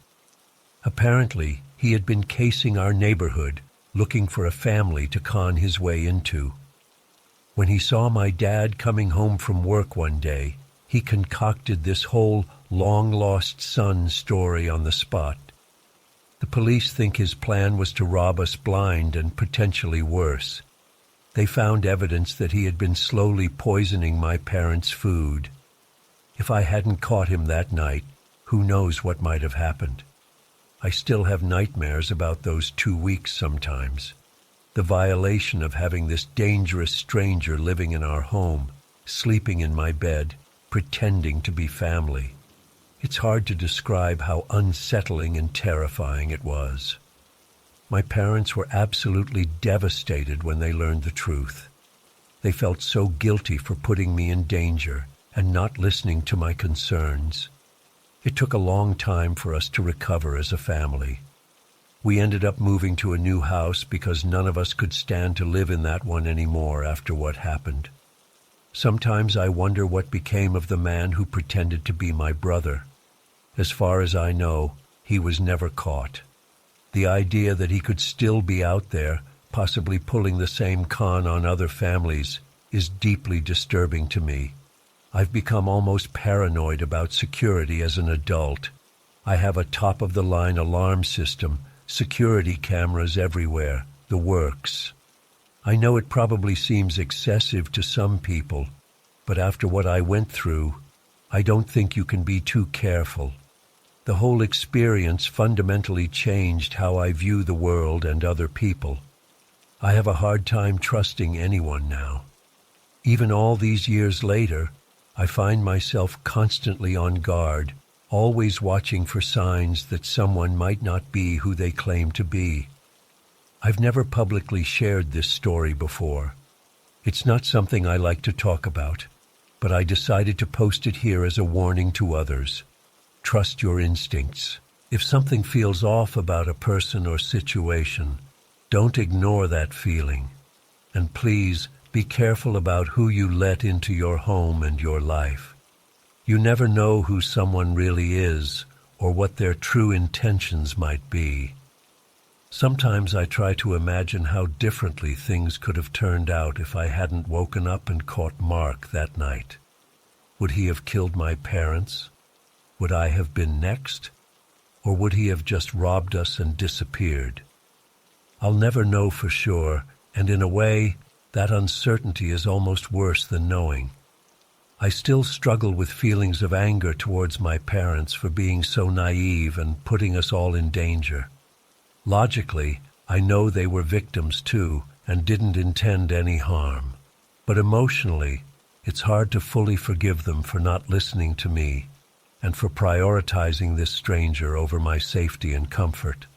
Apparently, he had been casing our neighborhood, looking for a family to con his way into. When he saw my dad coming home from work one day, he concocted this whole long-lost son story on the spot. The police think his plan was to rob us blind and potentially worse. They found evidence that he had been slowly poisoning my parents' food. If I hadn't caught him that night, who knows what might have happened. I still have nightmares about those 2 weeks sometimes. The violation of having this dangerous stranger living in our home, sleeping in my bed, pretending to be family. It's hard to describe how unsettling and terrifying it was. My parents were absolutely devastated when they learned the truth. They felt so guilty for putting me in danger and not listening to my concerns. It took a long time for us to recover as a family. We ended up moving to a new house because none of us could stand to live in that one anymore after what happened. Sometimes I wonder what became of the man who pretended to be my brother. As far as I know, he was never caught. The idea that he could still be out there, possibly pulling the same con on other families, is deeply disturbing to me. I've become almost paranoid about security as an adult. I have a top-of-the-line alarm system, security cameras everywhere, the works. I know it probably seems excessive to some people, but after what I went through, I don't think you can be too careful. The whole experience fundamentally changed how I view the world and other people. I have a hard time trusting anyone now. Even all these years later, I find myself constantly on guard, always watching for signs that someone might not be who they claim to be. I've never publicly shared this story before. It's not something I like to talk about, but I decided to post it here as a warning to others. Trust your instincts. If something feels off about a person or situation, don't ignore that feeling. And please, be careful about who you let into your home and your life. You never know who someone really is or what their true intentions might be. Sometimes I try to imagine how differently things could have turned out if I hadn't woken up and caught Mark that night. Would he have killed my parents? Would I have been next? Or would he have just robbed us and disappeared? I'll never know for sure, and in a way, that uncertainty is almost worse than knowing. I still struggle with feelings of anger towards my parents for being so naive and putting us all in danger. Logically, I know they were victims too and didn't intend any harm. But emotionally, it's hard to fully forgive them for not listening to me and for prioritizing this stranger over my safety and comfort.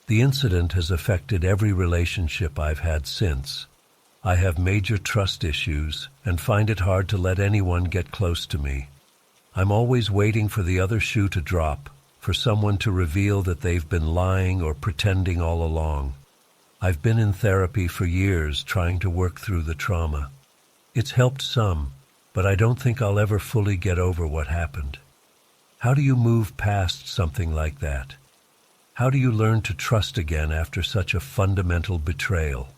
The incident has affected every relationship I've had since. I have major trust issues and find it hard to let anyone get close to me. I'm always waiting for the other shoe to drop, for someone to reveal that they've been lying or pretending all along. I've been in therapy for years trying to work through the trauma. It's helped some, but I don't think I'll ever fully get over what happened. How do you move past something like that? How do you learn to trust again after such a fundamental betrayal?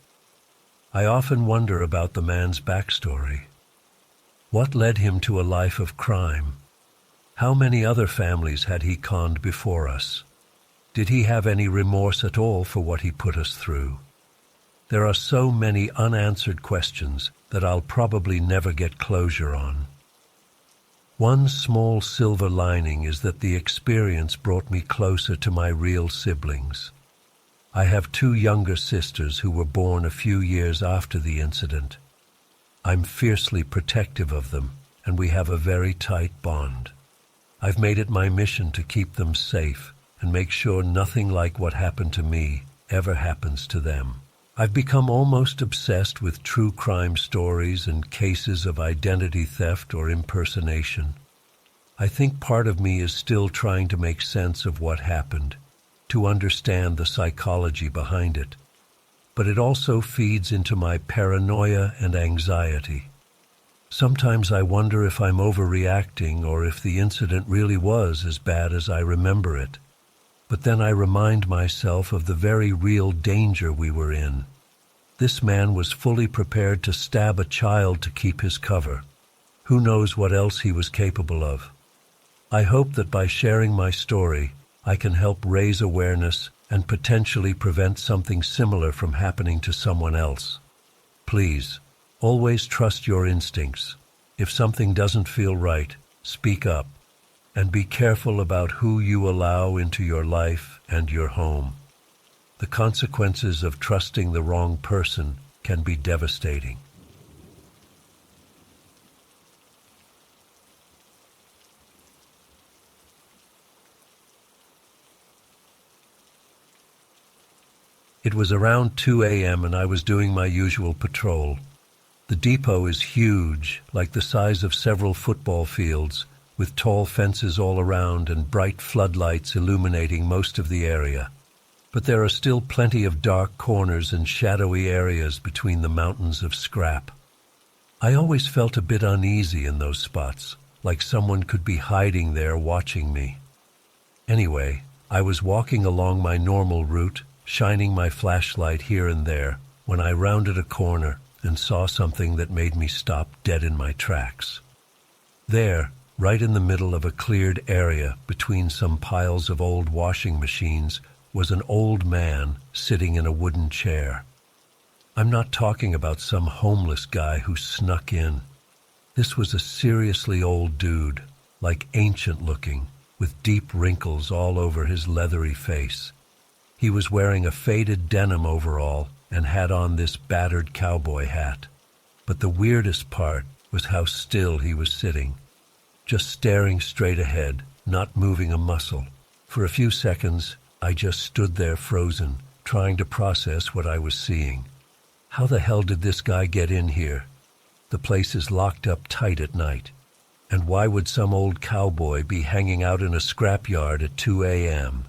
I often wonder about the man's backstory. What led him to a life of crime? How many other families had he conned before us? Did he have any remorse at all for what he put us through? There are so many unanswered questions that I'll probably never get closure on. One small silver lining is that the experience brought me closer to my real siblings. I have 2 younger sisters who were born a few years after the incident. I'm fiercely protective of them, and we have a very tight bond. I've made it my mission to keep them safe and make sure nothing like what happened to me ever happens to them. I've become almost obsessed with true crime stories and cases of identity theft or impersonation. I think part of me is still trying to make sense of what happened, to understand the psychology behind it. But it also feeds into my paranoia and anxiety. Sometimes I wonder if I'm overreacting or if the incident really was as bad as I remember it. But then I remind myself of the very real danger we were in. This man was fully prepared to stab a child to keep his cover. Who knows what else he was capable of? I hope that by sharing my story, I can help raise awareness and potentially prevent something similar from happening to someone else. Please, always trust your instincts. If something doesn't feel right, speak up. And be careful about who you allow into your life and your home. The consequences of trusting the wrong person can be devastating. It was around 2 a.m. and I was doing my usual patrol. The depot is huge, like the size of several football fields, with tall fences all around and bright floodlights illuminating most of the area. But there are still plenty of dark corners and shadowy areas between the mountains of scrap. I always felt a bit uneasy in those spots, like someone could be hiding there watching me. Anyway, I was walking along my normal route, shining my flashlight here and there, when I rounded a corner and saw something that made me stop dead in my tracks. There, right in the middle of a cleared area between some piles of old washing machines, was an old man sitting in a wooden chair. I'm not talking about some homeless guy who snuck in. This was a seriously old dude, like ancient looking, with deep wrinkles all over his leathery face. He was wearing a faded denim overall and had on this battered cowboy hat. But the weirdest part was how still he was sitting, just staring straight ahead, not moving a muscle. For a few seconds, I just stood there frozen, trying to process what I was seeing. How the hell did this guy get in here? The place is locked up tight at night. And why would some old cowboy be hanging out in a scrapyard at 2 a.m.?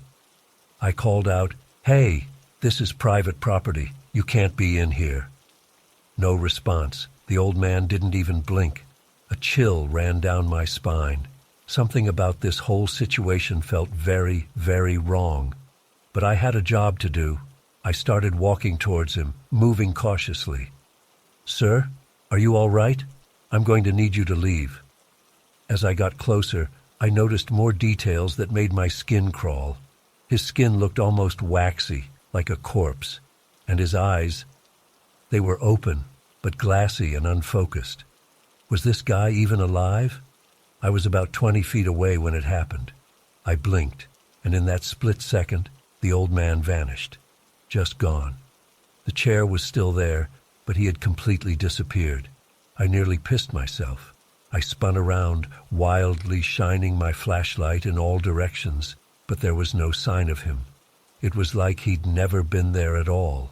I called out, "Hey, this is private property. You can't be in here." No response. The old man didn't even blink. A chill ran down my spine. Something about this whole situation felt very, very wrong. But I had a job to do. I started walking towards him, moving cautiously. "Sir, are you all right? I'm going to need you to leave." As I got closer, I noticed more details that made my skin crawl. His skin looked almost waxy, like a corpse, and his eyes, they were open, but glassy and unfocused. Was this guy even alive? I was about 20 feet away when it happened. I blinked, and in that split second, the old man vanished. Just gone. The chair was still there, but he had completely disappeared. I nearly pissed myself. I spun around, wildly shining my flashlight in all directions, but there was no sign of him. It was like he'd never been there at all.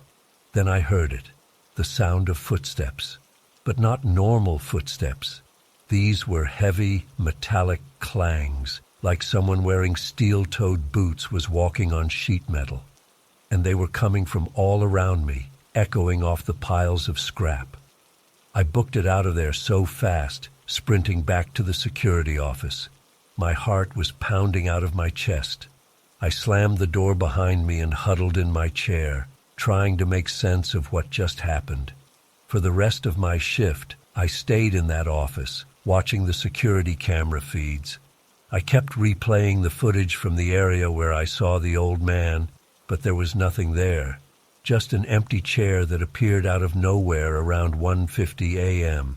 Then I heard it, the sound of footsteps, but not normal footsteps. These were heavy, metallic clangs, like someone wearing steel-toed boots was walking on sheet metal. And they were coming from all around me, echoing off the piles of scrap. I booked it out of there so fast, sprinting back to the security office. My heart was pounding out of my chest. I slammed the door behind me and huddled in my chair, trying to make sense of what just happened. For the rest of my shift, I stayed in that office, watching the security camera feeds. I kept replaying the footage from the area where I saw the old man, but there was nothing there, just an empty chair that appeared out of nowhere around 1:50 a.m.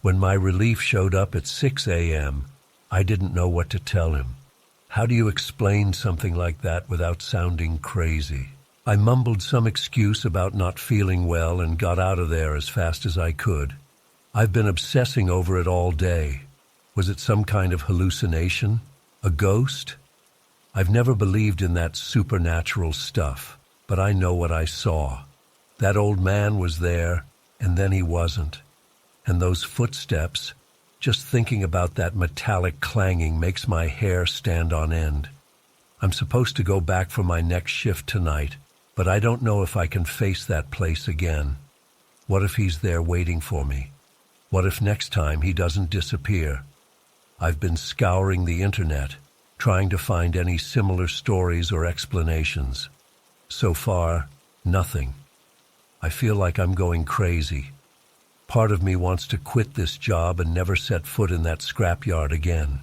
When my relief showed up at 6 a.m., I didn't know what to tell him. How do you explain something like that without sounding crazy? I mumbled some excuse about not feeling well and got out of there as fast as I could. I've been obsessing over it all day. Was it some kind of hallucination? A ghost? I've never believed in that supernatural stuff, but I know what I saw. That old man was there, and then he wasn't. And those footsteps Just thinking about that metallic clanging makes my hair stand on end. I'm supposed to go back for my next shift tonight, but I don't know if I can face that place again. What if he's there waiting for me? What if next time he doesn't disappear? I've been scouring the internet, trying to find any similar stories or explanations. So far, nothing. I feel like I'm going crazy. Part of me wants to quit this job and never set foot in that scrapyard again.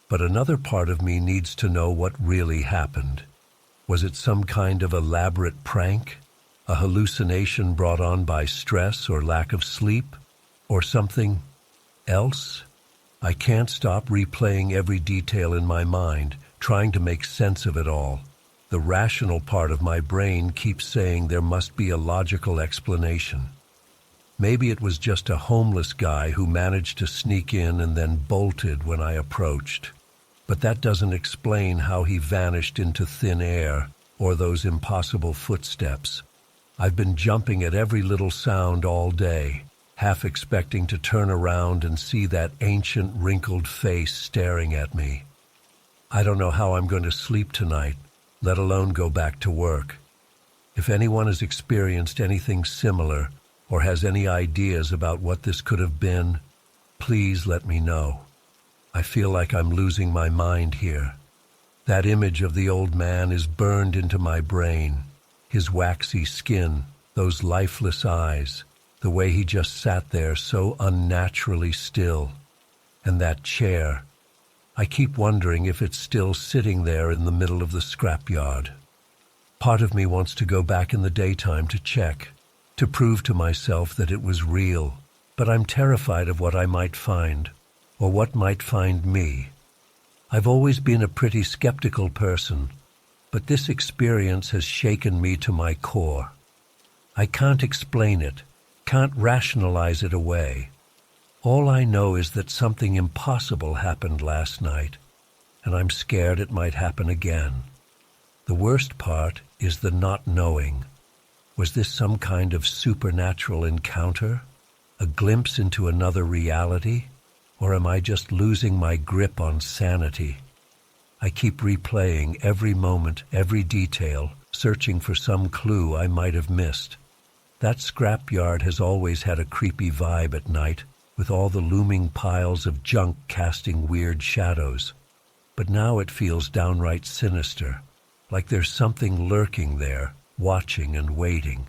But another part of me needs to know what really happened. Was it some kind of elaborate prank? A hallucination brought on by stress or lack of sleep? Or something else? I can't stop replaying every detail in my mind, trying to make sense of it all. The rational part of my brain keeps saying there must be a logical explanation. Maybe it was just a homeless guy who managed to sneak in and then bolted when I approached. But that doesn't explain how he vanished into thin air or those impossible footsteps. I've been jumping at every little sound all day, half expecting to turn around and see that ancient wrinkled face staring at me. I don't know how I'm going to sleep tonight, let alone go back to work. If anyone has experienced anything similar or has any ideas about what this could have been, please let me know. I feel like I'm losing my mind here. That image of the old man is burned into my brain. His waxy skin, those lifeless eyes, the way he just sat there so unnaturally still. And that chair. I keep wondering if it's still sitting there in the middle of the scrapyard. Part of me wants to go back in the daytime to check, to prove to myself that it was real, but I'm terrified of what I might find, or what might find me. I've always been a pretty skeptical person, but this experience has shaken me to my core. I can't explain it, can't rationalize it away. All I know is that something impossible happened last night, and I'm scared it might happen again. The worst part is the not knowing. Was this some kind of supernatural encounter? A glimpse into another reality? Or am I just losing my grip on sanity? I keep replaying every moment, every detail, searching for some clue I might have missed. That scrapyard has always had a creepy vibe at night, with all the looming piles of junk casting weird shadows. But now it feels downright sinister, like there's something lurking there, watching and waiting.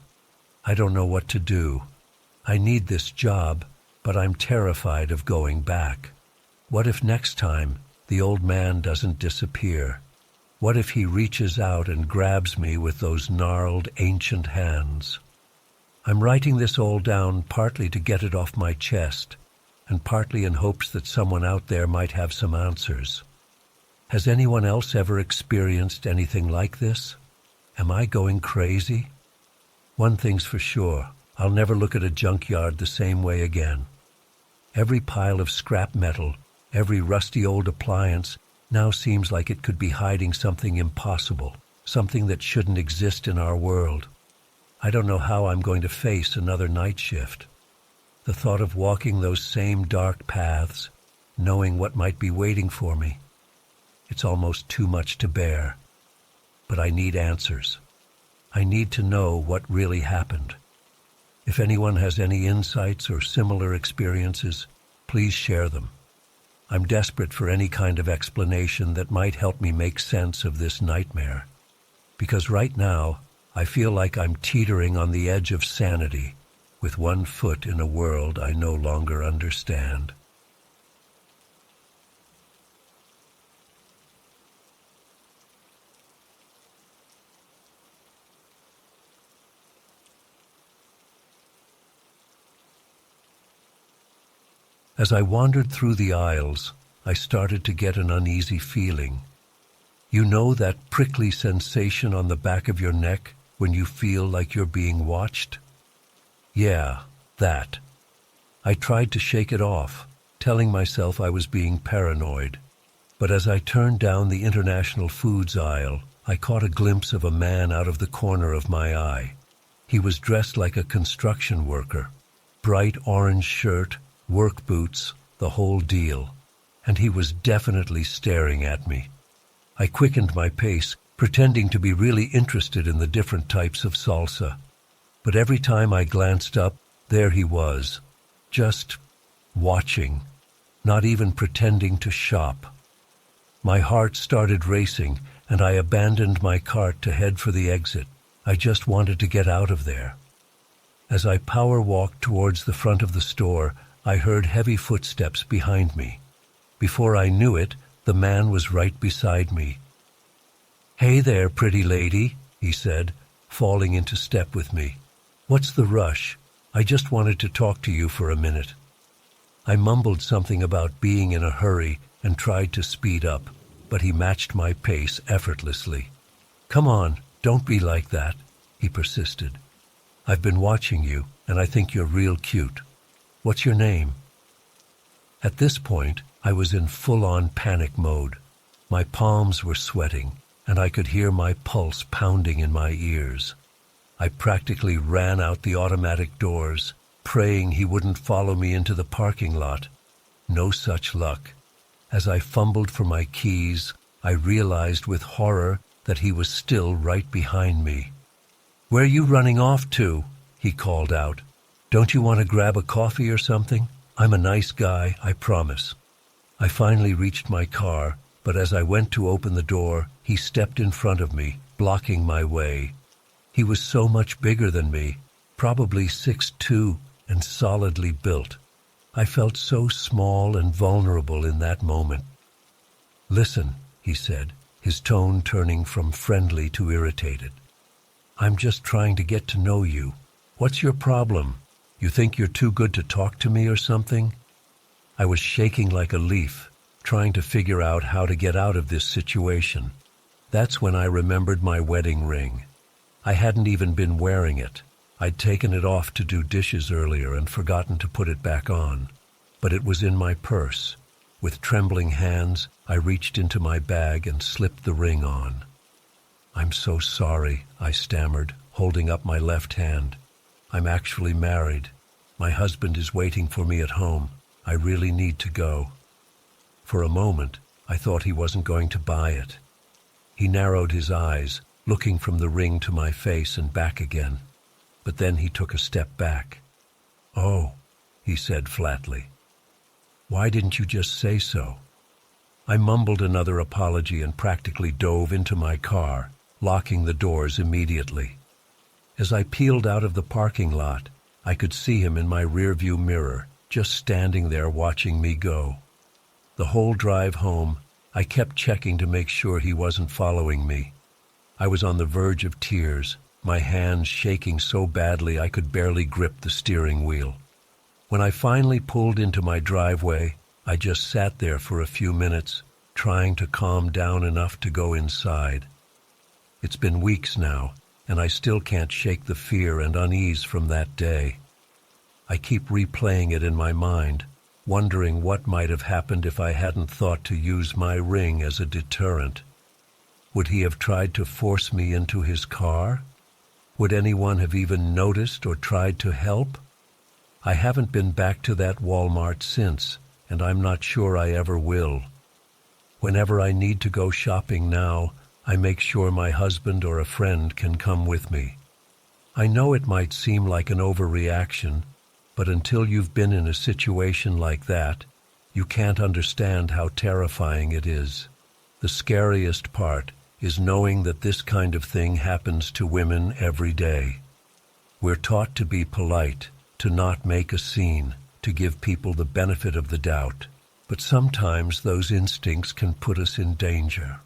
I don't know what to do. I need this job, but I'm terrified of going back. What if next time the old man doesn't disappear? What if he reaches out and grabs me with those gnarled ancient hands? I'm writing this all down partly to get it off my chest, and partly in hopes that someone out there might have some answers. Has anyone else ever experienced anything like this? Am I going crazy? One thing's for sure, I'll never look at a junkyard the same way again. Every pile of scrap metal, every rusty old appliance now seems like it could be hiding something impossible, something that shouldn't exist in our world. I don't know how I'm going to face another night shift. The thought of walking those same dark paths, knowing what might be waiting for me, it's almost too much to bear. But I need answers. I need to know what really happened. If anyone has any insights or similar experiences, please share them. I'm desperate for any kind of explanation that might help me make sense of this nightmare. Because right now, I feel like I'm teetering on the edge of sanity, with one foot in a world I no longer understand. As I wandered through the aisles, I started to get an uneasy feeling. You know that prickly sensation on the back of your neck when you feel like you're being watched? Yeah, that. I tried to shake it off, telling myself I was being paranoid. But as I turned down the international foods aisle, I caught a glimpse of a man out of the corner of my eye. He was dressed like a construction worker. Bright orange shirt, work boots, the whole deal, and he was definitely staring at me. I quickened my pace, pretending to be really interested in the different types of salsa. But every time I glanced up, there he was, just watching, not even pretending to shop. My heart started racing, and I abandoned my cart to head for the exit. I just wanted to get out of there. As I power-walked towards the front of the store, I heard heavy footsteps behind me. Before I knew it, the man was right beside me. "Hey there, pretty lady," he said, falling into step with me. "What's the rush? I just wanted to talk to you for a minute." I mumbled something about being in a hurry and tried to speed up, but he matched my pace effortlessly. "Come on, don't be like that," he persisted. "I've been watching you, and I think you're real cute. What's your name?" At this point, I was in full-on panic mode. My palms were sweating, and I could hear my pulse pounding in my ears. I practically ran out the automatic doors, praying he wouldn't follow me into the parking lot. No such luck. As I fumbled for my keys, I realized with horror that he was still right behind me. "Where are you running off to?" he called out. "Don't you want to grab a coffee or something? I'm a nice guy, I promise." I finally reached my car, but as I went to open the door, he stepped in front of me, blocking my way. He was so much bigger than me, probably 6'2", and solidly built. I felt so small and vulnerable in that moment. "Listen," he said, his tone turning from friendly to irritated. "I'm just trying to get to know you. What's your problem? You think you're too good to talk to me or something?" I was shaking like a leaf, trying to figure out how to get out of this situation. That's when I remembered my wedding ring. I hadn't even been wearing it. I'd taken it off to do dishes earlier and forgotten to put it back on. But it was in my purse. With trembling hands, I reached into my bag and slipped the ring on. "I'm so sorry," I stammered, holding up my left hand. "I'm actually married. My husband is waiting for me at home. I really need to go." For a moment, I thought he wasn't going to buy it. He narrowed his eyes, looking from the ring to my face and back again. But then he took a step back. "Oh," he said flatly. "Why didn't you just say so?" I mumbled another apology and practically dove into my car, locking the doors immediately. As I peeled out of the parking lot, I could see him in my rearview mirror, just standing there watching me go. The whole drive home, I kept checking to make sure he wasn't following me. I was on the verge of tears, my hands shaking so badly I could barely grip the steering wheel. When I finally pulled into my driveway, I just sat there for a few minutes, trying to calm down enough to go inside. It's been weeks now, and I still can't shake the fear and unease from that day. I keep replaying it in my mind, wondering what might have happened if I hadn't thought to use my ring as a deterrent. Would he have tried to force me into his car? Would anyone have even noticed or tried to help? I haven't been back to that Walmart since, and I'm not sure I ever will. Whenever I need to go shopping now, I make sure my husband or a friend can come with me. I know it might seem like an overreaction, but until you've been in a situation like that, you can't understand how terrifying it is. The scariest part is knowing that this kind of thing happens to women every day. We're taught to be polite, to not make a scene, to give people the benefit of the doubt, but sometimes those instincts can put us in danger.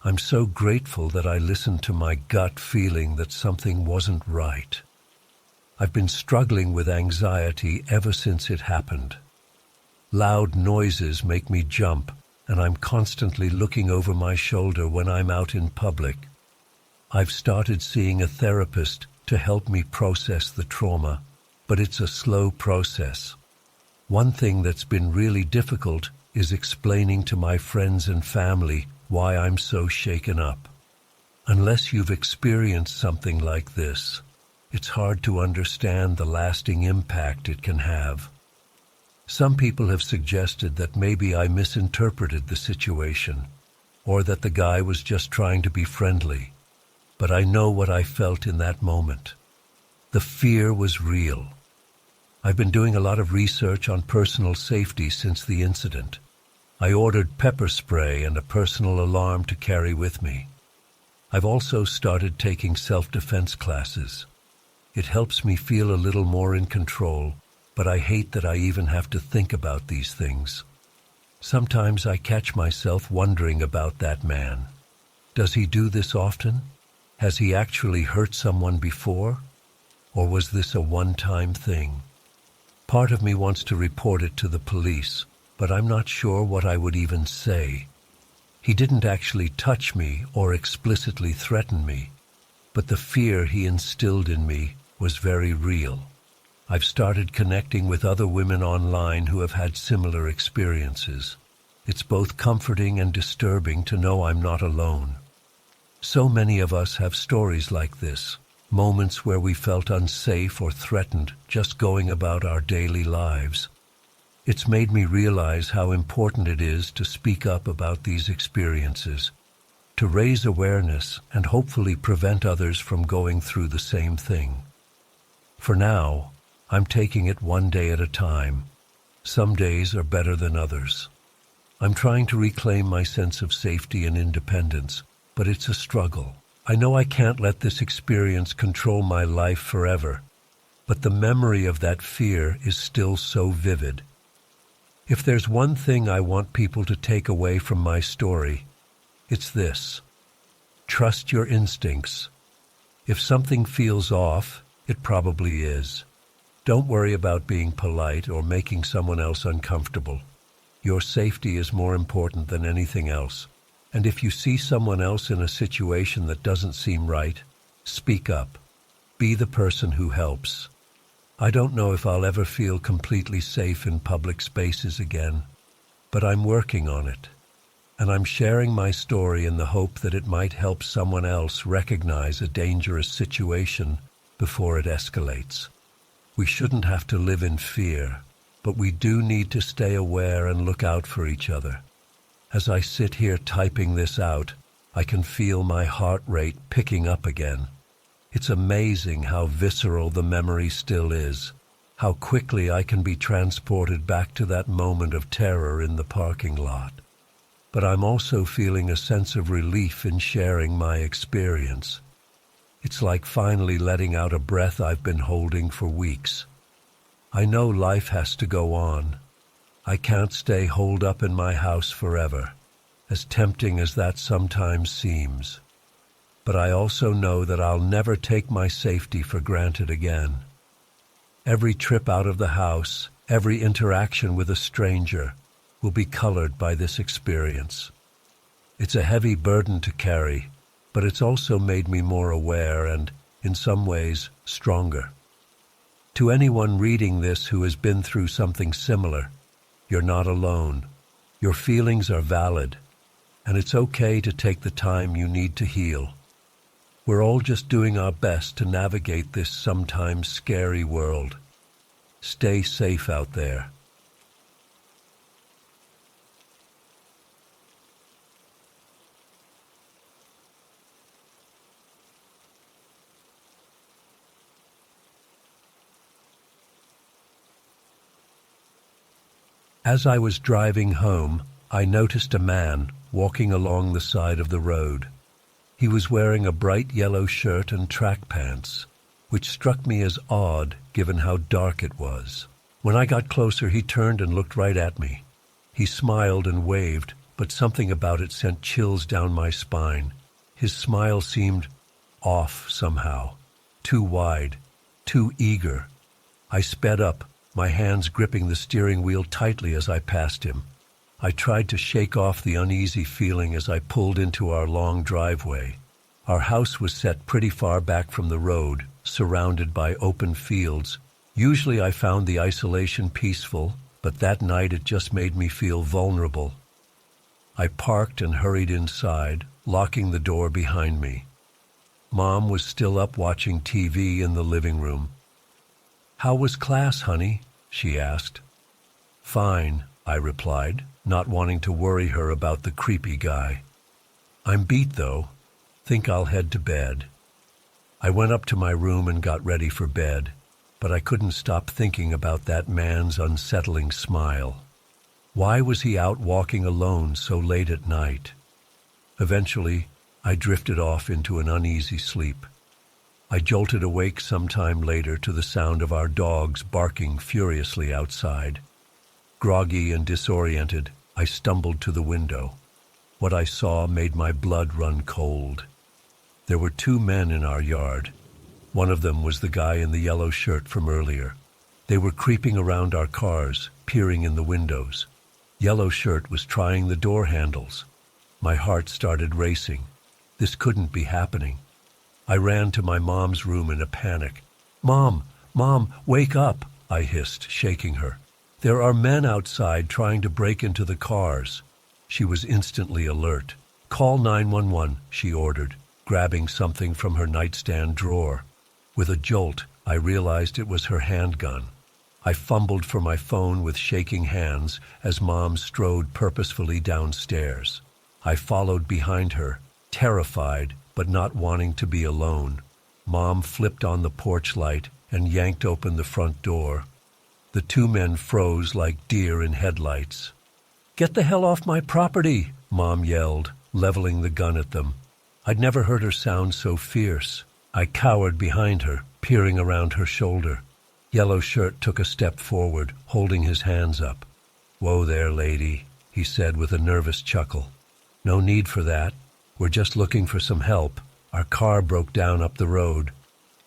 I'm so grateful that I listened to my gut feeling that something wasn't right. I've been struggling with anxiety ever since it happened. Loud noises make me jump, and I'm constantly looking over my shoulder when I'm out in public. I've started seeing a therapist to help me process the trauma, but it's a slow process. One thing that's been really difficult is explaining to my friends and family why I'm so shaken up. Unless you've experienced something like this, it's hard to understand the lasting impact it can have. Some people have suggested that maybe I misinterpreted the situation, or that the guy was just trying to be friendly. But I know what I felt in that moment. The fear was real. I've been doing a lot of research on personal safety since the incident. I ordered pepper spray and a personal alarm to carry with me. I've also started taking self-defense classes. It helps me feel a little more in control, but I hate that I even have to think about these things. Sometimes I catch myself wondering about that man. Does he do this often? Has he actually hurt someone before? Or was this a one-time thing? Part of me wants to report it to the police, but I'm not sure what I would even say. He didn't actually touch me or explicitly threaten me, but the fear he instilled in me was very real. I've started connecting with other women online who have had similar experiences. It's both comforting and disturbing to know I'm not alone. So many of us have stories like this, moments where we felt unsafe or threatened just going about our daily lives. It's made me realize how important it is to speak up about these experiences, to raise awareness and hopefully prevent others from going through the same thing. For now, I'm taking it one day at a time. Some days are better than others. I'm trying to reclaim my sense of safety and independence, but it's a struggle. I know I can't let this experience control my life forever, but the memory of that fear is still so vivid. If there's one thing I want people to take away from my story, it's this: trust your instincts. If something feels off, it probably is. Don't worry about being polite or making someone else uncomfortable. Your safety is more important than anything else. And if you see someone else in a situation that doesn't seem right, speak up. Be the person who helps. I don't know if I'll ever feel completely safe in public spaces again, but I'm working on it. And I'm sharing my story in the hope that it might help someone else recognize a dangerous situation before it escalates. We shouldn't have to live in fear, but we do need to stay aware and look out for each other. As I sit here typing this out, I can feel my heart rate picking up again. It's amazing how visceral the memory still is, how quickly I can be transported back to that moment of terror in the parking lot. But I'm also feeling a sense of relief in sharing my experience. It's like finally letting out a breath I've been holding for weeks. I know life has to go on. I can't stay holed up in my house forever, as tempting as that sometimes seems. But I also know that I'll never take my safety for granted again. Every trip out of the house, every interaction with a stranger, will be colored by this experience. It's a heavy burden to carry, but it's also made me more aware and, in some ways, stronger. To anyone reading this who has been through something similar, you're not alone. Your feelings are valid, and it's okay to take the time you need to heal. We're all just doing our best to navigate this sometimes scary world. Stay safe out there. As I was driving home, I noticed a man walking along the side of the road. He was wearing a bright yellow shirt and track pants, which struck me as odd given how dark it was. When I got closer, he turned and looked right at me. He smiled and waved, but something about it sent chills down my spine. His smile seemed off somehow, too wide, too eager. I sped up, my hands gripping the steering wheel tightly as I passed him. I tried to shake off the uneasy feeling as I pulled into our long driveway. Our house was set pretty far back from the road, surrounded by open fields. Usually I found the isolation peaceful, but that night it just made me feel vulnerable. I parked and hurried inside, locking the door behind me. Mom was still up watching TV in the living room. "How was class, honey?" she asked. Fine, I replied, not wanting to worry her about the creepy guy. I'm beat though. Think I'll head to bed. I went up to my room and got ready for bed, but I couldn't stop thinking about that man's unsettling smile. Why was he out walking alone so late at night? Eventually, I drifted off into an uneasy sleep. I jolted awake sometime later to the sound of our dogs barking furiously outside. Groggy and disoriented, I stumbled to the window. What I saw made my blood run cold. There were two men in our yard. One of them was the guy in the yellow shirt from earlier. They were creeping around our cars, peering in the windows. Yellow shirt was trying the door handles. My heart started racing. This couldn't be happening. I ran to my mom's room in a panic. Mom, wake up, I hissed, shaking her. There are men outside trying to break into the cars. She was instantly alert. Call 911, she ordered, grabbing something from her nightstand drawer. With a jolt, I realized it was her handgun. I fumbled for my phone with shaking hands as Mom strode purposefully downstairs. I followed behind her, terrified but not wanting to be alone. Mom flipped on the porch light and yanked open the front door. The two men froze like deer in headlights. Get the hell off my property, Mom yelled, leveling the gun at them. I'd never heard her sound so fierce. I cowered behind her, peering around her shoulder. Yellow shirt took a step forward, holding his hands up. Whoa there, lady, he said with a nervous chuckle. No need for that. We're just looking for some help. Our car broke down up the road.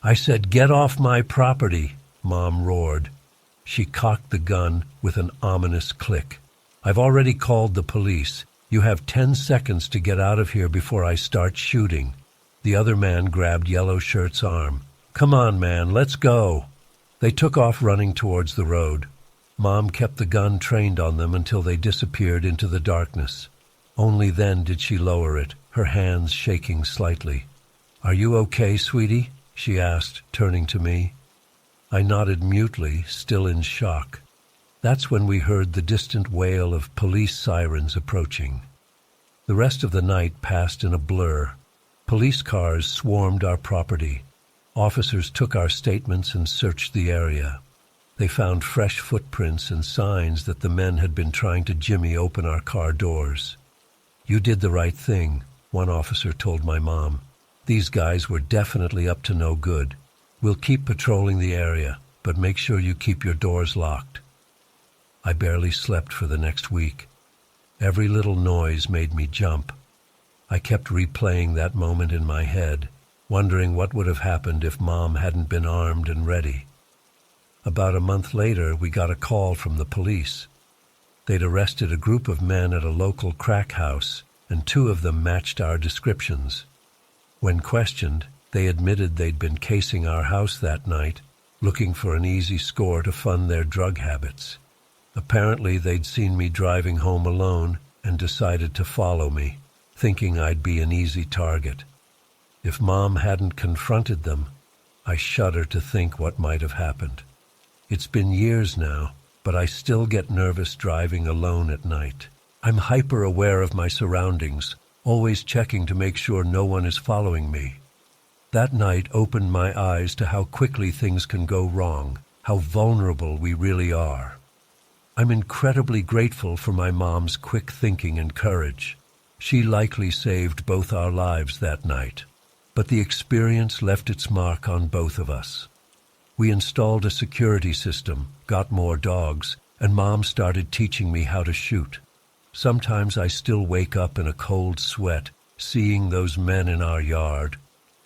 I said, get off my property, Mom roared. She cocked the gun with an ominous click. I've already called the police. You have 10 seconds to get out of here before I start shooting. The other man grabbed Yellow Shirt's arm. Come on, man, let's go. They took off running towards the road. Mom kept the gun trained on them until they disappeared into the darkness. Only then did she lower it, her hands shaking slightly. Are you okay, sweetie? She asked, turning to me. I nodded mutely, still in shock. That's when we heard the distant wail of police sirens approaching. The rest of the night passed in a blur. Police cars swarmed our property. Officers took our statements and searched the area. They found fresh footprints and signs that the men had been trying to jimmy open our car doors. You did the right thing, one officer told my mom. These guys were definitely up to no good. We'll keep patrolling the area, but make sure you keep your doors locked. I barely slept for the next week. Every little noise made me jump. I kept replaying that moment in my head, wondering what would have happened if Mom hadn't been armed and ready. About a month later, we got a call from the police. They'd arrested a group of men at a local crack house, and 2 of them matched our descriptions. When questioned, they admitted they'd been casing our house that night, looking for an easy score to fund their drug habits. Apparently, they'd seen me driving home alone and decided to follow me, thinking I'd be an easy target. If Mom hadn't confronted them, I shudder to think what might have happened. It's been years now, but I still get nervous driving alone at night. I'm hyper-aware of my surroundings, always checking to make sure no one is following me. That night opened my eyes to how quickly things can go wrong, how vulnerable we really are. I'm incredibly grateful for my mom's quick thinking and courage. She likely saved both our lives that night, but the experience left its mark on both of us. We installed a security system, got more dogs, and Mom started teaching me how to shoot. Sometimes I still wake up in a cold sweat, seeing those men in our yard,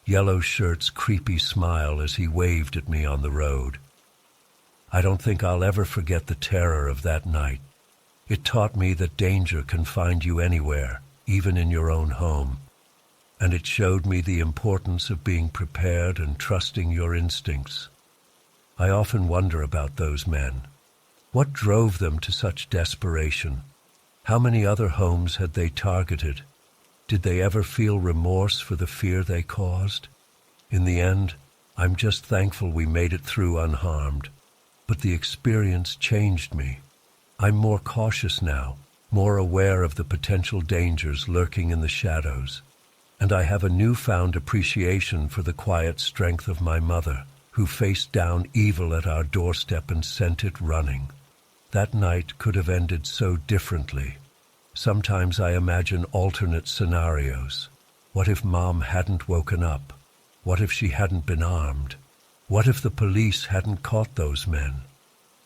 Yellow Shirt's creepy smile as he waved at me on the road. I don't think I'll ever forget the terror of that night. It taught me that danger can find you anywhere, even in your own home. And it showed me the importance of being prepared and trusting your instincts. I often wonder about those men. What drove them to such desperation? How many other homes had they targeted? Did they ever feel remorse for the fear they caused? In the end, I'm just thankful we made it through unharmed. But the experience changed me. I'm more cautious now, more aware of the potential dangers lurking in the shadows. And I have a newfound appreciation for the quiet strength of my mother, who faced down evil at our doorstep and sent it running. That night could have ended so differently. Sometimes I imagine alternate scenarios. What if Mom hadn't woken up? What if she hadn't been armed? What if the police hadn't caught those men?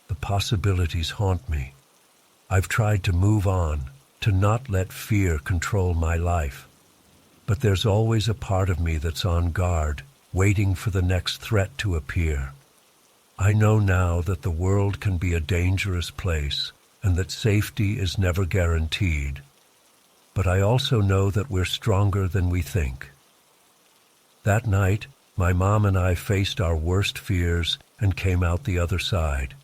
The possibilities haunt me. I've tried to move on, to not let fear control my life. But there's always a part of me that's on guard, waiting for the next threat to appear. I know now that the world can be a dangerous place and that safety is never guaranteed. But I also know that we're stronger than we think. That night, my mom and I faced our worst fears and came out the other side.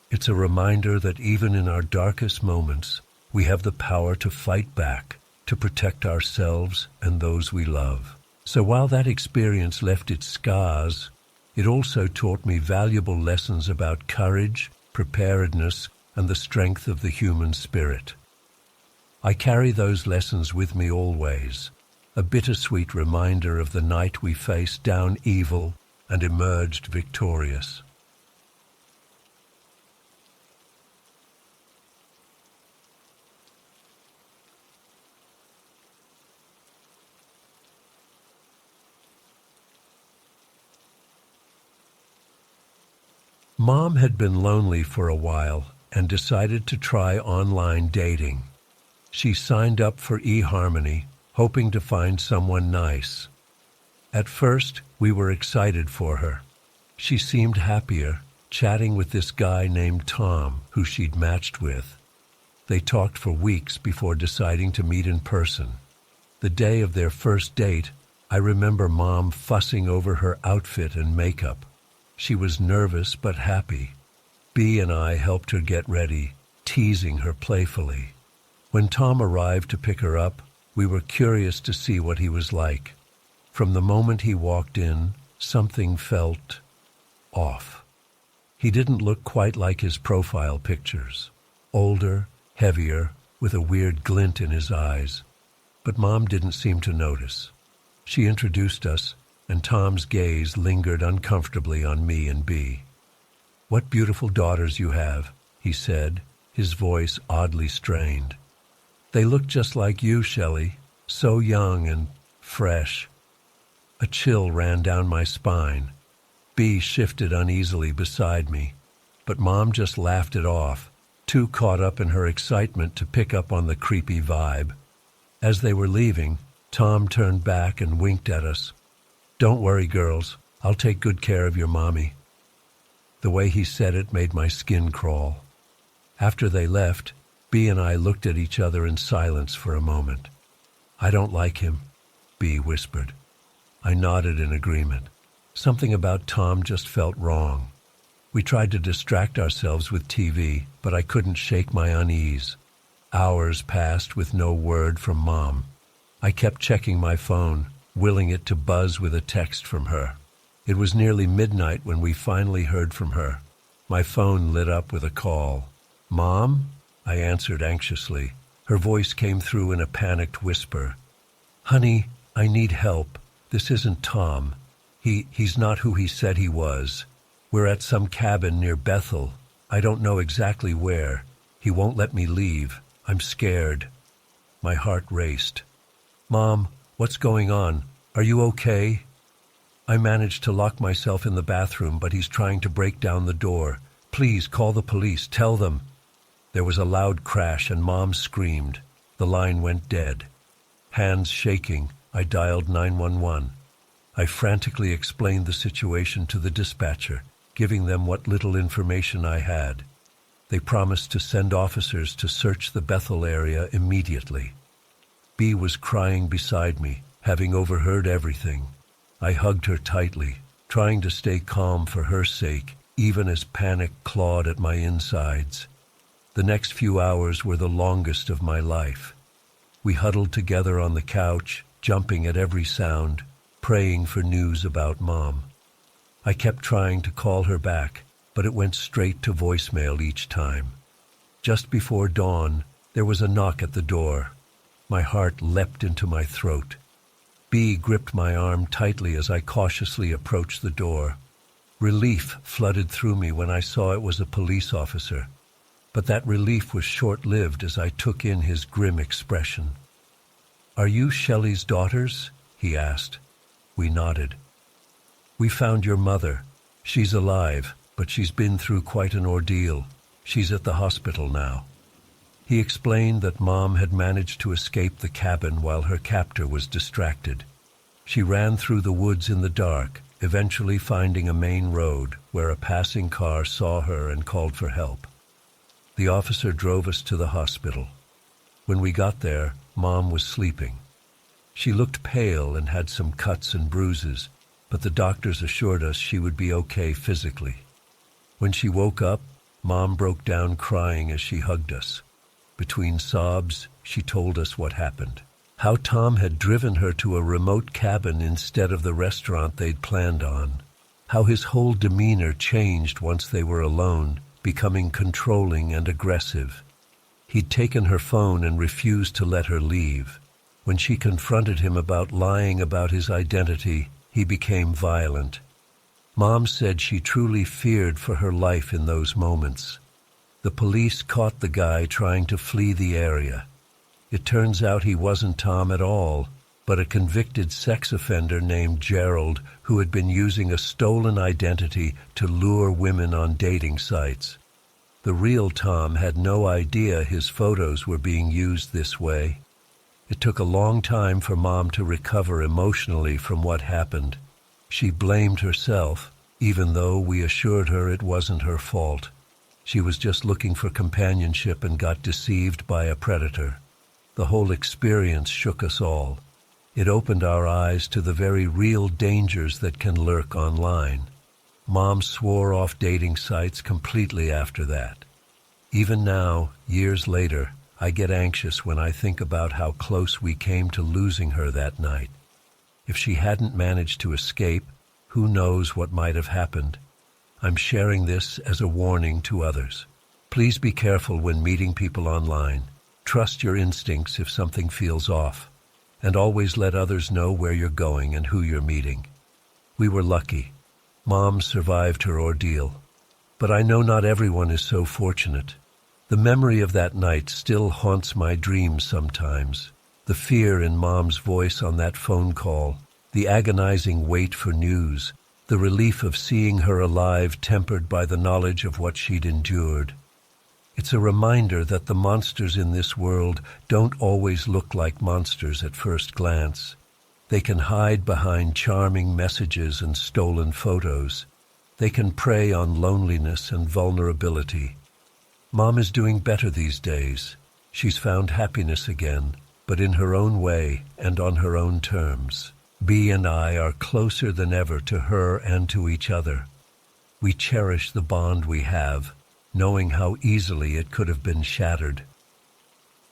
It's a reminder that even in our darkest moments, we have the power to fight back, to protect ourselves and those we love. So while that experience left its scars, it also taught me valuable lessons about courage, preparedness, and the strength of the human spirit. I carry those lessons with me always, a bittersweet reminder of the night we faced down evil and emerged victorious. Mom had been lonely for a while and decided to try online dating. She signed up for eHarmony, hoping to find someone nice. At first, we were excited for her. She seemed happier, chatting with this guy named Tom, who she'd matched with. They talked for weeks before deciding to meet in person. The day of their first date, I remember Mom fussing over her outfit and makeup. She was nervous but happy. Bea and I helped her get ready, teasing her playfully. When Tom arrived to pick her up, we were curious to see what he was like. From the moment he walked in, something felt off. He didn't look quite like his profile pictures. Older, heavier, with a weird glint in his eyes. But Mom didn't seem to notice. She introduced us, and Tom's gaze lingered uncomfortably on me and Bea. "What beautiful daughters you have," he said, his voice oddly strained. "They look just like you, Shelley, so young and fresh." A chill ran down my spine. Bea shifted uneasily beside me, but Mom just laughed it off, too caught up in her excitement to pick up on the creepy vibe. As they were leaving, Tom turned back and winked at us. "Don't worry, girls. I'll take good care of your mommy." The way he said it made my skin crawl. After they left, Bea and I looked at each other in silence for a moment. "I don't like him," Bea whispered. I nodded in agreement. Something about Tom just felt wrong. We tried to distract ourselves with TV, but I couldn't shake my unease. Hours passed with no word from Mom. I kept checking my phone, willing it to buzz with a text from her. It was nearly midnight when we finally heard from her. My phone lit up with a call. "Mom?" I answered anxiously. Her voice came through in a panicked whisper. "Honey, I need help. This isn't Tom. He's not who he said he was. We're at some cabin near Bethel. I don't know exactly where. He won't let me leave. I'm scared." My heart raced. "Mom, what's going on? Are you okay?" I managed to lock myself in the bathroom, but he's trying to break down the door. "Please call the police. Tell them." There was a loud crash and Mom screamed. The line went dead. Hands shaking, I dialed 911. I frantically explained the situation to the dispatcher, giving them what little information I had. They promised to send officers to search the Bethel area immediately. Bea was crying beside me, having overheard everything. I hugged her tightly, trying to stay calm for her sake, even as panic clawed at my insides. The next few hours were the longest of my life. We huddled together on the couch, jumping at every sound, praying for news about Mom. I kept trying to call her back, but it went straight to voicemail each time. Just before dawn, there was a knock at the door. My heart leapt into my throat. B gripped my arm tightly as I cautiously approached the door. Relief flooded through me when I saw it was a police officer. But that relief was short-lived as I took in his grim expression. "Are you Shelley's daughters?" he asked. We nodded. "We found your mother. She's alive, but she's been through quite an ordeal. She's at the hospital now." He explained that Mom had managed to escape the cabin while her captor was distracted. She ran through the woods in the dark, eventually finding a main road where a passing car saw her and called for help. The officer drove us to the hospital. When we got there, Mom was sleeping. She looked pale and had some cuts and bruises, but the doctors assured us she would be okay physically. When she woke up, Mom broke down crying as she hugged us. Between sobs, she told us what happened. How Tom had driven her to a remote cabin instead of the restaurant they'd planned on. How his whole demeanor changed once they were alone, becoming controlling and aggressive. He'd taken her phone and refused to let her leave. When she confronted him about lying about his identity, he became violent. Mom said she truly feared for her life in those moments. The police caught the guy trying to flee the area. It turns out he wasn't Tom at all, but a convicted sex offender named Gerald who had been using a stolen identity to lure women on dating sites. The real Tom had no idea his photos were being used this way. It took a long time for Mom to recover emotionally from what happened. She blamed herself, even though we assured her it wasn't her fault. She was just looking for companionship and got deceived by a predator. The whole experience shook us all. It opened our eyes to the very real dangers that can lurk online. Mom swore off dating sites completely after that. Even now, years later, I get anxious when I think about how close we came to losing her that night. If she hadn't managed to escape, who knows what might have happened. I'm sharing this as a warning to others. Please be careful when meeting people online. Trust your instincts if something feels off, and always let others know where you're going and who you're meeting. We were lucky. Mom survived her ordeal. But I know not everyone is so fortunate. The memory of that night still haunts my dreams sometimes. The fear in Mom's voice on that phone call, the agonizing wait for news, the relief of seeing her alive tempered by the knowledge of what she'd endured. It's a reminder that the monsters in this world don't always look like monsters at first glance. They can hide behind charming messages and stolen photos. They can prey on loneliness and vulnerability. Mom is doing better these days. She's found happiness again, but in her own way and on her own terms. B and I are closer than ever to her and to each other. We cherish the bond we have, knowing how easily it could have been shattered.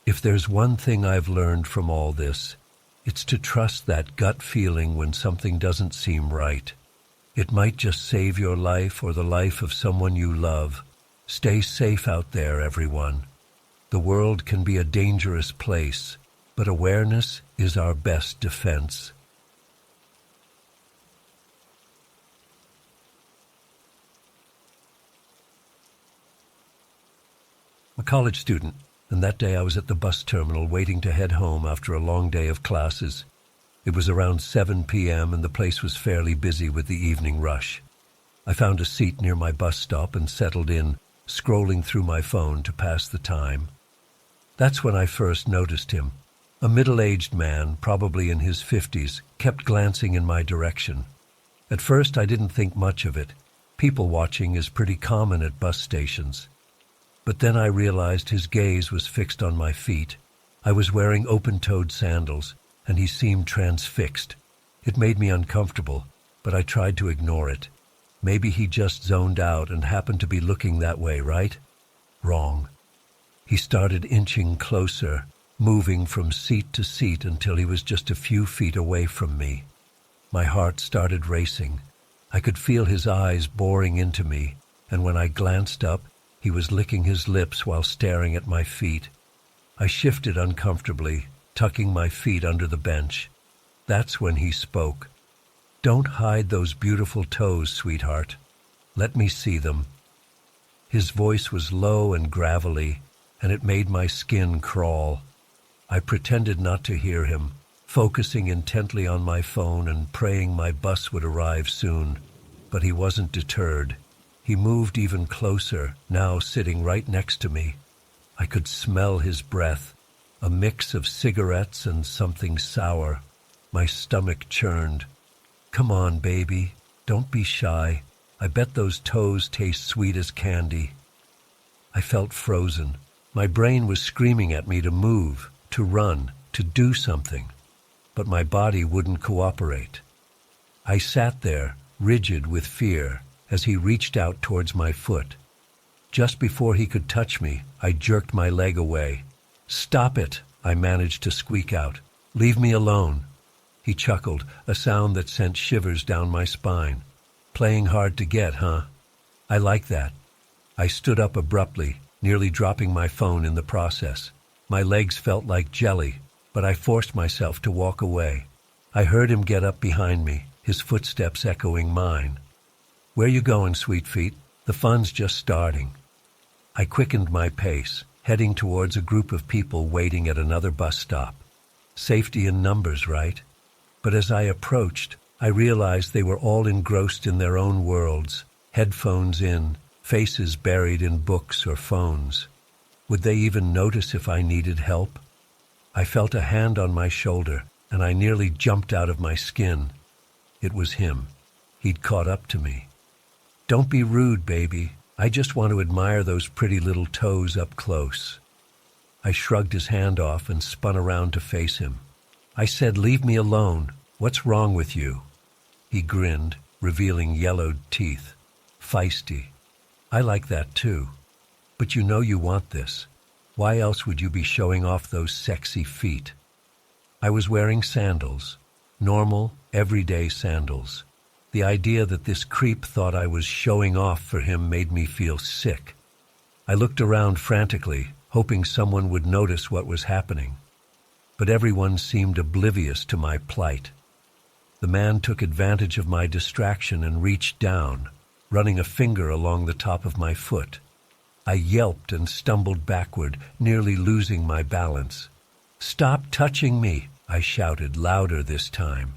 If there's one thing I've learned from all this, it's to trust that gut feeling when something doesn't seem right. It might just save your life or the life of someone you love. Stay safe out there, everyone. The world can be a dangerous place, but awareness is our best defense. I'm a college student, and that day I was at the bus terminal waiting to head home after a long day of classes. It was around 7 p.m. and the place was fairly busy with the evening rush. I found a seat near my bus stop and settled in, scrolling through my phone to pass the time. That's when I first noticed him. A middle-aged man, probably in his 50s, kept glancing in my direction. At first I didn't think much of it. People watching is pretty common at bus stations. But then I realized his gaze was fixed on my feet. I was wearing open-toed sandals, and he seemed transfixed. It made me uncomfortable, but I tried to ignore it. Maybe he just zoned out and happened to be looking that way, right? Wrong. He started inching closer, moving from seat to seat until he was just a few feet away from me. My heart started racing. I could feel his eyes boring into me, and when I glanced up, He was licking his lips while staring at my feet. I shifted uncomfortably, tucking my feet under the bench. That's when he spoke. "Don't hide those beautiful toes, sweetheart. Let me see them." His voice was low and gravelly, and it made my skin crawl. I pretended not to hear him, focusing intently on my phone and praying my bus would arrive soon. But he wasn't deterred. He moved even closer, now sitting right next to me. I could smell his breath, a mix of cigarettes and something sour. My stomach churned. "Come on, baby. Don't be shy. I bet those toes taste sweet as candy." I felt frozen. My brain was screaming at me to move, to run, to do something. But my body wouldn't cooperate. I sat there, rigid with fear, as he reached out towards my foot. Just before he could touch me, I jerked my leg away. "Stop it," I managed to squeak out. "Leave me alone." He chuckled, a sound that sent shivers down my spine. "Playing hard to get, huh? I like that." I stood up abruptly, nearly dropping my phone in the process. My legs felt like jelly, but I forced myself to walk away. I heard him get up behind me, his footsteps echoing mine. "Where you going, sweet feet? The fun's just starting." I quickened my pace, heading towards a group of people waiting at another bus stop. Safety in numbers, right? But as I approached, I realized they were all engrossed in their own worlds, headphones in, faces buried in books or phones. Would they even notice if I needed help? I felt a hand on my shoulder, and I nearly jumped out of my skin. It was him. He'd caught up to me. "Don't be rude, baby. I just want to admire those pretty little toes up close." I shrugged his hand off and spun around to face him. I said, "Leave me alone. What's wrong with you?" He grinned, revealing yellowed teeth. "Feisty. I like that too. But you know you want this. Why else would you be showing off those sexy feet?" I was wearing sandals. Normal, everyday sandals. The idea that this creep thought I was showing off for him made me feel sick. I looked around frantically, hoping someone would notice what was happening. But everyone seemed oblivious to my plight. The man took advantage of my distraction and reached down, running a finger along the top of my foot. I yelped and stumbled backward, nearly losing my balance. "Stop touching me!" I shouted, louder this time.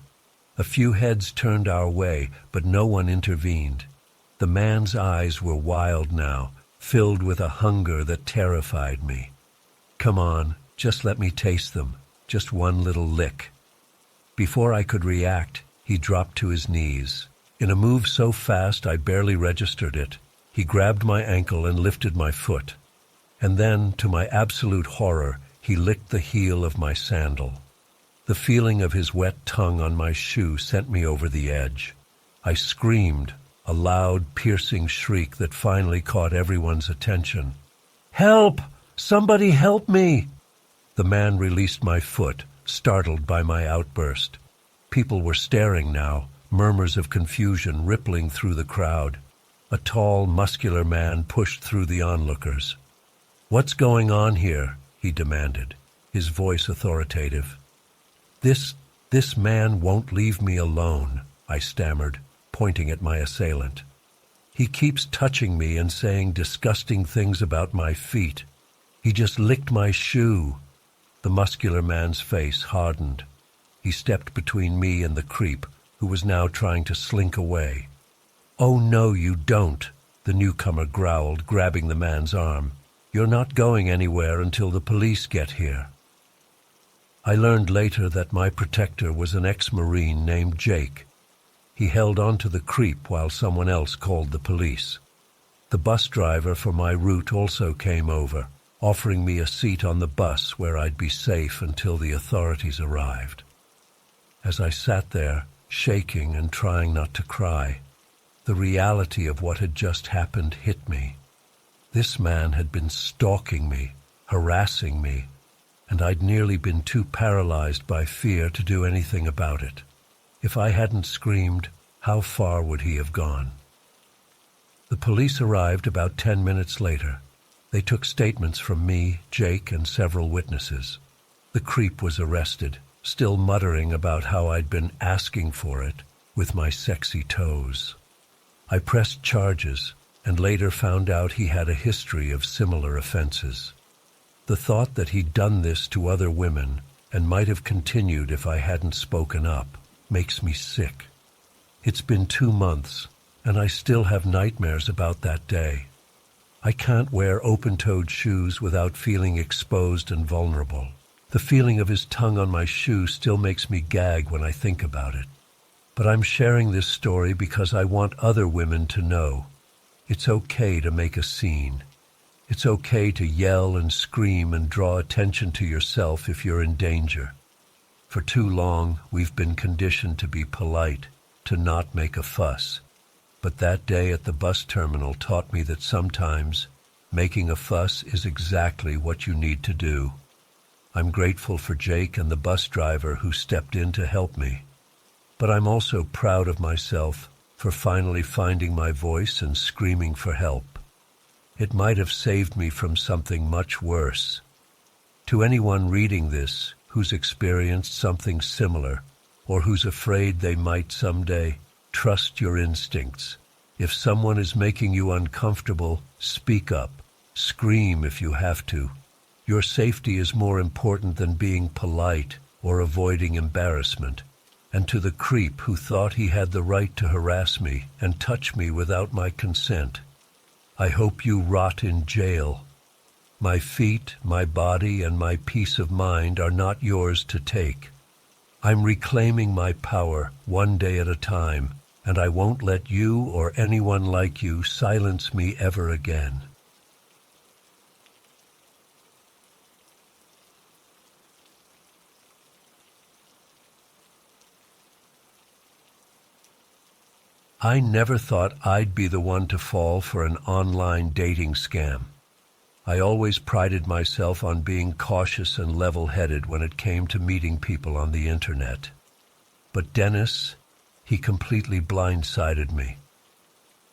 A few heads turned our way, but no one intervened. The man's eyes were wild now, filled with a hunger that terrified me. "Come on, just let me taste them. Just one little lick." Before I could react, he dropped to his knees. In a move so fast I barely registered it, he grabbed my ankle and lifted my foot. And then, to my absolute horror, he licked the heel of my sandal. The feeling of his wet tongue on my shoe sent me over the edge. I screamed, a loud, piercing shriek that finally caught everyone's attention. "Help! Somebody help me!" The man released my foot, startled by my outburst. People were staring now, murmurs of confusion rippling through the crowd. A tall, muscular man pushed through the onlookers. "What's going on here?" he demanded, his voice authoritative. This man won't leave me alone," I stammered, pointing at my assailant. "He keeps touching me and saying disgusting things about my feet. He just licked my shoe." The muscular man's face hardened. He stepped between me and the creep, who was now trying to slink away. "Oh, no, you don't," the newcomer growled, grabbing the man's arm. "You're not going anywhere until the police get here." I learned later that my protector was an ex-Marine named Jake. He held on to the creep while someone else called the police. The bus driver for my route also came over, offering me a seat on the bus where I'd be safe until the authorities arrived. As I sat there, shaking and trying not to cry, the reality of what had just happened hit me. This man had been stalking me, harassing me, and I'd nearly been too paralyzed by fear to do anything about it. If I hadn't screamed, how far would he have gone? The police arrived about 10 minutes later. They took statements from me, Jake, and several witnesses. The creep was arrested, still muttering about how I'd been asking for it with my sexy toes. I pressed charges and later found out he had a history of similar offenses. The thought that he'd done this to other women and might have continued if I hadn't spoken up makes me sick. It's been 2 months, and I still have nightmares about that day. I can't wear open-toed shoes without feeling exposed and vulnerable. The feeling of his tongue on my shoe still makes me gag when I think about it. But I'm sharing this story because I want other women to know it's okay to make a scene. It's okay to yell and scream and draw attention to yourself if you're in danger. For too long, we've been conditioned to be polite, to not make a fuss. But that day at the bus terminal taught me that sometimes making a fuss is exactly what you need to do. I'm grateful for Jake and the bus driver who stepped in to help me. But I'm also proud of myself for finally finding my voice and screaming for help. It might have saved me from something much worse. To anyone reading this who's experienced something similar or who's afraid they might someday, trust your instincts. If someone is making you uncomfortable, speak up. Scream if you have to. Your safety is more important than being polite or avoiding embarrassment. And to the creep who thought he had the right to harass me and touch me without my consent, I hope you rot in jail. My feet, my body, and my peace of mind are not yours to take. I'm reclaiming my power one day at a time, and I won't let you or anyone like you silence me ever again. I never thought I'd be the one to fall for an online dating scam. I always prided myself on being cautious and level-headed when it came to meeting people on the internet. But Dennis, he completely blindsided me.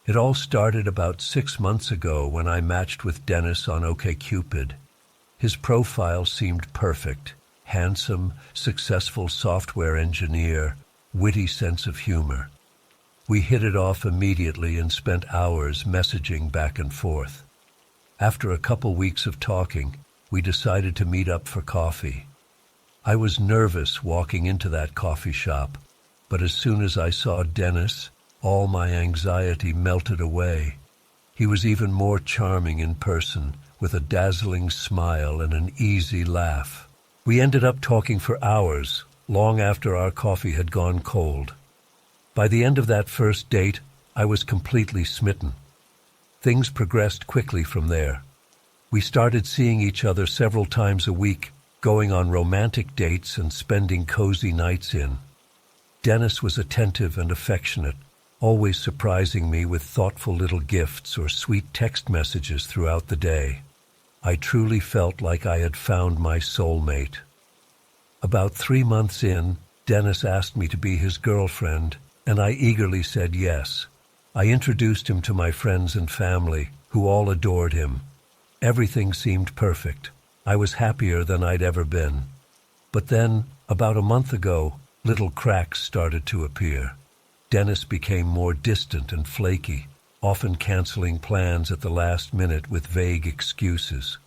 It all started about 6 months ago when I matched with Dennis on OkCupid. His profile seemed perfect: handsome, successful software engineer, witty sense of humor. We hit it off immediately and spent hours messaging back and forth. After a couple weeks of talking, we decided to meet up for coffee. I was nervous walking into that coffee shop, but as soon as I saw Dennis, all my anxiety melted away. He was even more charming in person, with a dazzling smile and an easy laugh. We ended up talking for hours, long after our coffee had gone cold. By the end of that first date, I was completely smitten. Things progressed quickly from there. We started seeing each other several times a week, going on romantic dates and spending cozy nights in. Dennis was attentive and affectionate, always surprising me with thoughtful little gifts or sweet text messages throughout the day. I truly felt like I had found my soulmate. About 3 months in, Dennis asked me to be his girlfriend, and I eagerly said yes. I introduced him to my friends and family, who all adored him. Everything seemed perfect. I was happier than I'd ever been. But then, about a month ago, little cracks started to appear. Dennis became more distant and flaky, often canceling plans at the last minute with vague excuses.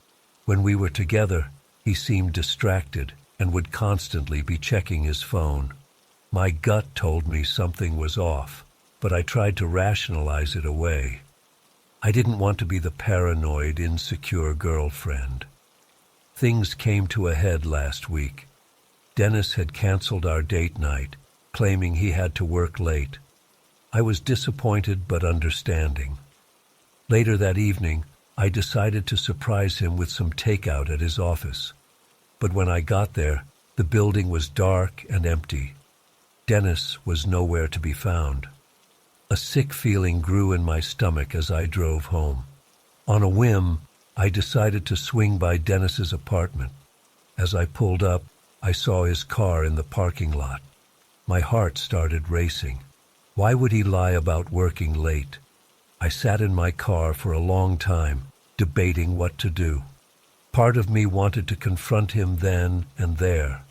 When we were together, he seemed distracted and would constantly be checking his phone. My gut told me something was off, but I tried to rationalize it away. I didn't want to be the paranoid, insecure girlfriend. Things came to a head last week. Dennis had canceled our date night, claiming he had to work late. I was disappointed but understanding. Later that evening, I decided to surprise him with some takeout at his office. But when I got there, the building was dark and empty. Dennis was nowhere to be found. A sick feeling grew in my stomach as I drove home. On a whim, I decided to swing by Dennis's apartment. As I pulled up, I saw his car in the parking lot. My heart started racing. Why would he lie about working late? I sat in my car for a long time, debating what to do. Part of me wanted to confront him then and there,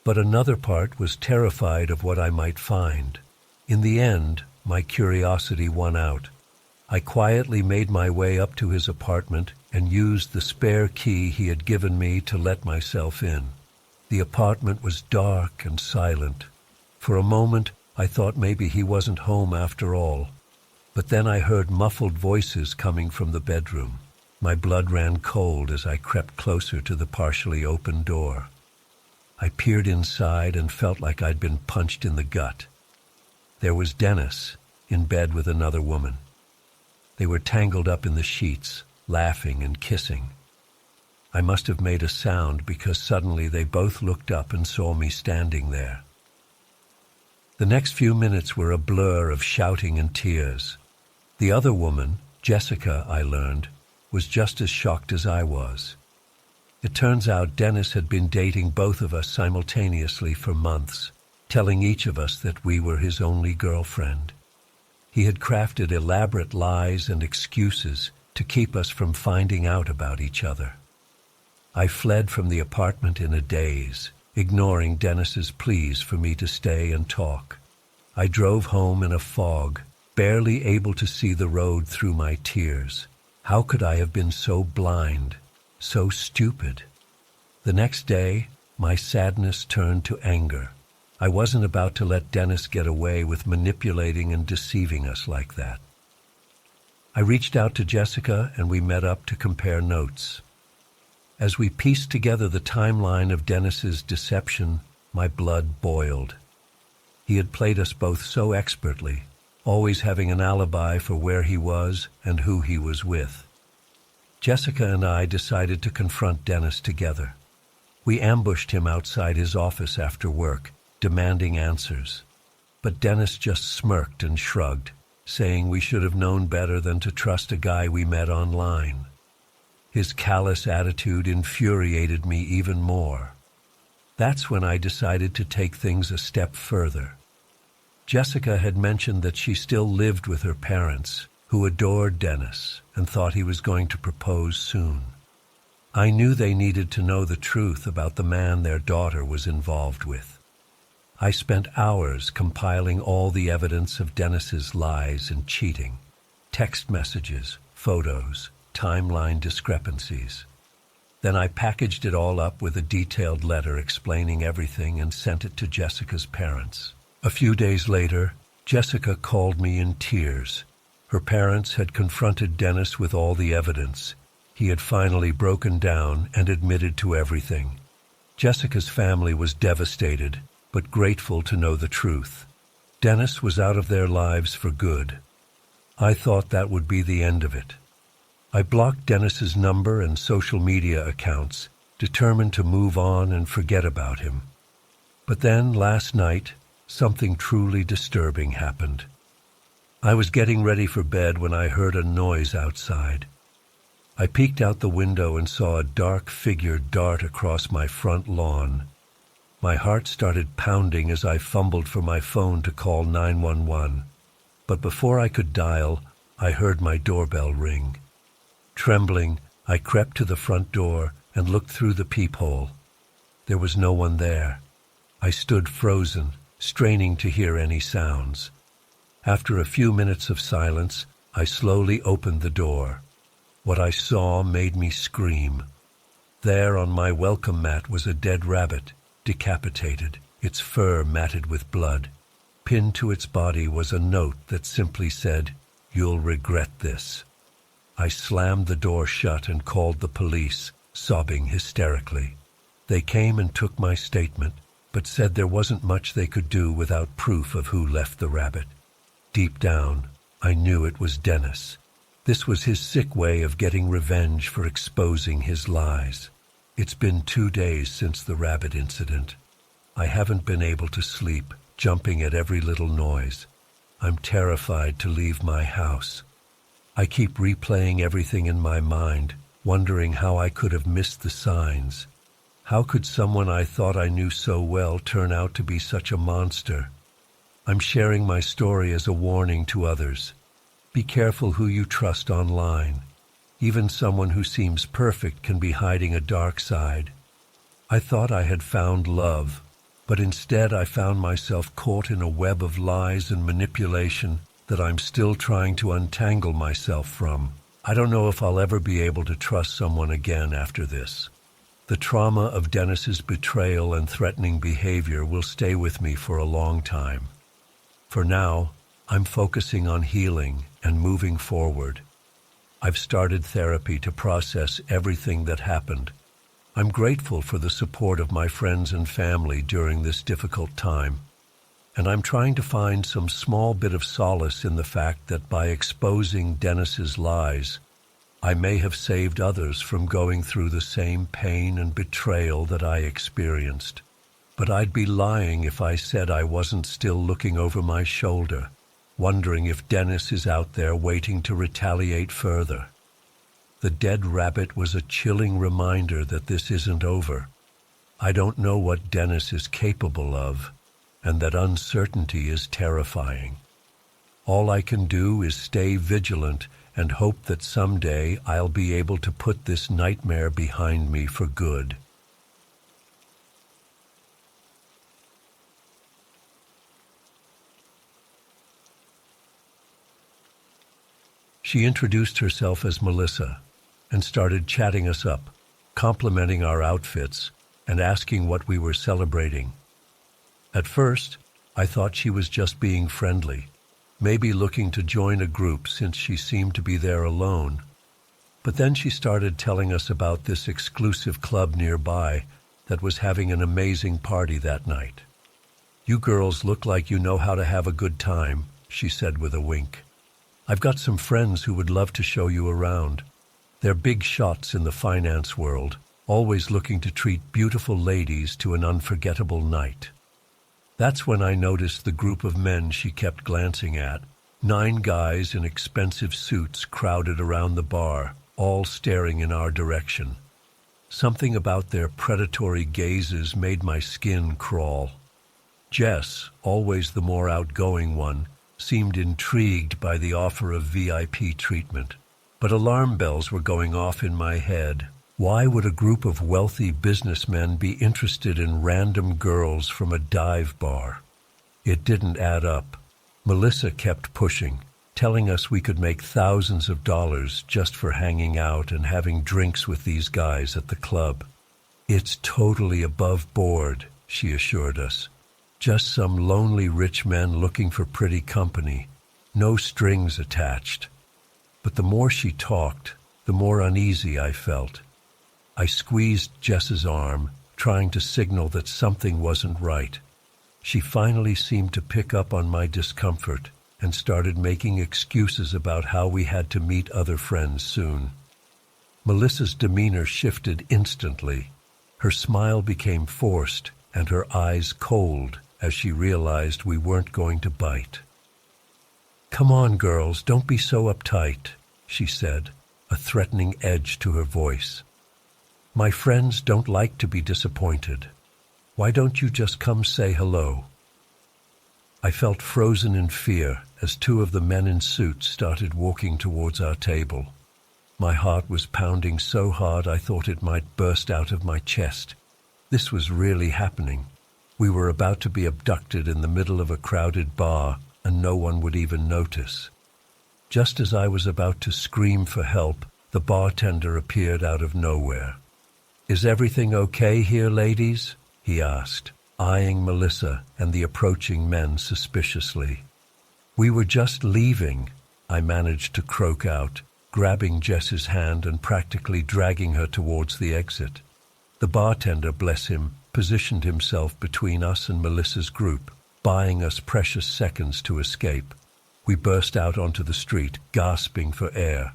but another part was terrified of what I might find. In the end, my curiosity won out. I quietly made my way up to his apartment and used the spare key he had given me to let myself in. The apartment was dark and silent. For a moment, I thought maybe he wasn't home after all. But then I heard muffled voices coming from the bedroom. My blood ran cold as I crept closer to the partially open door. I peered inside and felt like I'd been punched in the gut. There was Dennis, in bed with another woman. They were tangled up in the sheets, laughing and kissing. I must have made a sound because suddenly they both looked up and saw me standing there. The next few minutes were a blur of shouting and tears. The other woman, Jessica, I learned, was just as shocked as I was. It turns out Dennis had been dating both of us simultaneously for months, telling each of us that we were his only girlfriend. He had crafted elaborate lies and excuses to keep us from finding out about each other. I fled from the apartment in a daze, ignoring Dennis's pleas for me to stay and talk. I drove home in a fog, barely able to see the road through my tears. How could I have been so blind, so stupid? The next day, my sadness turned to anger. I wasn't about to let Dennis get away with manipulating and deceiving us like that. I reached out to Jessica and we met up to compare notes. As we pieced together the timeline of Dennis's deception, my blood boiled. He had played us both so expertly, always having an alibi for where he was and who he was with. Jessica and I decided to confront Dennis together. We ambushed him outside his office after work, demanding answers. But Dennis just smirked and shrugged, saying we should have known better than to trust a guy we met online. His callous attitude infuriated me even more. That's when I decided to take things a step further. Jessica had mentioned that she still lived with her parents, who adored Dennis and thought he was going to propose soon. I knew they needed to know the truth about the man their daughter was involved with. I spent hours compiling all the evidence of Dennis's lies and cheating, text messages, photos, timeline discrepancies. Then I packaged it all up with a detailed letter explaining everything and sent it to Jessica's parents. A few days later, Jessica called me in tears. Her parents had confronted Dennis with all the evidence. He had finally broken down and admitted to everything. Jessica's family was devastated, but grateful to know the truth. Dennis was out of their lives for good. I thought that would be the end of it. I blocked Dennis's number and social media accounts, determined to move on and forget about him. But then, last night, something truly disturbing happened. I was getting ready for bed when I heard a noise outside. I peeked out the window and saw a dark figure dart across my front lawn. My heart started pounding as I fumbled for my phone to call 911. But before I could dial, I heard my doorbell ring. Trembling, I crept to the front door and looked through the peephole. There was no one there. I stood frozen, straining to hear any sounds. After a few minutes of silence, I slowly opened the door. What I saw made me scream. There on my welcome mat was a dead rabbit, decapitated, its fur matted with blood. Pinned to its body was a note that simply said, "You'll regret this." I slammed the door shut and called the police, sobbing hysterically. They came and took my statement, but said there wasn't much they could do without proof of who left the rabbit. Deep down, I knew it was Dennis. This was his sick way of getting revenge for exposing his lies. It's been 2 days since the rabbit incident. I haven't been able to sleep, jumping at every little noise. I'm terrified to leave my house. I keep replaying everything in my mind, wondering how I could have missed the signs. How could someone I thought I knew so well turn out to be such a monster? I'm sharing my story as a warning to others. Be careful who you trust online. Even someone who seems perfect can be hiding a dark side. I thought I had found love, but instead I found myself caught in a web of lies and manipulation that I'm still trying to untangle myself from. I don't know if I'll ever be able to trust someone again after this. The trauma of Dennis's betrayal and threatening behavior will stay with me for a long time. For now, I'm focusing on healing and moving forward. I've started therapy to process everything that happened. I'm grateful for the support of my friends and family during this difficult time. And I'm trying to find some small bit of solace in the fact that by exposing Dennis's lies, I may have saved others from going through the same pain and betrayal that I experienced. But I'd be lying if I said I wasn't still looking over my shoulder, wondering if Dennis is out there waiting to retaliate further. The dead rabbit was a chilling reminder that this isn't over. I don't know what Dennis is capable of, and that uncertainty is terrifying. All I can do is stay vigilant and hope that someday I'll be able to put this nightmare behind me for good. She introduced herself as Melissa and started chatting us up, complimenting our outfits and asking what we were celebrating. At first, I thought she was just being friendly, maybe looking to join a group since she seemed to be there alone. But then she started telling us about this exclusive club nearby that was having an amazing party that night. "You girls look like you know how to have a good time," she said with a wink. "I've got some friends who would love to show you around. They're big shots in the finance world, always looking to treat beautiful ladies to an unforgettable night." That's when I noticed the group of men she kept glancing at. 9 guys in expensive suits crowded around the bar, all staring in our direction. Something about their predatory gazes made my skin crawl. Jess, always the more outgoing one, seemed intrigued by the offer of VIP treatment. But alarm bells were going off in my head. Why would a group of wealthy businessmen be interested in random girls from a dive bar? It didn't add up. Melissa kept pushing, telling us we could make thousands of dollars just for hanging out and having drinks with these guys at the club. "It's totally above board," she assured us. "Just some lonely rich men looking for pretty company. No strings attached." But the more she talked, the more uneasy I felt. I squeezed Jess's arm, trying to signal that something wasn't right. She finally seemed to pick up on my discomfort and started making excuses about how we had to meet other friends soon. Melissa's demeanor shifted instantly. Her smile became forced and her eyes cold as she realized we weren't going to bite. "Come on, girls, don't be so uptight," she said, a threatening edge to her voice. "My friends don't like to be disappointed. Why don't you just come say hello?" I felt frozen in fear as 2 of the men in suits started walking towards our table. My heart was pounding so hard I thought it might burst out of my chest. This was really happening. We were about to be abducted in the middle of a crowded bar, and no one would even notice. Just as I was about to scream for help, the bartender appeared out of nowhere. "Is everything okay here, ladies?" he asked, eyeing Melissa and the approaching men suspiciously. "We were just leaving," I managed to croak out, grabbing Jess's hand and practically dragging her towards the exit. The bartender, bless him, positioned himself between us and Melissa's group, buying us precious seconds to escape. We burst out onto the street, gasping for air.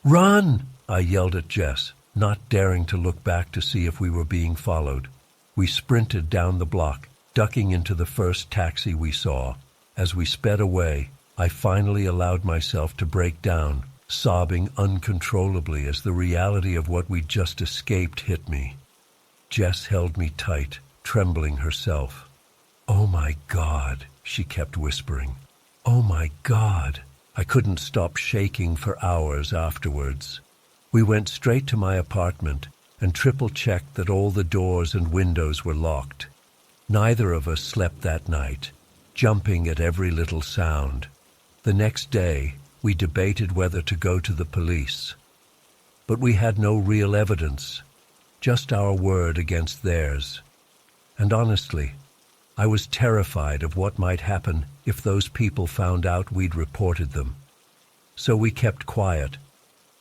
"Run!" I yelled at Jess, not daring to look back to see if we were being followed. We sprinted down the block, ducking into the first taxi we saw. As we sped away, I finally allowed myself to break down, sobbing uncontrollably as the reality of what we'd just escaped hit me. Jess held me tight, trembling herself. "Oh my God," she kept whispering. "Oh my God." I couldn't stop shaking for hours afterwards. We went straight to my apartment and triple-checked that all the doors and windows were locked. Neither of us slept that night, jumping at every little sound. The next day, we debated whether to go to the police. But we had no real evidence, just our word against theirs. And honestly, I was terrified of what might happen if those people found out we'd reported them. So we kept quiet,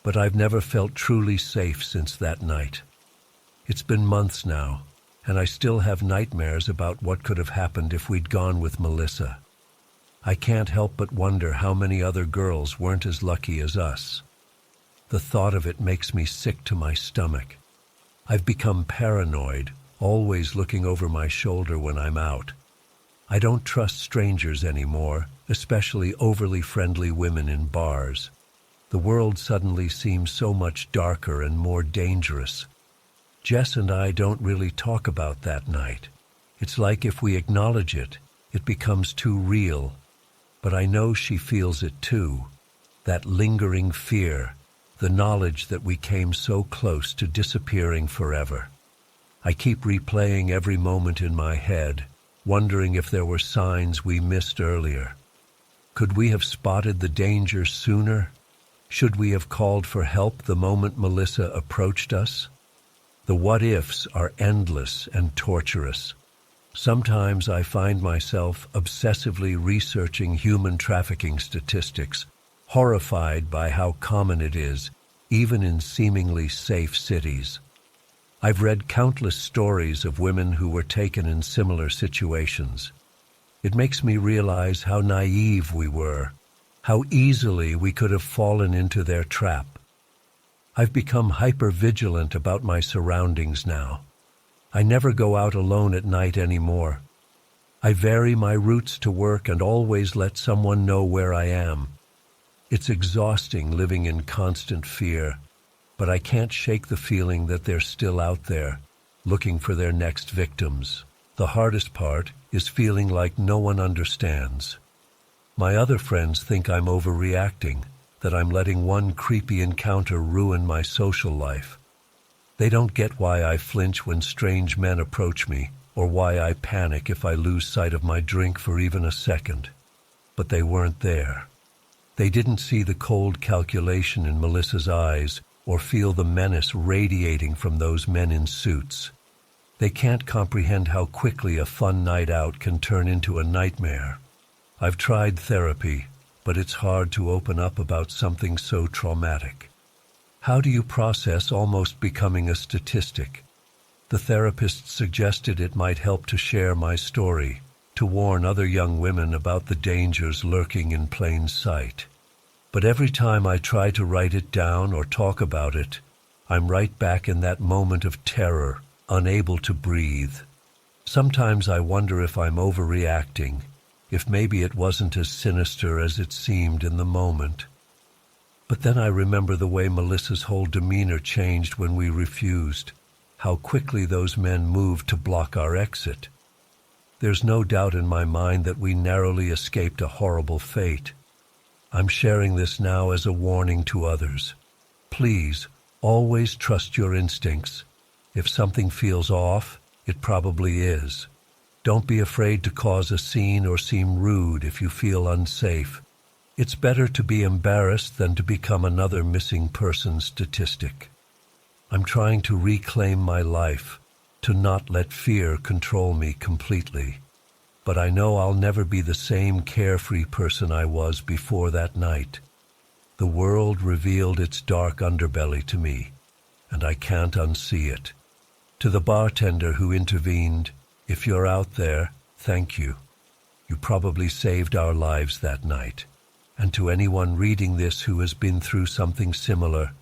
but I've never felt truly safe since that night. It's been months now, and I still have nightmares about what could have happened if we'd gone with Melissa. I can't help but wonder how many other girls weren't as lucky as us. The thought of it makes me sick to my stomach. I've become paranoid, always looking over my shoulder when I'm out. I don't trust strangers anymore, especially overly friendly women in bars. The world suddenly seems so much darker and more dangerous. Jess and I don't really talk about that night. It's like if we acknowledge it, it becomes too real. But I know she feels it too. That lingering fear, the knowledge that we came so close to disappearing forever. I keep replaying every moment in my head, wondering if there were signs we missed earlier. Could we have spotted the danger sooner? Should we have called for help the moment Melissa approached us? The what-ifs are endless and torturous. Sometimes I find myself obsessively researching human trafficking statistics, horrified by how common it is, even in seemingly safe cities. I've read countless stories of women who were taken in similar situations. It makes me realize how naive we were, how easily we could have fallen into their trap. I've become hyper-vigilant about my surroundings now. I never go out alone at night anymore. I vary my routes to work and always let someone know where I am. It's exhausting living in constant fear, but I can't shake the feeling that they're still out there, looking for their next victims. The hardest part is feeling like no one understands. My other friends think I'm overreacting, that I'm letting one creepy encounter ruin my social life. They don't get why I flinch when strange men approach me, or why I panic if I lose sight of my drink for even a second. But they weren't there. They didn't see the cold calculation in Melissa's eyes, or feel the menace radiating from those men in suits. They can't comprehend how quickly a fun night out can turn into a nightmare. I've tried therapy, but it's hard to open up about something so traumatic. How do you process almost becoming a statistic? The therapist suggested it might help to share my story, to warn other young women about the dangers lurking in plain sight. But every time I try to write it down or talk about it, I'm right back in that moment of terror, unable to breathe. Sometimes I wonder if I'm overreacting, if maybe it wasn't as sinister as it seemed in the moment. But then I remember the way Melissa's whole demeanor changed when we refused, how quickly those men moved to block our exit. There's no doubt in my mind that we narrowly escaped a horrible fate. I'm sharing this now as a warning to others. Please, always trust your instincts. If something feels off, it probably is. Don't be afraid to cause a scene or seem rude if you feel unsafe. It's better to be embarrassed than to become another missing person statistic. I'm trying to reclaim my life, to not let fear control me completely. But I know I'll never be the same carefree person I was before that night. The world revealed its dark underbelly to me, and I can't unsee it. To the bartender who intervened, if you're out there, thank you. You probably saved our lives that night. And to anyone reading this who has been through something similar,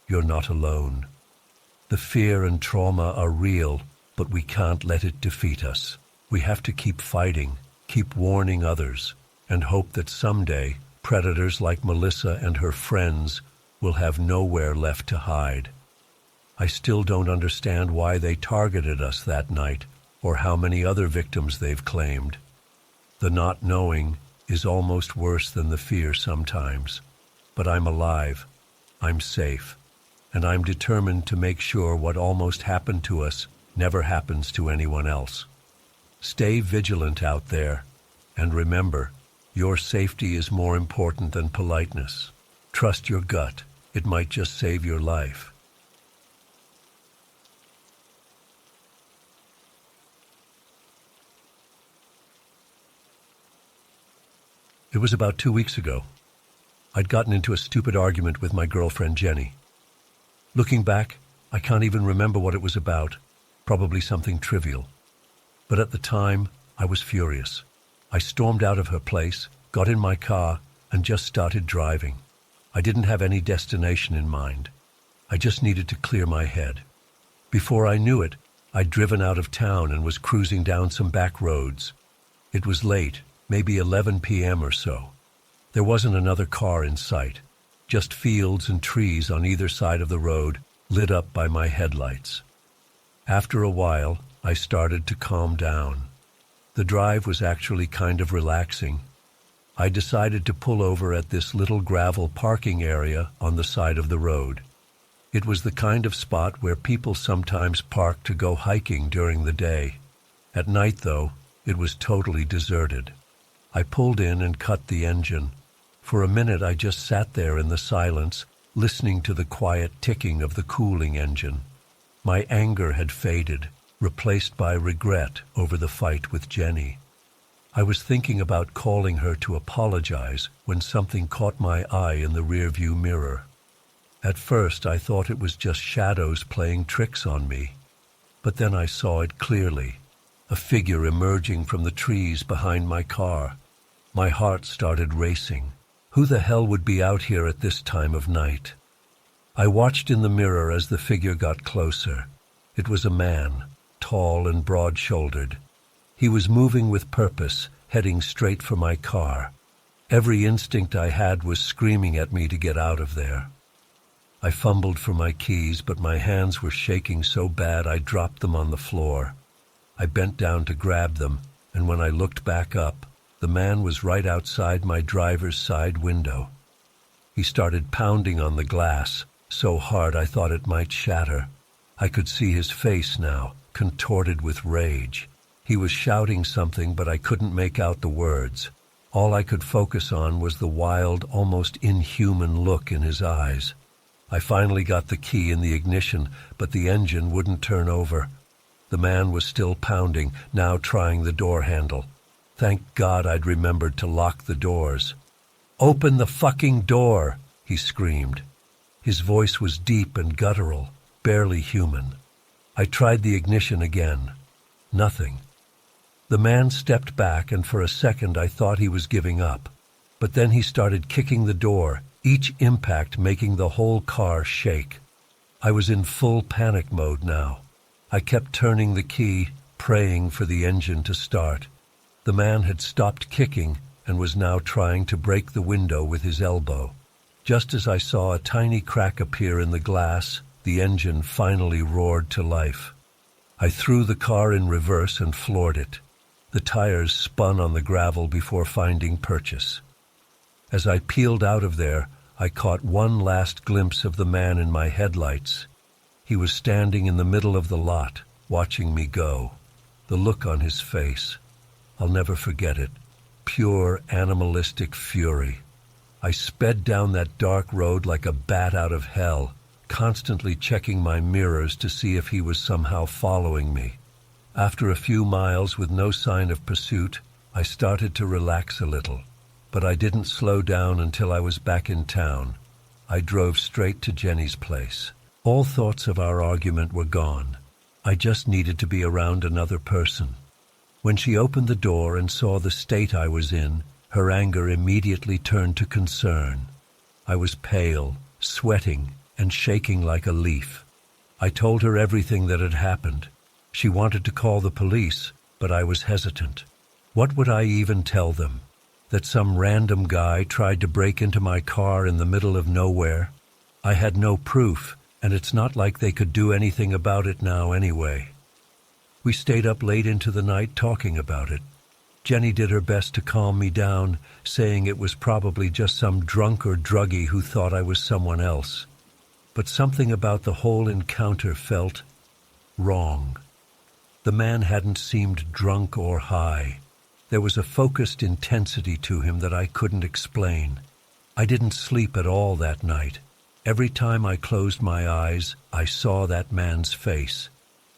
you're not alone. The fear and trauma are real, but we can't let it defeat us. We have to keep fighting, keep warning others, and hope that someday predators like Melissa and her friends will have nowhere left to hide. I still don't understand why they targeted us that night, or how many other victims they've claimed. The not knowing is almost worse than the fear sometimes. But I'm alive, I'm safe, and I'm determined to make sure what almost happened to us never happens to anyone else. Stay vigilant out there, and remember, your safety is more important than politeness. Trust your gut, it might just save your life. It was about 2 weeks ago. I'd gotten into a stupid argument with my girlfriend Jenny. Looking back, I can't even remember what it was about, probably something trivial. But at the time, I was furious. I stormed out of her place, got in my car, and just started driving. I didn't have any destination in mind. I just needed to clear my head. Before I knew it, I'd driven out of town and was cruising down some back roads. It was late, maybe 11 p.m. or so. There wasn't another car in sight, just fields and trees on either side of the road, lit up by my headlights. After a while, I started to calm down. The drive was actually kind of relaxing. I decided to pull over at this little gravel parking area on the side of the road. It was the kind of spot where people sometimes park to go hiking during the day. At night, though, it was totally deserted. I pulled in and cut the engine. For a minute I just sat there in the silence, listening to the quiet ticking of the cooling engine. My anger had faded, replaced by regret over the fight with Jenny. I was thinking about calling her to apologize when something caught my eye in the rearview mirror. At first I thought it was just shadows playing tricks on me. But then I saw it clearly, a figure emerging from the trees behind my car. My heart started racing. Who the hell would be out here at this time of night? I watched in the mirror as the figure got closer. It was a man, tall and broad-shouldered. He was moving with purpose, heading straight for my car. Every instinct I had was screaming at me to get out of there. I fumbled for my keys, but my hands were shaking so bad I dropped them on the floor. I bent down to grab them, and when I looked back up, the man was right outside my driver's side window. He started pounding on the glass, so hard I thought it might shatter. I could see his face now, contorted with rage. He was shouting something, but I couldn't make out the words. All I could focus on was the wild, almost inhuman look in his eyes. I finally got the key in the ignition, but the engine wouldn't turn over. The man was still pounding, now trying the door handle. Thank God I'd remembered to lock the doors. "Open the fucking door!" he screamed. His voice was deep and guttural, barely human. I tried the ignition again. Nothing. The man stepped back, and for a second I thought he was giving up. But then he started kicking the door, each impact making the whole car shake. I was in full panic mode now. I kept turning the key, praying for the engine to start. The man had stopped kicking and was now trying to break the window with his elbow. Just as I saw a tiny crack appear in the glass, the engine finally roared to life. I threw the car in reverse and floored it. The tires spun on the gravel before finding purchase. As I peeled out of there, I caught one last glimpse of the man in my headlights. He was standing in the middle of the lot, watching me go. The look on his face, I'll never forget it. Pure animalistic fury. I sped down that dark road like a bat out of hell, constantly checking my mirrors to see if he was somehow following me. After a few miles with no sign of pursuit, I started to relax a little. But I didn't slow down until I was back in town. I drove straight to Jenny's place. All thoughts of our argument were gone. I just needed to be around another person. When she opened the door and saw the state I was in, her anger immediately turned to concern. I was pale, sweating, and shaking like a leaf. I told her everything that had happened. She wanted to call the police, but I was hesitant. What would I even tell them? That some random guy tried to break into my car in the middle of nowhere? I had no proof, and it's not like they could do anything about it now anyway. We stayed up late into the night talking about it. Jenny did her best to calm me down, saying it was probably just some drunk or druggie who thought I was someone else. But something about the whole encounter felt wrong. The man hadn't seemed drunk or high. There was a focused intensity to him that I couldn't explain. I didn't sleep at all that night. Every time I closed my eyes, I saw that man's face.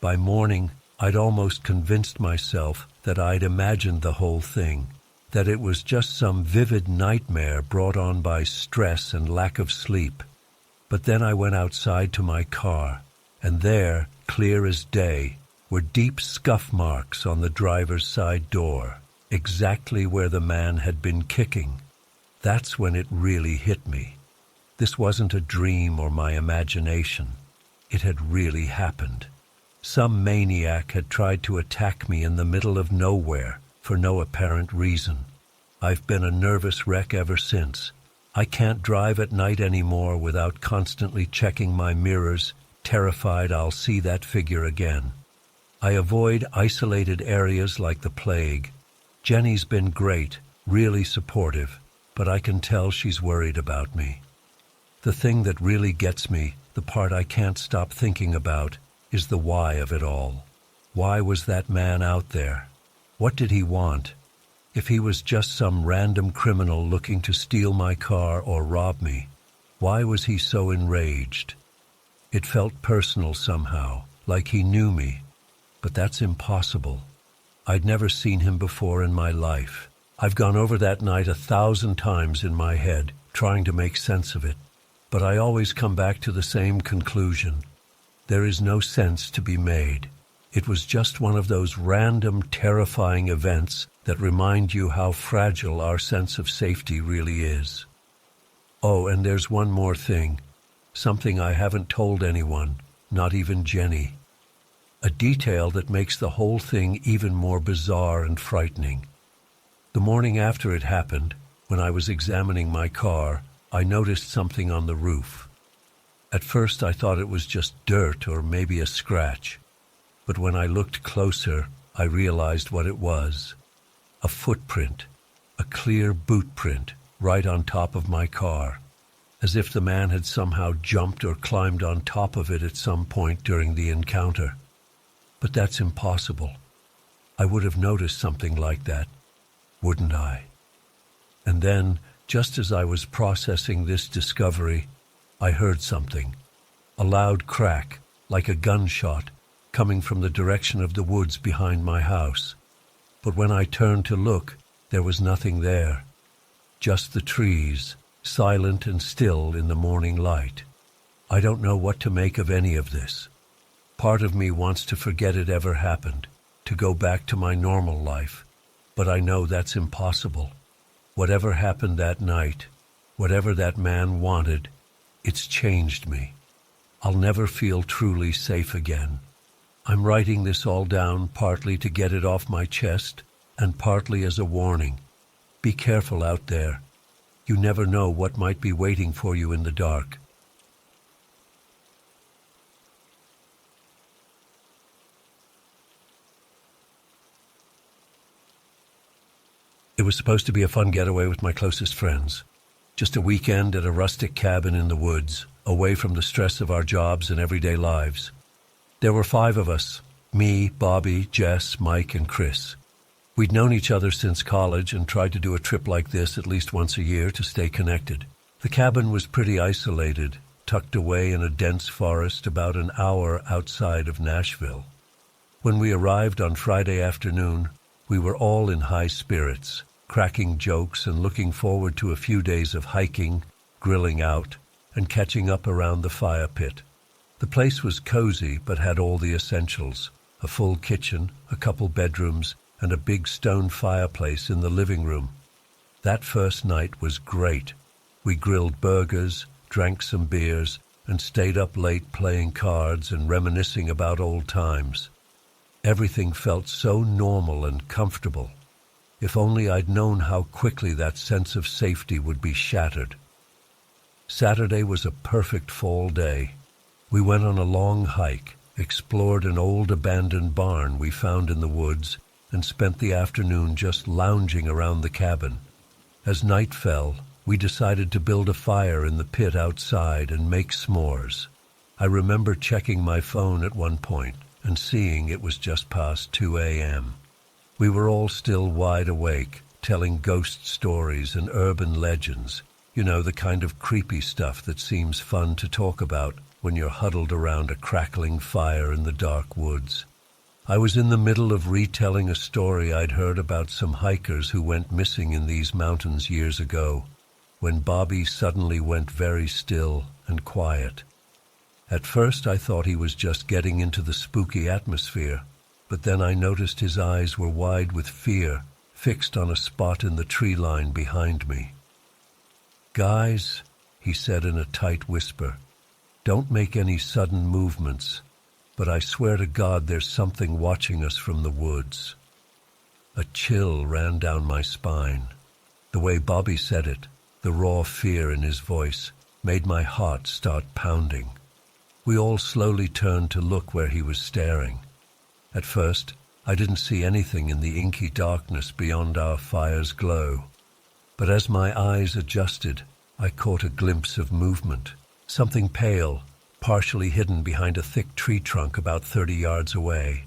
By morning, I'd almost convinced myself that I'd imagined the whole thing, that it was just some vivid nightmare brought on by stress and lack of sleep. But then I went outside to my car, and there, clear as day, were deep scuff marks on the driver's side door, exactly where the man had been kicking. That's when it really hit me. This wasn't a dream or my imagination. It had really happened. Some maniac had tried to attack me in the middle of nowhere for no apparent reason. I've been a nervous wreck ever since. I can't drive at night anymore without constantly checking my mirrors, terrified I'll see that figure again. I avoid isolated areas like the plague. Jenny's been great, really supportive, but I can tell she's worried about me. The thing that really gets me, the part I can't stop thinking about, is the why of it all. Why was that man out there? What did he want? If he was just some random criminal looking to steal my car or rob me, why was he so enraged? It felt personal somehow, like he knew me. But that's impossible. I'd never seen him before in my life. I've gone over that night 1,000 times in my head, trying to make sense of it. But I always come back to the same conclusion. There is no sense to be made. It was just one of those random, terrifying events that remind you how fragile our sense of safety really is. Oh, and there's one more thing. Something I haven't told anyone, not even Jenny. A detail that makes the whole thing even more bizarre and frightening. The morning after it happened, when I was examining my car, I noticed something on the roof. At first I thought it was just dirt or maybe a scratch, but when I looked closer, I realized what it was. A footprint, a clear boot print, right on top of my car, as if the man had somehow jumped or climbed on top of it at some point during the encounter. But that's impossible. I would have noticed something like that, wouldn't I? And then, just as I was processing this discovery, I heard something. A loud crack, like a gunshot, coming from the direction of the woods behind my house. But when I turned to look, there was nothing there. Just the trees, silent and still in the morning light. I don't know what to make of any of this. Part of me wants to forget it ever happened, to go back to my normal life, but I know that's impossible. Whatever happened that night, whatever that man wanted, it's changed me. I'll never feel truly safe again. I'm writing this all down partly to get it off my chest and partly as a warning. Be careful out there. You never know what might be waiting for you in the dark. It was supposed to be a fun getaway with my closest friends. Just a weekend at a rustic cabin in the woods, away from the stress of our jobs and everyday lives. There were 5 of us, me, Bobby, Jess, Mike, and Chris. We'd known each other since college and tried to do a trip like this at least once a year to stay connected. The cabin was pretty isolated, tucked away in a dense forest about an hour outside of Nashville. When we arrived on Friday afternoon, we were all in high spirits, cracking jokes and looking forward to a few days of hiking, grilling out, and catching up around the fire pit. The place was cozy but had all the essentials: a full kitchen, a couple bedrooms, and a big stone fireplace in the living room. That first night was great. We grilled burgers, drank some beers, and stayed up late playing cards and reminiscing about old times. Everything felt so normal and comfortable. If only I'd known how quickly that sense of safety would be shattered. Saturday was a perfect fall day. We went on a long hike, explored an old abandoned barn we found in the woods, and spent the afternoon just lounging around the cabin. As night fell, we decided to build a fire in the pit outside and make s'mores. I remember checking my phone at one point and seeing it was just past 2 a.m. We were all still wide awake, telling ghost stories and urban legends, the kind of creepy stuff that seems fun to talk about when you're huddled around a crackling fire in the dark woods. I was in the middle of retelling a story I'd heard about some hikers who went missing in these mountains years ago, when Bobby suddenly went very still and quiet. At first I thought he was just getting into the spooky atmosphere, but then I noticed his eyes were wide with fear, fixed on a spot in the tree line behind me. "Guys," he said in a tight whisper, "don't make any sudden movements, but I swear to God there's something watching us from the woods." A chill ran down my spine. The way Bobby said it, the raw fear in his voice, made my heart start pounding. We all slowly turned to look where he was staring. At first, I didn't see anything in the inky darkness beyond our fire's glow. But as my eyes adjusted, I caught a glimpse of movement, something pale, partially hidden behind a thick tree trunk about 30 yards away.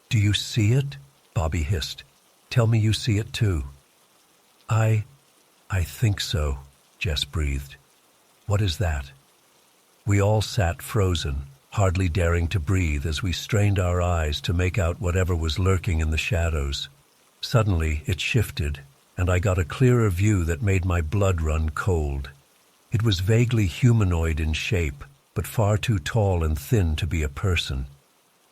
"Do you see it?" Bobby hissed. "Tell me you see it too." I think so," Jess breathed. "What is that?" We all sat frozen, hardly daring to breathe as we strained our eyes to make out whatever was lurking in the shadows. Suddenly, it shifted, and I got a clearer view that made my blood run cold. It was vaguely humanoid in shape, but far too tall and thin to be a person.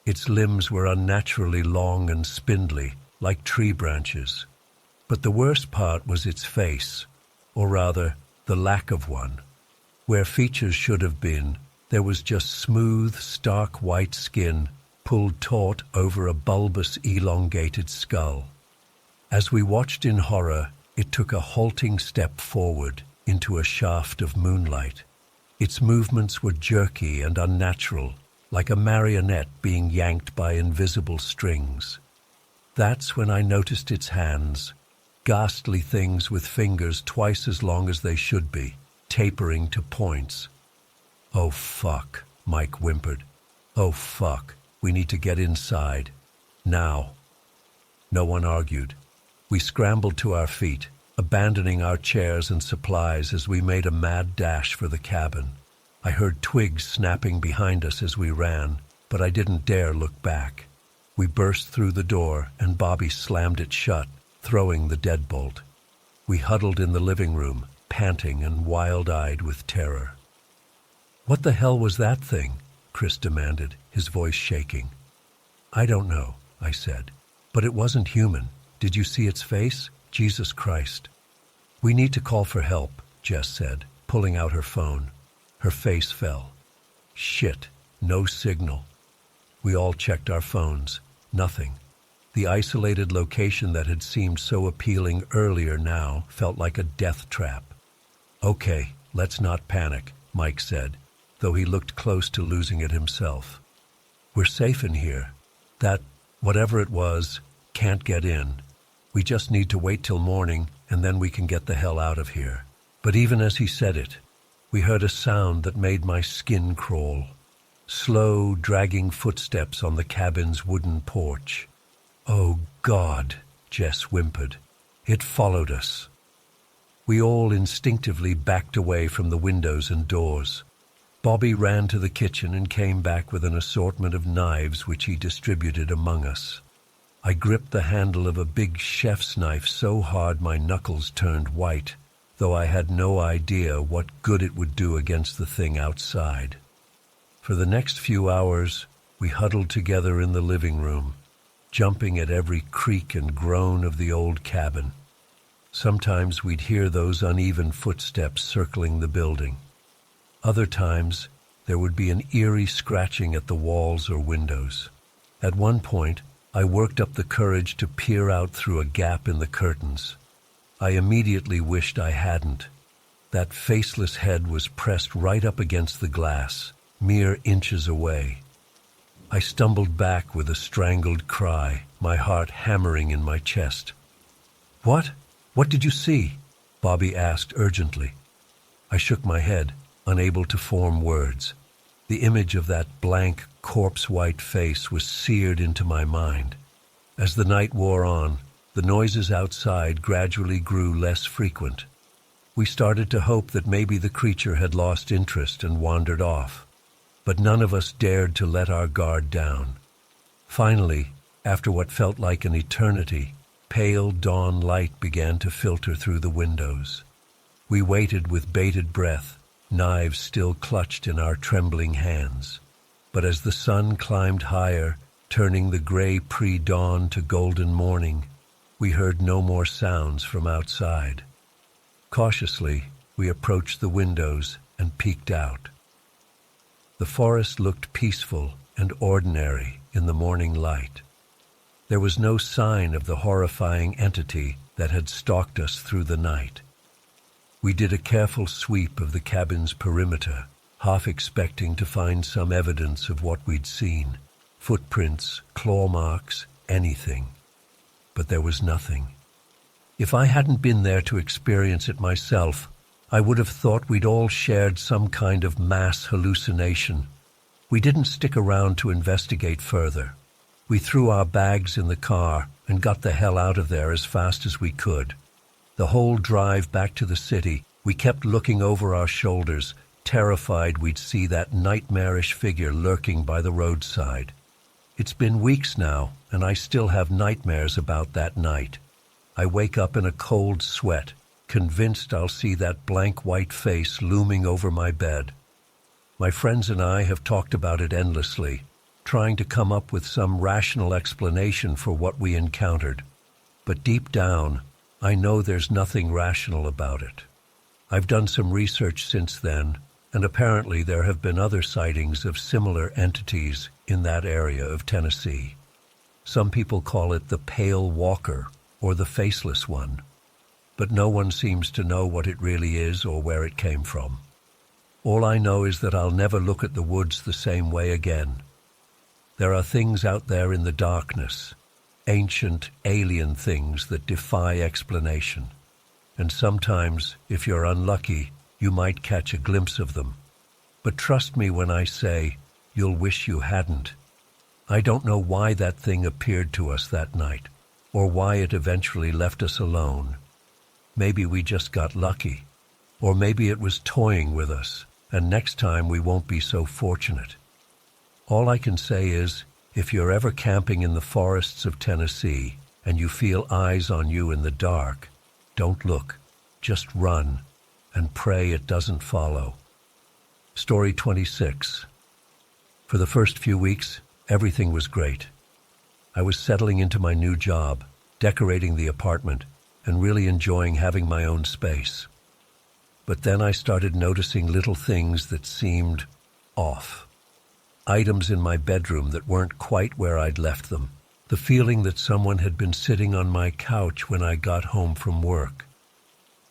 Its limbs were unnaturally long and spindly, like tree branches. But the worst part was its face, or rather, the lack of one. Where features should have been, there was just smooth, stark white skin pulled taut over a bulbous, elongated skull. As we watched in horror, it took a halting step forward into a shaft of moonlight. Its movements were jerky and unnatural, like a marionette being yanked by invisible strings. That's when I noticed its hands, ghastly things with fingers twice as long as they should be, tapering to points. "Oh, fuck," Mike whimpered. "Oh, fuck, we need to get inside. Now." No one argued. We scrambled to our feet, abandoning our chairs and supplies as we made a mad dash for the cabin. I heard twigs snapping behind us as we ran, but I didn't dare look back. We burst through the door, and Bobby slammed it shut, throwing the deadbolt. We huddled in the living room, panting and wild-eyed with terror. "What the hell was that thing?" Chris demanded, his voice shaking. "I don't know," I said. "But it wasn't human. Did you see its face? Jesus Christ." "We need to call for help," Jess said, pulling out her phone. Her face fell. Shit, no signal. We all checked our phones. Nothing. The isolated location that had seemed so appealing earlier now felt like a death trap. "Okay, let's not panic," Mike said, though he looked close to losing it himself. "We're safe in here. That, whatever it was, can't get in. We just need to wait till morning, and then we can get the hell out of here." But even as he said it, we heard a sound that made my skin crawl. Slow, dragging footsteps on the cabin's wooden porch. "Oh, God," Jess whimpered. "It followed us." We all instinctively backed away from the windows and doors. Bobby ran to the kitchen and came back with an assortment of knives which he distributed among us. I gripped the handle of a big chef's knife so hard my knuckles turned white, though I had no idea what good it would do against the thing outside. For the next few hours, we huddled together in the living room, jumping at every creak and groan of the old cabin. Sometimes we'd hear those uneven footsteps circling the building. Other times, there would be an eerie scratching at the walls or windows. At one point, I worked up the courage to peer out through a gap in the curtains. I immediately wished I hadn't. That faceless head was pressed right up against the glass, mere inches away. I stumbled back with a strangled cry, my heart hammering in my chest. "What? What did you see?" Bobby asked urgently. I shook my head, unable to form words. The image of that blank, corpse-white face was seared into my mind. As the night wore on, the noises outside gradually grew less frequent. We started to hope that maybe the creature had lost interest and wandered off, but none of us dared to let our guard down. Finally, after what felt like an eternity, pale dawn light began to filter through the windows. We waited with bated breath, knives still clutched in our trembling hands. But as the sun climbed higher, turning the gray pre-dawn to golden morning, we heard no more sounds from outside. Cautiously, we approached the windows and peeked out. The forest looked peaceful and ordinary in the morning light. There was no sign of the horrifying entity that had stalked us through the night. We did a careful sweep of the cabin's perimeter, half expecting to find some evidence of what we'd seen. Footprints, claw marks, anything. But there was nothing. If I hadn't been there to experience it myself, I would have thought we'd all shared some kind of mass hallucination. We didn't stick around to investigate further. We threw our bags in the car and got the hell out of there as fast as we could. The whole drive back to the city, we kept looking over our shoulders, terrified we'd see that nightmarish figure lurking by the roadside. It's been weeks now, and I still have nightmares about that night. I wake up in a cold sweat, convinced I'll see that blank white face looming over my bed. My friends and I have talked about it endlessly, trying to come up with some rational explanation for what we encountered. But deep down, I know there's nothing rational about it. I've done some research since then, and apparently there have been other sightings of similar entities in that area of Tennessee. Some people call it the Pale Walker or the Faceless One, but no one seems to know what it really is or where it came from. All I know is that I'll never look at the woods the same way again. There are things out there in the darkness, ancient, alien things that defy explanation. And sometimes, if you're unlucky, you might catch a glimpse of them. But trust me when I say, you'll wish you hadn't. I don't know why that thing appeared to us that night, or why it eventually left us alone. Maybe we just got lucky, or maybe it was toying with us, and next time we won't be so fortunate. All I can say is, if you're ever camping in the forests of Tennessee and you feel eyes on you in the dark, don't look, just run, and pray it doesn't follow. Story 26. For the first few weeks, everything was great. I was settling into my new job, decorating the apartment, and really enjoying having my own space. But then I started noticing little things that seemed off. Items in my bedroom that weren't quite where I'd left them. The feeling that someone had been sitting on my couch when I got home from work.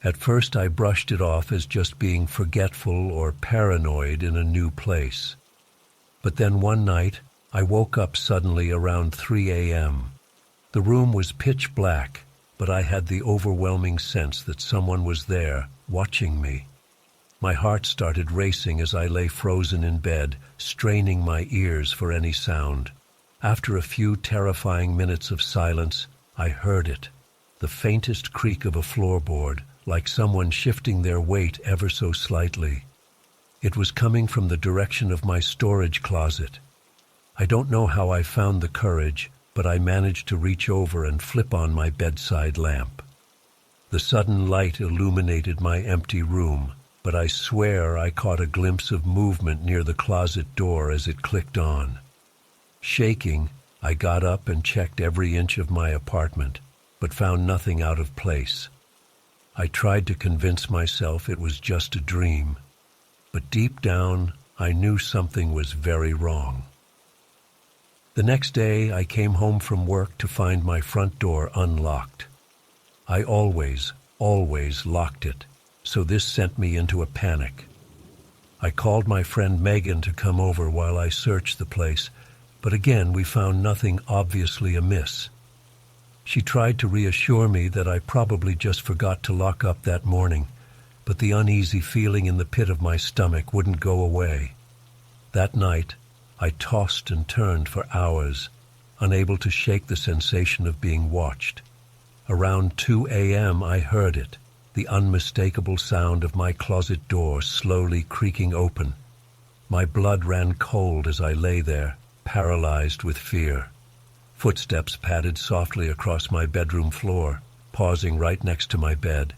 At first I brushed it off as just being forgetful or paranoid in a new place. But then one night, I woke up suddenly around 3 a.m. The room was pitch black, but I had the overwhelming sense that someone was there, watching me. My heart started racing as I lay frozen in bed, straining my ears for any sound. After a few terrifying minutes of silence, I heard it, the faintest creak of a floorboard, like someone shifting their weight ever so slightly. It was coming from the direction of my storage closet. I don't know how I found the courage, but I managed to reach over and flip on my bedside lamp. The sudden light illuminated my empty room, but I swear I caught a glimpse of movement near the closet door as it clicked on. Shaking, I got up and checked every inch of my apartment, but found nothing out of place. I tried to convince myself it was just a dream, but deep down, I knew something was very wrong. The next day, I came home from work to find my front door unlocked. I always locked it, so this sent me into a panic. I called my friend Megan to come over while I searched the place, but again we found nothing obviously amiss. She tried to reassure me that I probably just forgot to lock up that morning, but the uneasy feeling in the pit of my stomach wouldn't go away. That night, I tossed and turned for hours, unable to shake the sensation of being watched. Around 2 a.m. I heard it, the unmistakable sound of my closet door slowly creaking open. My blood ran cold as I lay there, paralyzed with fear. Footsteps padded softly across my bedroom floor, pausing right next to my bed.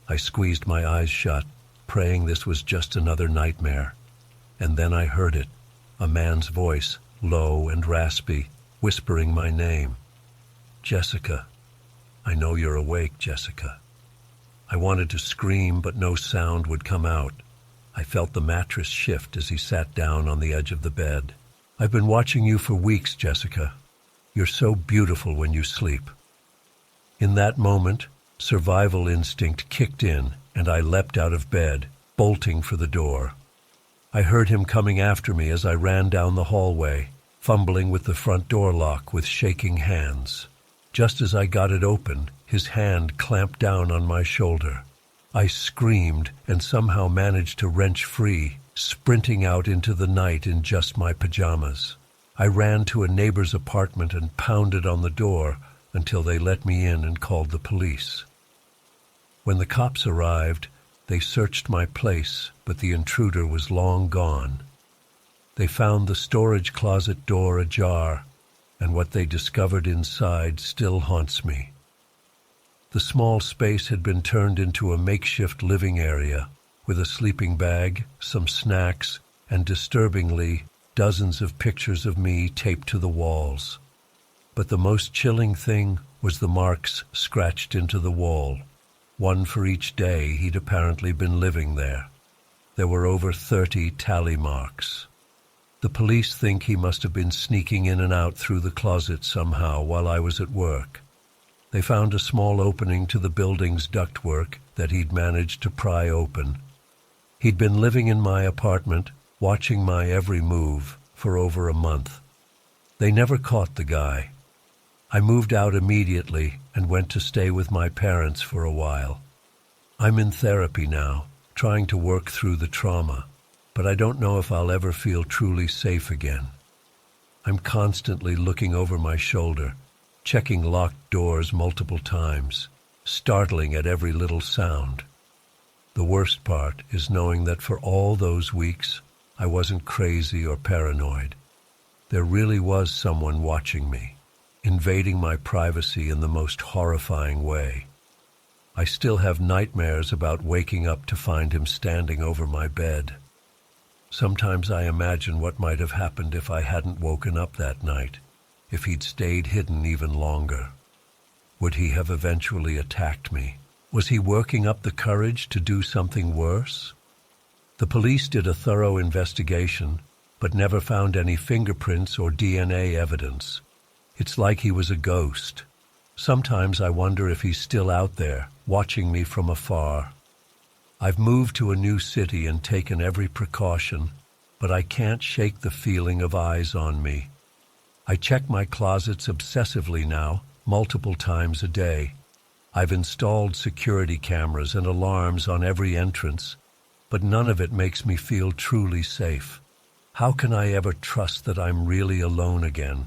I squeezed my eyes shut, praying this was just another nightmare. And then I heard it, a man's voice, low and raspy, whispering my name. "Jessica. I know you're awake, Jessica." I wanted to scream, but no sound would come out. I felt the mattress shift as he sat down on the edge of the bed. "I've been watching you for weeks, Jessica. You're so beautiful when you sleep." In that moment, survival instinct kicked in, and I leapt out of bed, bolting for the door. I heard him coming after me as I ran down the hallway, fumbling with the front door lock with shaking hands. Just as I got it open, his hand clamped down on my shoulder. I screamed and somehow managed to wrench free, sprinting out into the night in just my pajamas. I ran to a neighbor's apartment and pounded on the door until they let me in and called the police. When the cops arrived, they searched my place, but the intruder was long gone. They found the storage closet door ajar, and what they discovered inside still haunts me. The small space had been turned into a makeshift living area, with a sleeping bag, some snacks, and disturbingly, dozens of pictures of me taped to the walls. But the most chilling thing was the marks scratched into the wall, one for each day he'd apparently been living there. There were over 30 tally marks. The police think he must have been sneaking in and out through the closet somehow while I was at work. They found a small opening to the building's ductwork that he'd managed to pry open. He'd been living in my apartment, watching my every move, for over a month. They never caught the guy. I moved out immediately and went to stay with my parents for a while. I'm in therapy now, trying to work through the trauma, but I don't know if I'll ever feel truly safe again. I'm constantly looking over my shoulder, checking locked doors multiple times, startling at every little sound. The worst part is knowing that for all those weeks, I wasn't crazy or paranoid. There really was someone watching me, invading my privacy in the most horrifying way. I still have nightmares about waking up to find him standing over my bed. Sometimes I imagine what might have happened if I hadn't woken up that night, if he'd stayed hidden even longer. Would he have eventually attacked me? Was he working up the courage to do something worse? The police did a thorough investigation, but never found any fingerprints or DNA evidence. It's like he was a ghost. Sometimes I wonder if he's still out there, watching me from afar. I've moved to a new city and taken every precaution, but I can't shake the feeling of eyes on me. I check my closets obsessively now, multiple times a day. I've installed security cameras and alarms on every entrance, but none of it makes me feel truly safe. How can I ever trust that I'm really alone again?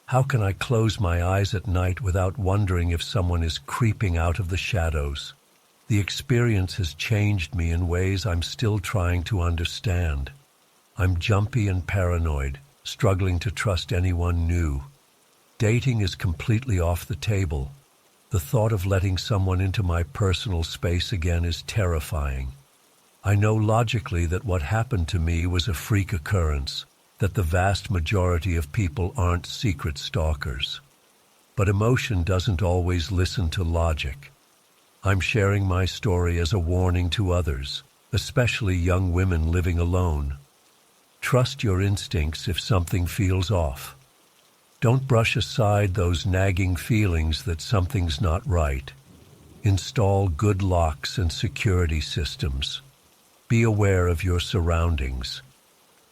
How can I close my eyes at night without wondering if someone is creeping out of the shadows? The experience has changed me in ways I'm still trying to understand. I'm jumpy and paranoid, struggling to trust anyone new. Dating is completely off the table. The thought of letting someone into my personal space again is terrifying. I know logically that what happened to me was a freak occurrence, that the vast majority of people aren't secret stalkers. But emotion doesn't always listen to logic. I'm sharing my story as a warning to others, especially young women living alone. Trust your instincts if something feels off. Don't brush aside those nagging feelings that something's not right. Install good locks and security systems. Be aware of your surroundings.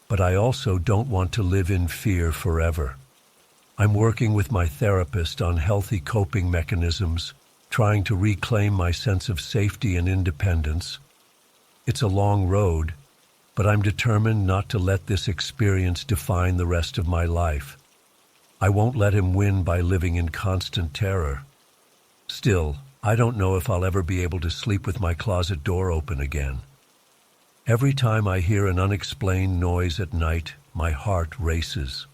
But I also don't want to live in fear forever. I'm working with my therapist on healthy coping mechanisms, trying to reclaim my sense of safety and independence. It's a long road, but I'm determined not to let this experience define the rest of my life. I won't let him win by living in constant terror. Still, I don't know if I'll ever be able to sleep with my closet door open again. Every time I hear an unexplained noise at night, my heart races.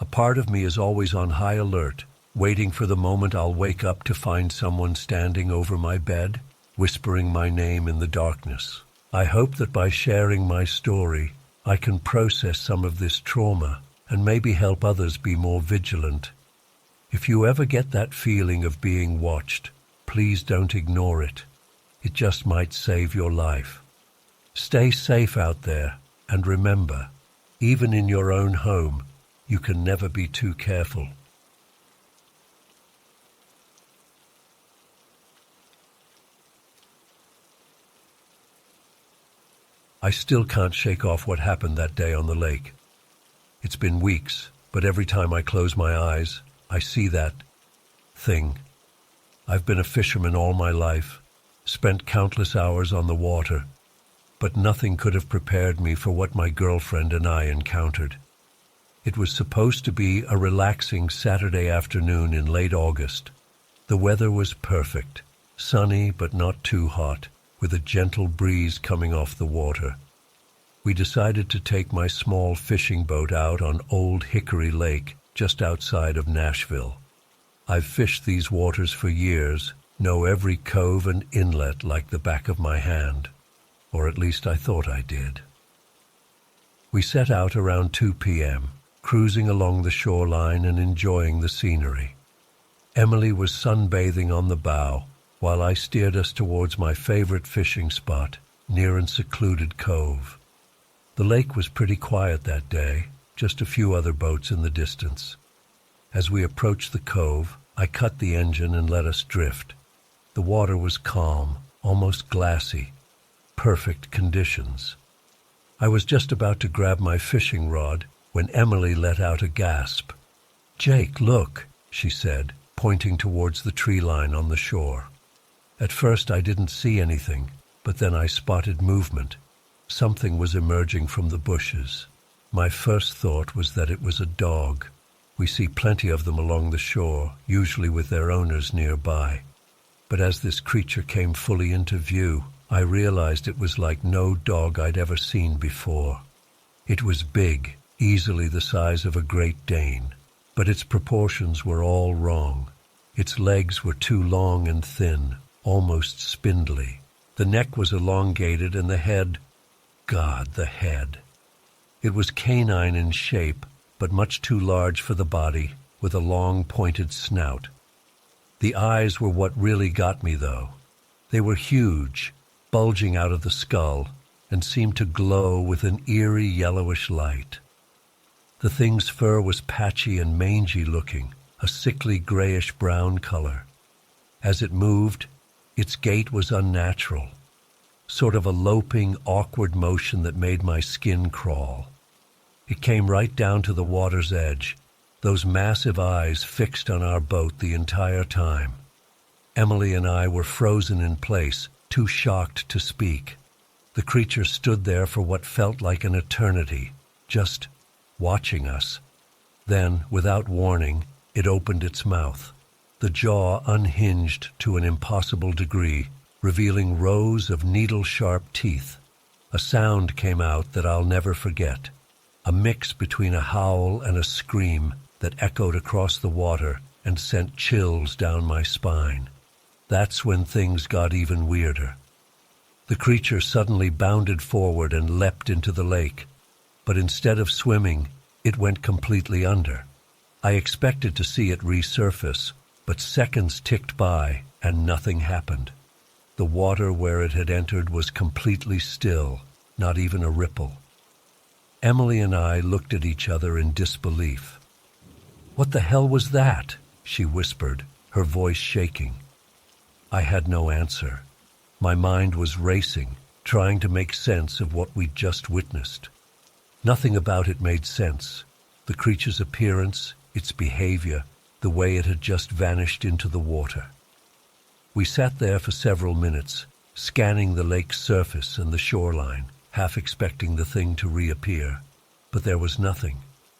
A part of me is always on high alert, waiting for the moment I'll wake up to find someone standing over my bed, whispering my name in the darkness. I hope that by sharing my story, I can process some of this trauma and maybe help others be more vigilant. If you ever get that feeling of being watched, please don't ignore it. It just might save your life. Stay safe out there, and remember, even in your own home, you can never be too careful. I still can't shake off what happened that day on the lake. It's been weeks, but every time I close my eyes, I see that thing. I've been a fisherman all my life, spent countless hours on the water, but nothing could have prepared me for what my girlfriend and I encountered. It was supposed to be a relaxing Saturday afternoon in late August. The weather was perfect, sunny but not too hot, with a gentle breeze coming off the water. We decided to take my small fishing boat out on Old Hickory Lake, just outside of Nashville. I've fished these waters for years, know every cove and inlet like the back of my hand, or at least I thought I did. We set out around 2 p.m., cruising along the shoreline and enjoying the scenery. Emily was sunbathing on the bow, while I steered us towards my favorite fishing spot, near and secluded cove. The lake was pretty quiet that day, just a few other boats in the distance. As we approached the cove, I cut the engine and let us drift. The water was calm, almost glassy. Perfect conditions. I was just about to grab my fishing rod when Emily let out a gasp. "Jake, look," she said, pointing towards the tree line on the shore. At first I didn't see anything, but then I spotted movement. Something was emerging from the bushes. My first thought was that it was a dog. We see plenty of them along the shore, usually with their owners nearby. But as this creature came fully into view, I realized it was like no dog I'd ever seen before. It was big, easily the size of a Great Dane, but its proportions were all wrong. Its legs were too long and thin, almost spindly. The neck was elongated and the head, God, the head. It was canine in shape, but much too large for the body, with a long pointed snout. The eyes were what really got me, though. They were huge, bulging out of the skull, and seemed to glow with an eerie yellowish light. The thing's fur was patchy and mangy looking, a sickly grayish-brown color. As it moved, its gait was unnatural, sort of a loping, awkward motion that made my skin crawl. It came right down to the water's edge, those massive eyes fixed on our boat the entire time. Emily and I were frozen in place, too shocked to speak. The creature stood there for what felt like an eternity, just watching us. Then, without warning, it opened its mouth. The jaw unhinged to an impossible degree, revealing rows of needle-sharp teeth. A sound came out that I'll never forget, a mix between a howl and a scream that echoed across the water and sent chills down my spine. That's when things got even weirder. The creature suddenly bounded forward and leapt into the lake, but instead of swimming, it went completely under. I expected to see it resurface, but seconds ticked by and nothing happened. The water where it had entered was completely still, not even a ripple. Emily and I looked at each other in disbelief. "What the hell was that?" she whispered, her voice shaking. I had no answer. My mind was racing, trying to make sense of what we'd just witnessed. Nothing about it made sense. The creature's appearance, its behavior, the way it had just vanished into the water. We sat there for several minutes, scanning the lake's surface and the shoreline, half expecting the thing to reappear. But there was nothing.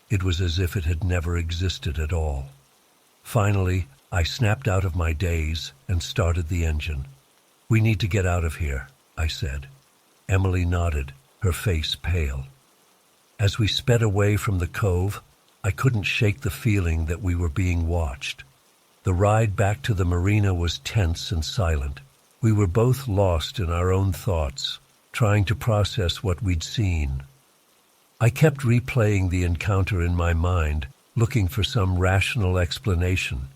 It was as if it had never existed at all. Finally, I snapped out of my daze and started the engine. "We need to get out of here," I said. Emily nodded, her face pale. As we sped away from the cove, I couldn't shake the feeling that we were being watched. The ride back to the marina was tense and silent. We were both lost in our own thoughts, trying to process what we'd seen. I kept replaying the encounter in my mind, looking for some rational explanation.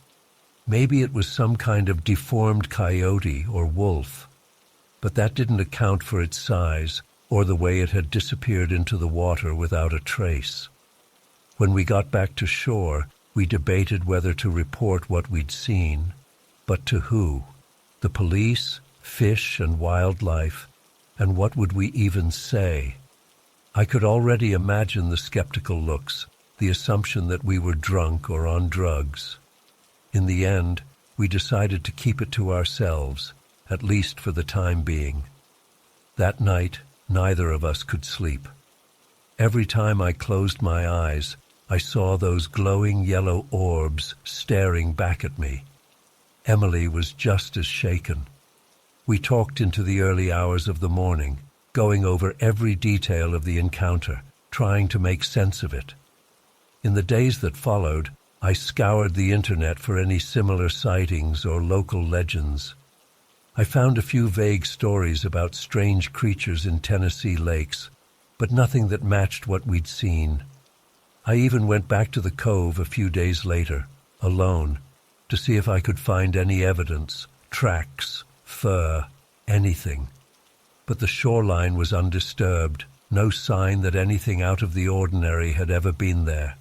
Maybe it was some kind of deformed coyote or wolf, but that didn't account for its size or the way it had disappeared into the water without a trace. When we got back to shore, we debated whether to report what we'd seen, but to who? The police, fish and wildlife, and what would we even say? I could already imagine the skeptical looks, the assumption that we were drunk or on drugs. In the end, we decided to keep it to ourselves, at least for the time being. That night, neither of us could sleep. Every time I closed my eyes, I saw those glowing yellow orbs staring back at me. Emily was just as shaken. We talked into the early hours of the morning, going over every detail of the encounter, trying to make sense of it. In the days that followed, I scoured the internet for any similar sightings or local legends. I found a few vague stories about strange creatures in Tennessee lakes, but nothing that matched what we'd seen. I even went back to the cove a few days later, alone, to see if I could find any evidence, tracks, fur, anything. But the shoreline was undisturbed, no sign that anything out of the ordinary had ever been there.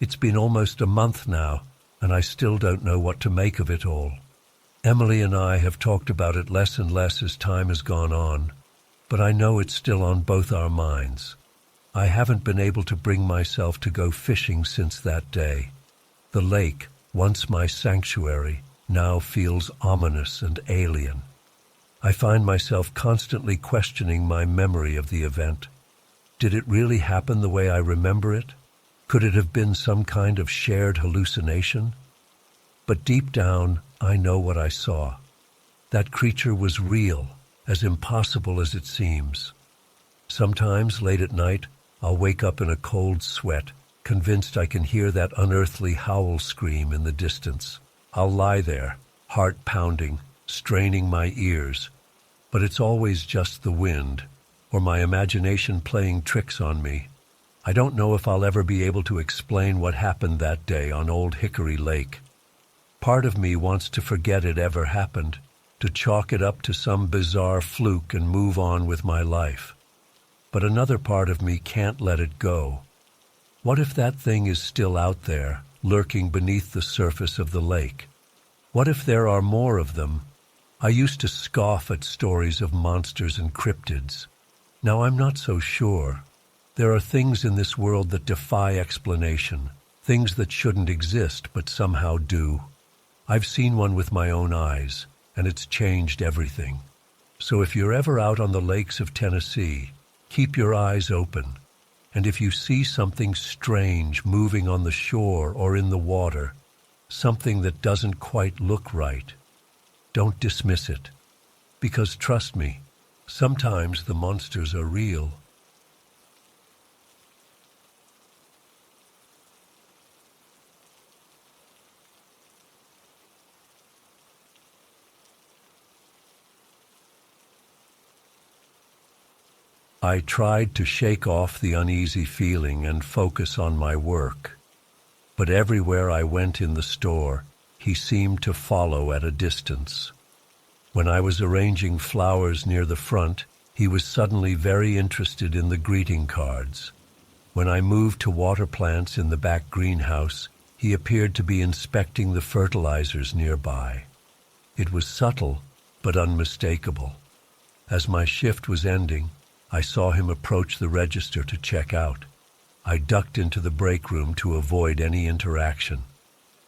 It's been almost a month now, and I still don't know what to make of it all. Emily and I have talked about it less and less as time has gone on, but I know it's still on both our minds. I haven't been able to bring myself to go fishing since that day. The lake, once my sanctuary, now feels ominous and alien. I find myself constantly questioning my memory of the event. Did it really happen the way I remember it? Could it have been some kind of shared hallucination? But deep down, I know what I saw. That creature was real, as impossible as it seems. Sometimes, late at night, I'll wake up in a cold sweat, convinced I can hear that unearthly howl scream in the distance. I'll lie there, heart pounding, straining my ears, but it's always just the wind, or my imagination playing tricks on me. I don't know if I'll ever be able to explain what happened that day on Old Hickory Lake. Part of me wants to forget it ever happened, to chalk it up to some bizarre fluke and move on with my life. But another part of me can't let it go. What if that thing is still out there, lurking beneath the surface of the lake? What if there are more of them? I used to scoff at stories of monsters and cryptids. Now I'm not so sure. There are things in this world that defy explanation, things that shouldn't exist but somehow do. I've seen one with my own eyes, and it's changed everything. So if you're ever out on the lakes of Tennessee, keep your eyes open. And if you see something strange moving on the shore or in the water, something that doesn't quite look right, don't dismiss it. Because trust me, sometimes the monsters are real. I tried to shake off the uneasy feeling and focus on my work. But everywhere I went in the store, he seemed to follow at a distance. When I was arranging flowers near the front, he was suddenly very interested in the greeting cards. When I moved to water plants in the back greenhouse, he appeared to be inspecting the fertilizers nearby. It was subtle, but unmistakable. As my shift was ending, I saw him approach the register to check out. I ducked into the break room to avoid any interaction.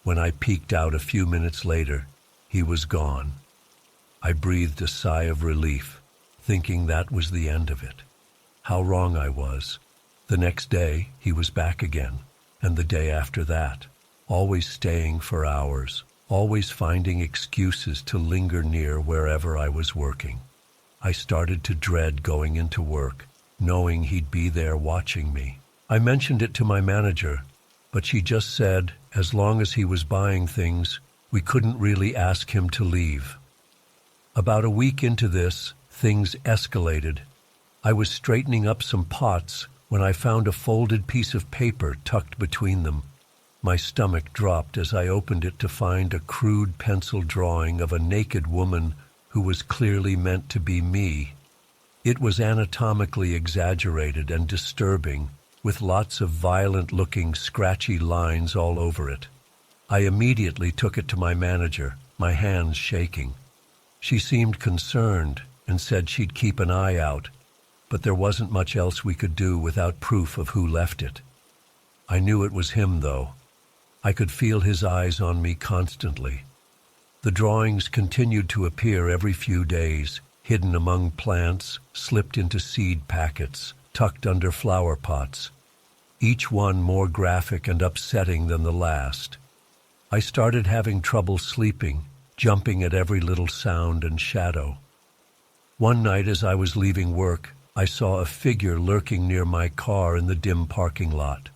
When I peeked out a few minutes later, he was gone. I breathed a sigh of relief, thinking that was the end of it. How wrong I was. The next day, he was back again, and the day after that, always staying for hours, always finding excuses to linger near wherever I was working. I started to dread going into work, knowing he'd be there watching me. I mentioned it to my manager, but she just said, as long as he was buying things, we couldn't really ask him to leave. About a week into this, things escalated. I was straightening up some pots when I found a folded piece of paper tucked between them. My stomach dropped as I opened it to find a crude pencil drawing of a naked woman who was clearly meant to be me. It was anatomically exaggerated and disturbing, with lots of violent-looking, scratchy lines all over it. I immediately took it to my manager, my hands shaking. She seemed concerned and said she'd keep an eye out, but there wasn't much else we could do without proof of who left it. I knew it was him, though. I could feel his eyes on me constantly. The drawings continued to appear every few days, hidden among plants, slipped into seed packets, tucked under flower pots, each one more graphic and upsetting than the last. I started having trouble sleeping, jumping at every little sound and shadow. One night as I was leaving work, I saw a figure lurking near my car in the dim parking lot.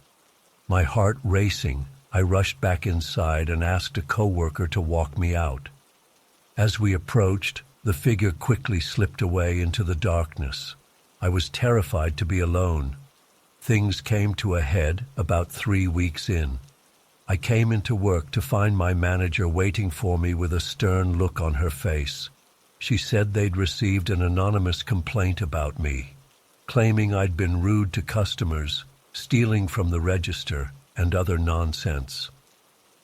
My heart racing, I rushed back inside and asked a coworker to walk me out. As we approached, the figure quickly slipped away into the darkness. I was terrified to be alone. Things came to a head about 3 weeks in. I came into work to find my manager waiting for me with a stern look on her face. She said they'd received an anonymous complaint about me, claiming I'd been rude to customers, stealing from the register, and other nonsense.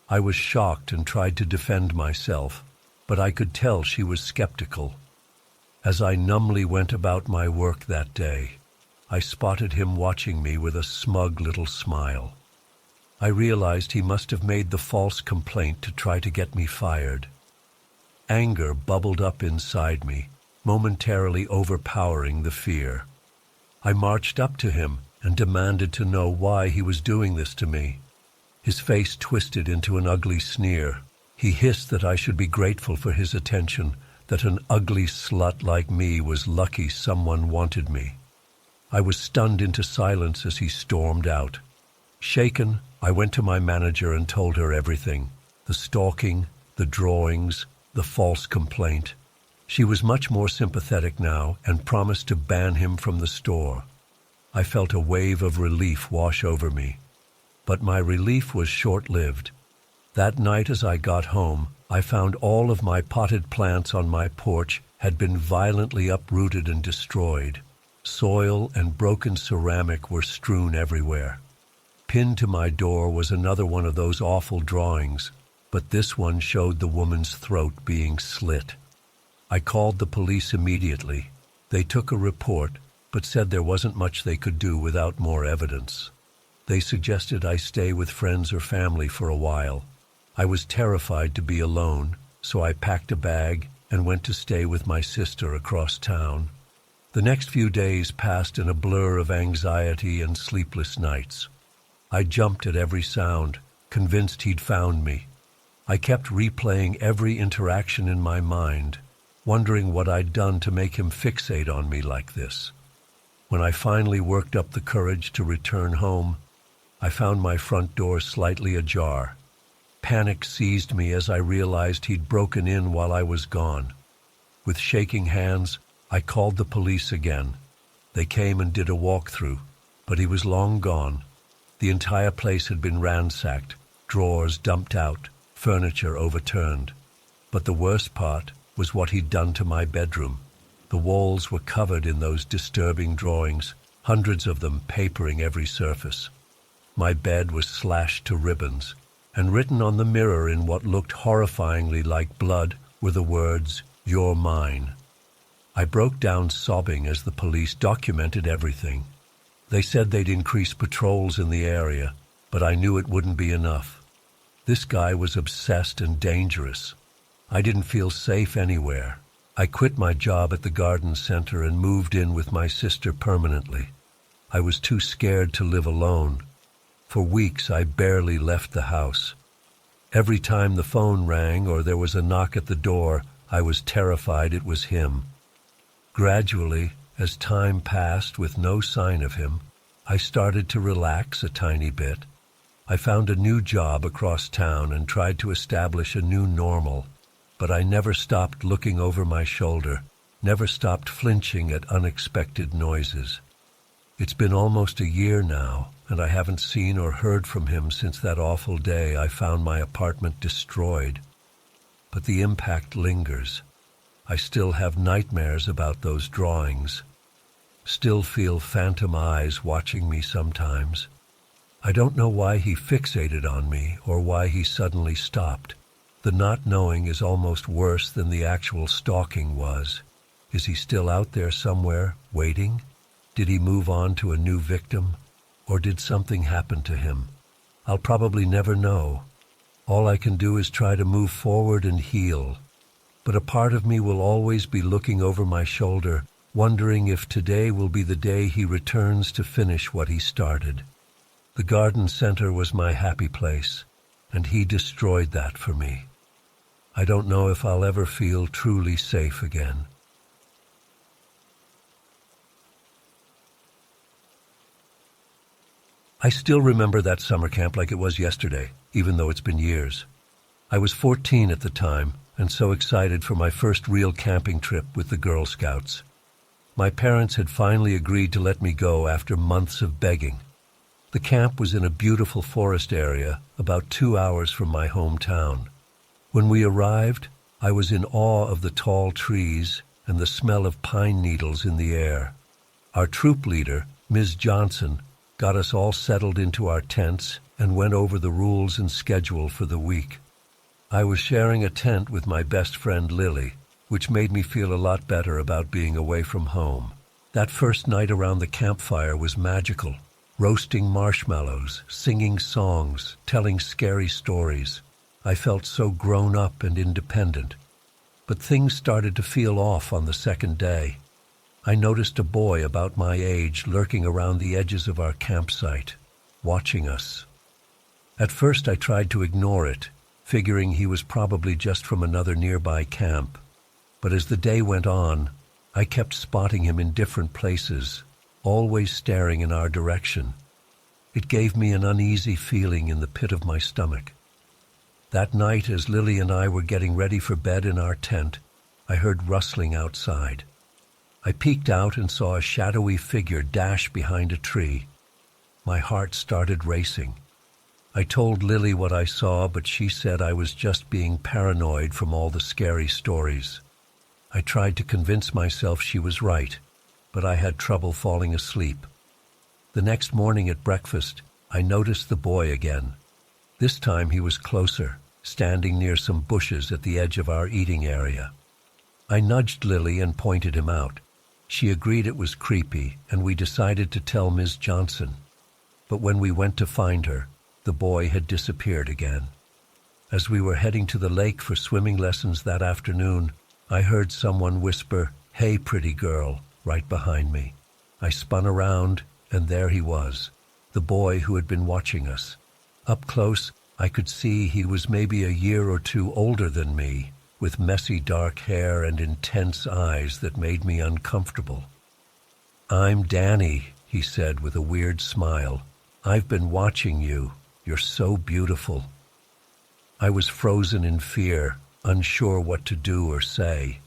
I was shocked and tried to defend myself, but I could tell she was skeptical. As I numbly went about my work that day, I spotted him watching me with a smug little smile. I realized he must have made the false complaint to try to get me fired. Anger bubbled up inside me, momentarily overpowering the fear. I marched up to him and demanded to know why he was doing this to me. His face twisted into an ugly sneer. He hissed that I should be grateful for his attention, that an ugly slut like me was lucky someone wanted me. I was stunned into silence as he stormed out. Shaken, I went to my manager and told her everything: the stalking, the drawings, the false complaint. She was much more sympathetic now and promised to ban him from the store. I felt a wave of relief wash over me. But my relief was short-lived. That night as I got home, I found all of my potted plants on my porch had been violently uprooted and destroyed. Soil and broken ceramic were strewn everywhere. Pinned to my door was another one of those awful drawings, but this one showed the woman's throat being slit. I called the police immediately. They took a report, but said there wasn't much they could do without more evidence. They suggested I stay with friends or family for a while. I was terrified to be alone, so I packed a bag and went to stay with my sister across town. The next few days passed in a blur of anxiety and sleepless nights. I jumped at every sound, convinced he'd found me. I kept replaying every interaction in my mind, wondering what I'd done to make him fixate on me like this. When I finally worked up the courage to return home, I found my front door slightly ajar. Panic seized me as I realized he'd broken in while I was gone. With shaking hands, I called the police again. They came and did a walkthrough, but he was long gone. The entire place had been ransacked, drawers dumped out, furniture overturned. But the worst part was what he'd done to my bedroom. The walls were covered in those disturbing drawings, hundreds of them papering every surface. My bed was slashed to ribbons, and written on the mirror in what looked horrifyingly like blood were the words, "You're mine." I broke down sobbing as the police documented everything. They said they'd increase patrols in the area, but I knew it wouldn't be enough. This guy was obsessed and dangerous. I didn't feel safe anywhere. I quit my job at the garden center and moved in with my sister permanently. I was too scared to live alone. For weeks I barely left the house. Every time the phone rang or there was a knock at the door, I was terrified it was him. Gradually, as time passed with no sign of him, I started to relax a tiny bit. I found a new job across town and tried to establish a new normal, but I never stopped looking over my shoulder, never stopped flinching at unexpected noises. It's been almost a year now, and I haven't seen or heard from him since that awful day I found my apartment destroyed. But the impact lingers. I still have nightmares about those drawings. Still feel phantom eyes watching me sometimes. I don't know why he fixated on me or why he suddenly stopped. The not knowing is almost worse than the actual stalking was. Is he still out there somewhere, waiting? Did he move on to a new victim? Or did something happen to him? I'll probably never know. All I can do is try to move forward and heal. But a part of me will always be looking over my shoulder, wondering if today will be the day he returns to finish what he started. The garden center was my happy place, and he destroyed that for me. I don't know if I'll ever feel truly safe again. I still remember that summer camp like it was yesterday, even though it's been years. I was 14 at the time, and so excited for my first real camping trip with the Girl Scouts. My parents had finally agreed to let me go after months of begging. The camp was in a beautiful forest area, about 2 hours from my hometown. When we arrived, I was in awe of the tall trees and the smell of pine needles in the air. Our troop leader, Ms. Johnson, got us all settled into our tents and went over the rules and schedule for the week. I was sharing a tent with my best friend Lily, which made me feel a lot better about being away from home. That first night around the campfire was magical. Roasting marshmallows, singing songs, telling scary stories. I felt so grown up and independent. But things started to feel off on the second day. I noticed a boy about my age lurking around the edges of our campsite, watching us. At first I tried to ignore it, figuring he was probably just from another nearby camp. But as the day went on, I kept spotting him in different places, always staring in our direction. It gave me an uneasy feeling in the pit of my stomach. That night, as Lily and I were getting ready for bed in our tent, I heard rustling outside. I peeked out and saw a shadowy figure dash behind a tree. My heart started racing. I told Lily what I saw, but she said I was just being paranoid from all the scary stories. I tried to convince myself she was right, but I had trouble falling asleep. The next morning at breakfast, I noticed the boy again. This time he was closer, standing near some bushes at the edge of our eating area. I nudged Lily and pointed him out. She agreed it was creepy, and we decided to tell Ms. Johnson. But when we went to find her, the boy had disappeared again. As we were heading to the lake for swimming lessons that afternoon, I heard someone whisper, "Hey, pretty girl," right behind me. I spun around, and there he was, the boy who had been watching us. Up close, I could see he was maybe a year or two older than me, with messy dark hair and intense eyes that made me uncomfortable. "I'm Danny," he said with a weird smile. "I've been watching you. You're so beautiful." I was frozen in fear, unsure what to do or say.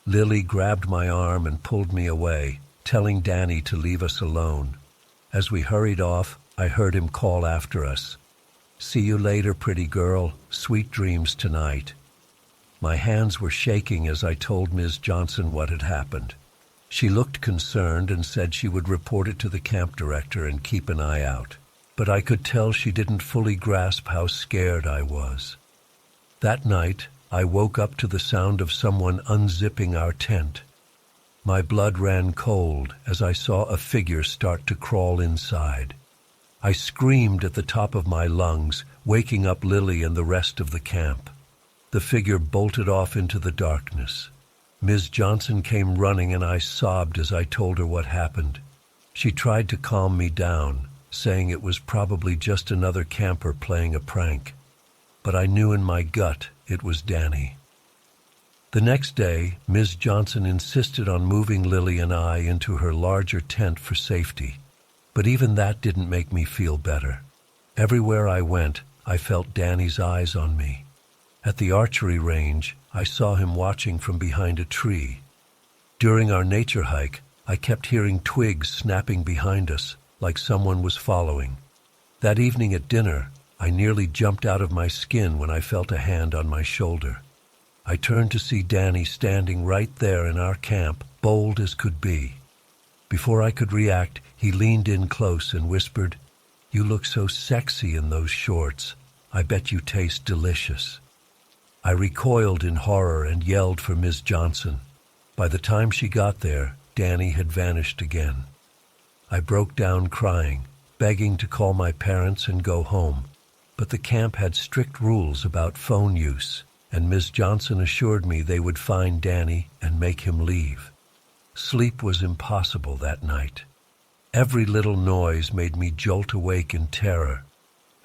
Lily grabbed my arm and pulled me away, telling Danny to leave us alone. As we hurried off, I heard him call after us, "See you later, pretty girl. Sweet dreams tonight." My hands were shaking as I told Ms. Johnson what had happened. She looked concerned and said she would report it to the camp director and keep an eye out. But I could tell she didn't fully grasp how scared I was. That night, I woke up to the sound of someone unzipping our tent. My blood ran cold as I saw a figure start to crawl inside. I screamed at the top of my lungs, waking up Lily and the rest of the camp. The figure bolted off into the darkness. Ms. Johnson came running and I sobbed as I told her what happened. She tried to calm me down, saying it was probably just another camper playing a prank. But I knew in my gut it was Danny. The next day, Ms. Johnson insisted on moving Lily and I into her larger tent for safety. But even that didn't make me feel better. Everywhere I went, I felt Danny's eyes on me. At the archery range, I saw him watching from behind a tree. During our nature hike, I kept hearing twigs snapping behind us, like someone was following. That evening at dinner, I nearly jumped out of my skin when I felt a hand on my shoulder. I turned to see Danny standing right there in our camp, bold as could be. Before I could react, he leaned in close and whispered, "You look so sexy in those shorts. I bet you taste delicious." I recoiled in horror and yelled for Ms. Johnson. By the time she got there, Danny had vanished again. I broke down crying, begging to call my parents and go home. But the camp had strict rules about phone use, and Ms. Johnson assured me they would find Danny and make him leave. Sleep was impossible that night. Every little noise made me jolt awake in terror.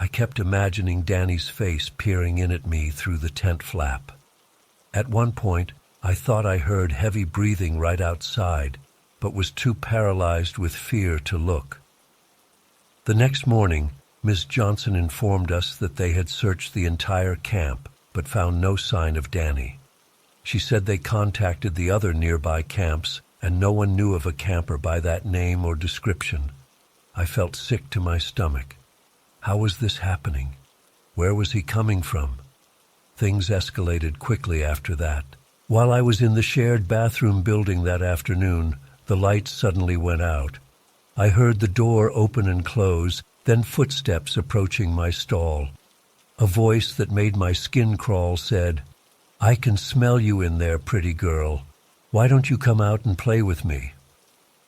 I kept imagining Danny's face peering in at me through the tent flap. At one point, I thought I heard heavy breathing right outside, but was too paralyzed with fear to look. The next morning, Ms. Johnson informed us that they had searched the entire camp, but found no sign of Danny. She said they contacted the other nearby camps, and no one knew of a camper by that name or description. I felt sick to my stomach. How was this happening? Where was he coming from? Things escalated quickly after that. While I was in the shared bathroom building that afternoon, the lights suddenly went out. I heard the door open and close, then footsteps approaching my stall. A voice that made my skin crawl said, "I can smell you in there, pretty girl. Why don't you come out and play with me?"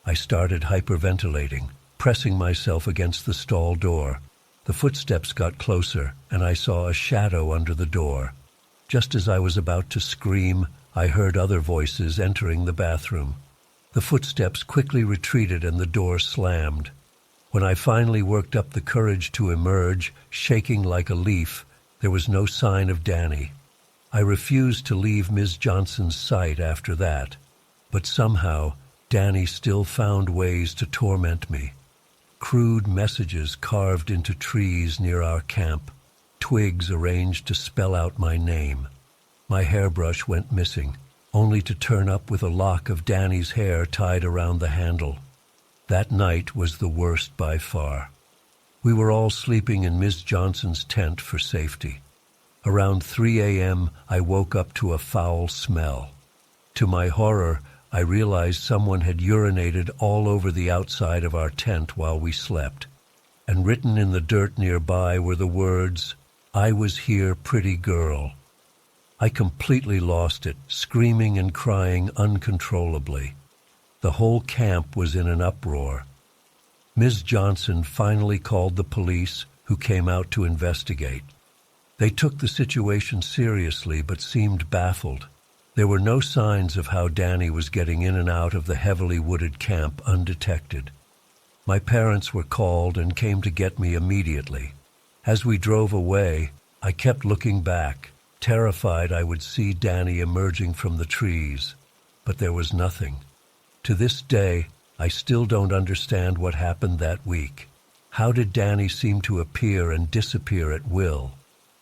I started hyperventilating, pressing myself against the stall door. The footsteps got closer, and I saw a shadow under the door. Just as I was about to scream, I heard other voices entering the bathroom. The footsteps quickly retreated and the door slammed. When I finally worked up the courage to emerge, shaking like a leaf, there was no sign of Danny. I refused to leave Ms. Johnson's sight after that, but somehow Danny still found ways to torment me. Crude messages carved into trees near our camp, twigs arranged to spell out my name. My hairbrush went missing, only to turn up with a lock of Danny's hair tied around the handle. That night was the worst by far. We were all sleeping in Ms. Johnson's tent for safety. Around 3 a.m., I woke up to a foul smell. To my horror, I realized someone had urinated all over the outside of our tent while we slept, and written in the dirt nearby were the words, "I was here, pretty girl." I completely lost it, screaming and crying uncontrollably. The whole camp was in an uproar. Ms. Johnson finally called the police, who came out to investigate. They took the situation seriously but seemed baffled. There were no signs of how Danny was getting in and out of the heavily wooded camp undetected. My parents were called and came to get me immediately. As we drove away, I kept looking back, terrified I would see Danny emerging from the trees, but there was nothing. To this day, I still don't understand what happened that week. How did Danny seem to appear and disappear at will?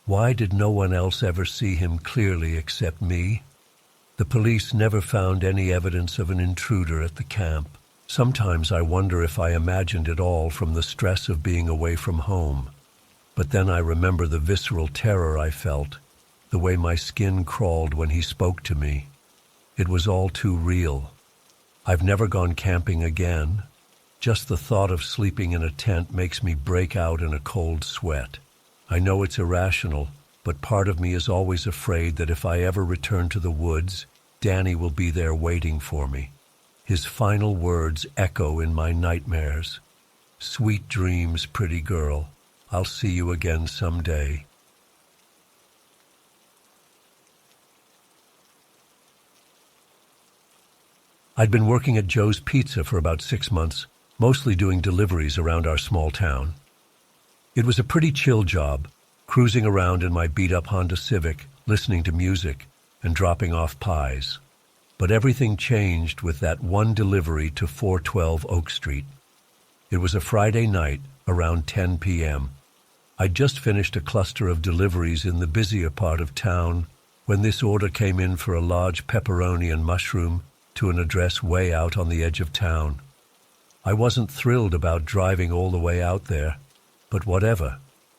Why did no one else ever see him clearly except me? The police never found any evidence of an intruder at the camp. Sometimes I wonder if I imagined it all from the stress of being away from home. But then I remember the visceral terror I felt, the way my skin crawled when he spoke to me. It was all too real. I've never gone camping again. Just the thought of sleeping in a tent makes me break out in a cold sweat. I know it's irrational, but part of me is always afraid that if I ever return to the woods, Danny will be there waiting for me. His final words echo in my nightmares. Sweet dreams, pretty girl. I'll see you again someday. I'd been working at Joe's Pizza for about 6 months, mostly doing deliveries around our small town. It was a pretty chill job, cruising around in my beat-up Honda Civic, listening to music, and dropping off pies. But everything changed with that one delivery to 412 Oak Street. It was a Friday night, around 10 p.m. I'd just finished a cluster of deliveries in the busier part of town when this order came in for a large pepperoni and mushroom to an address way out on the edge of town. I wasn't thrilled about driving all the way out there, but whatever.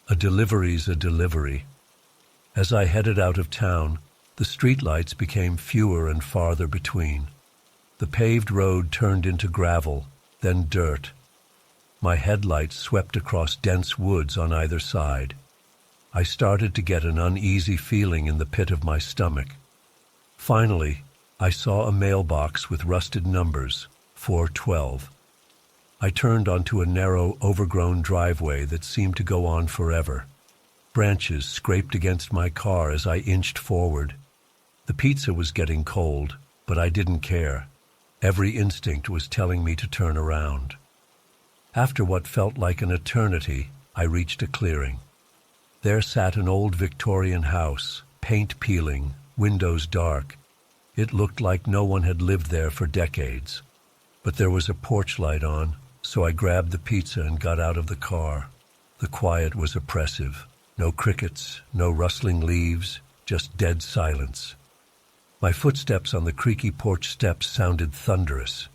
A delivery's a delivery. As I headed out of town, the streetlights became fewer and farther between. The paved road turned into gravel, then dirt. My headlights swept across dense woods on either side. I started to get an uneasy feeling in the pit of my stomach. Finally, I saw a mailbox with rusted numbers, 412. I turned onto a narrow, overgrown driveway that seemed to go on forever. Branches scraped against my car as I inched forward. The pizza was getting cold, but I didn't care. Every instinct was telling me to turn around. After what felt like an eternity, I reached a clearing. There sat an old Victorian house, paint peeling, windows dark. It looked like no one had lived there for decades. But there was a porch light on, so I grabbed the pizza and got out of the car. The quiet was oppressive. No crickets, no rustling leaves, just dead silence. My footsteps on the creaky porch steps sounded thunderous.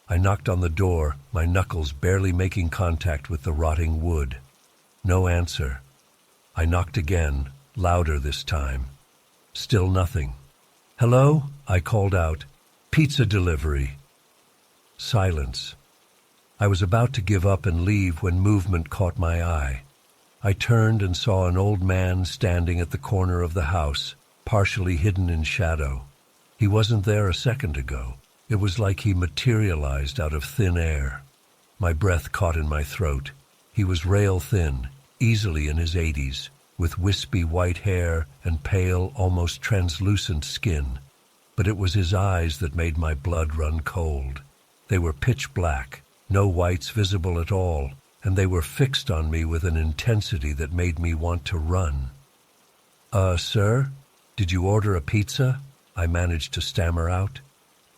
I knocked on the door, my knuckles barely making contact with the rotting wood. No answer. I knocked again, louder this time. Still nothing. "Hello?" I called out. "Pizza delivery." Silence. I was about to give up and leave when movement caught my eye. I turned and saw an old man standing at the corner of the house, partially hidden in shadow. He wasn't there a second ago. It was like he materialized out of thin air. My breath caught in my throat. He was rail-thin, easily in his 80s, with wispy white hair and pale, almost translucent skin. But it was his eyes that made my blood run cold. They were pitch black, no whites visible at all, and they were fixed on me with an intensity that made me want to run. Sir? Did you order a pizza?" I managed to stammer out.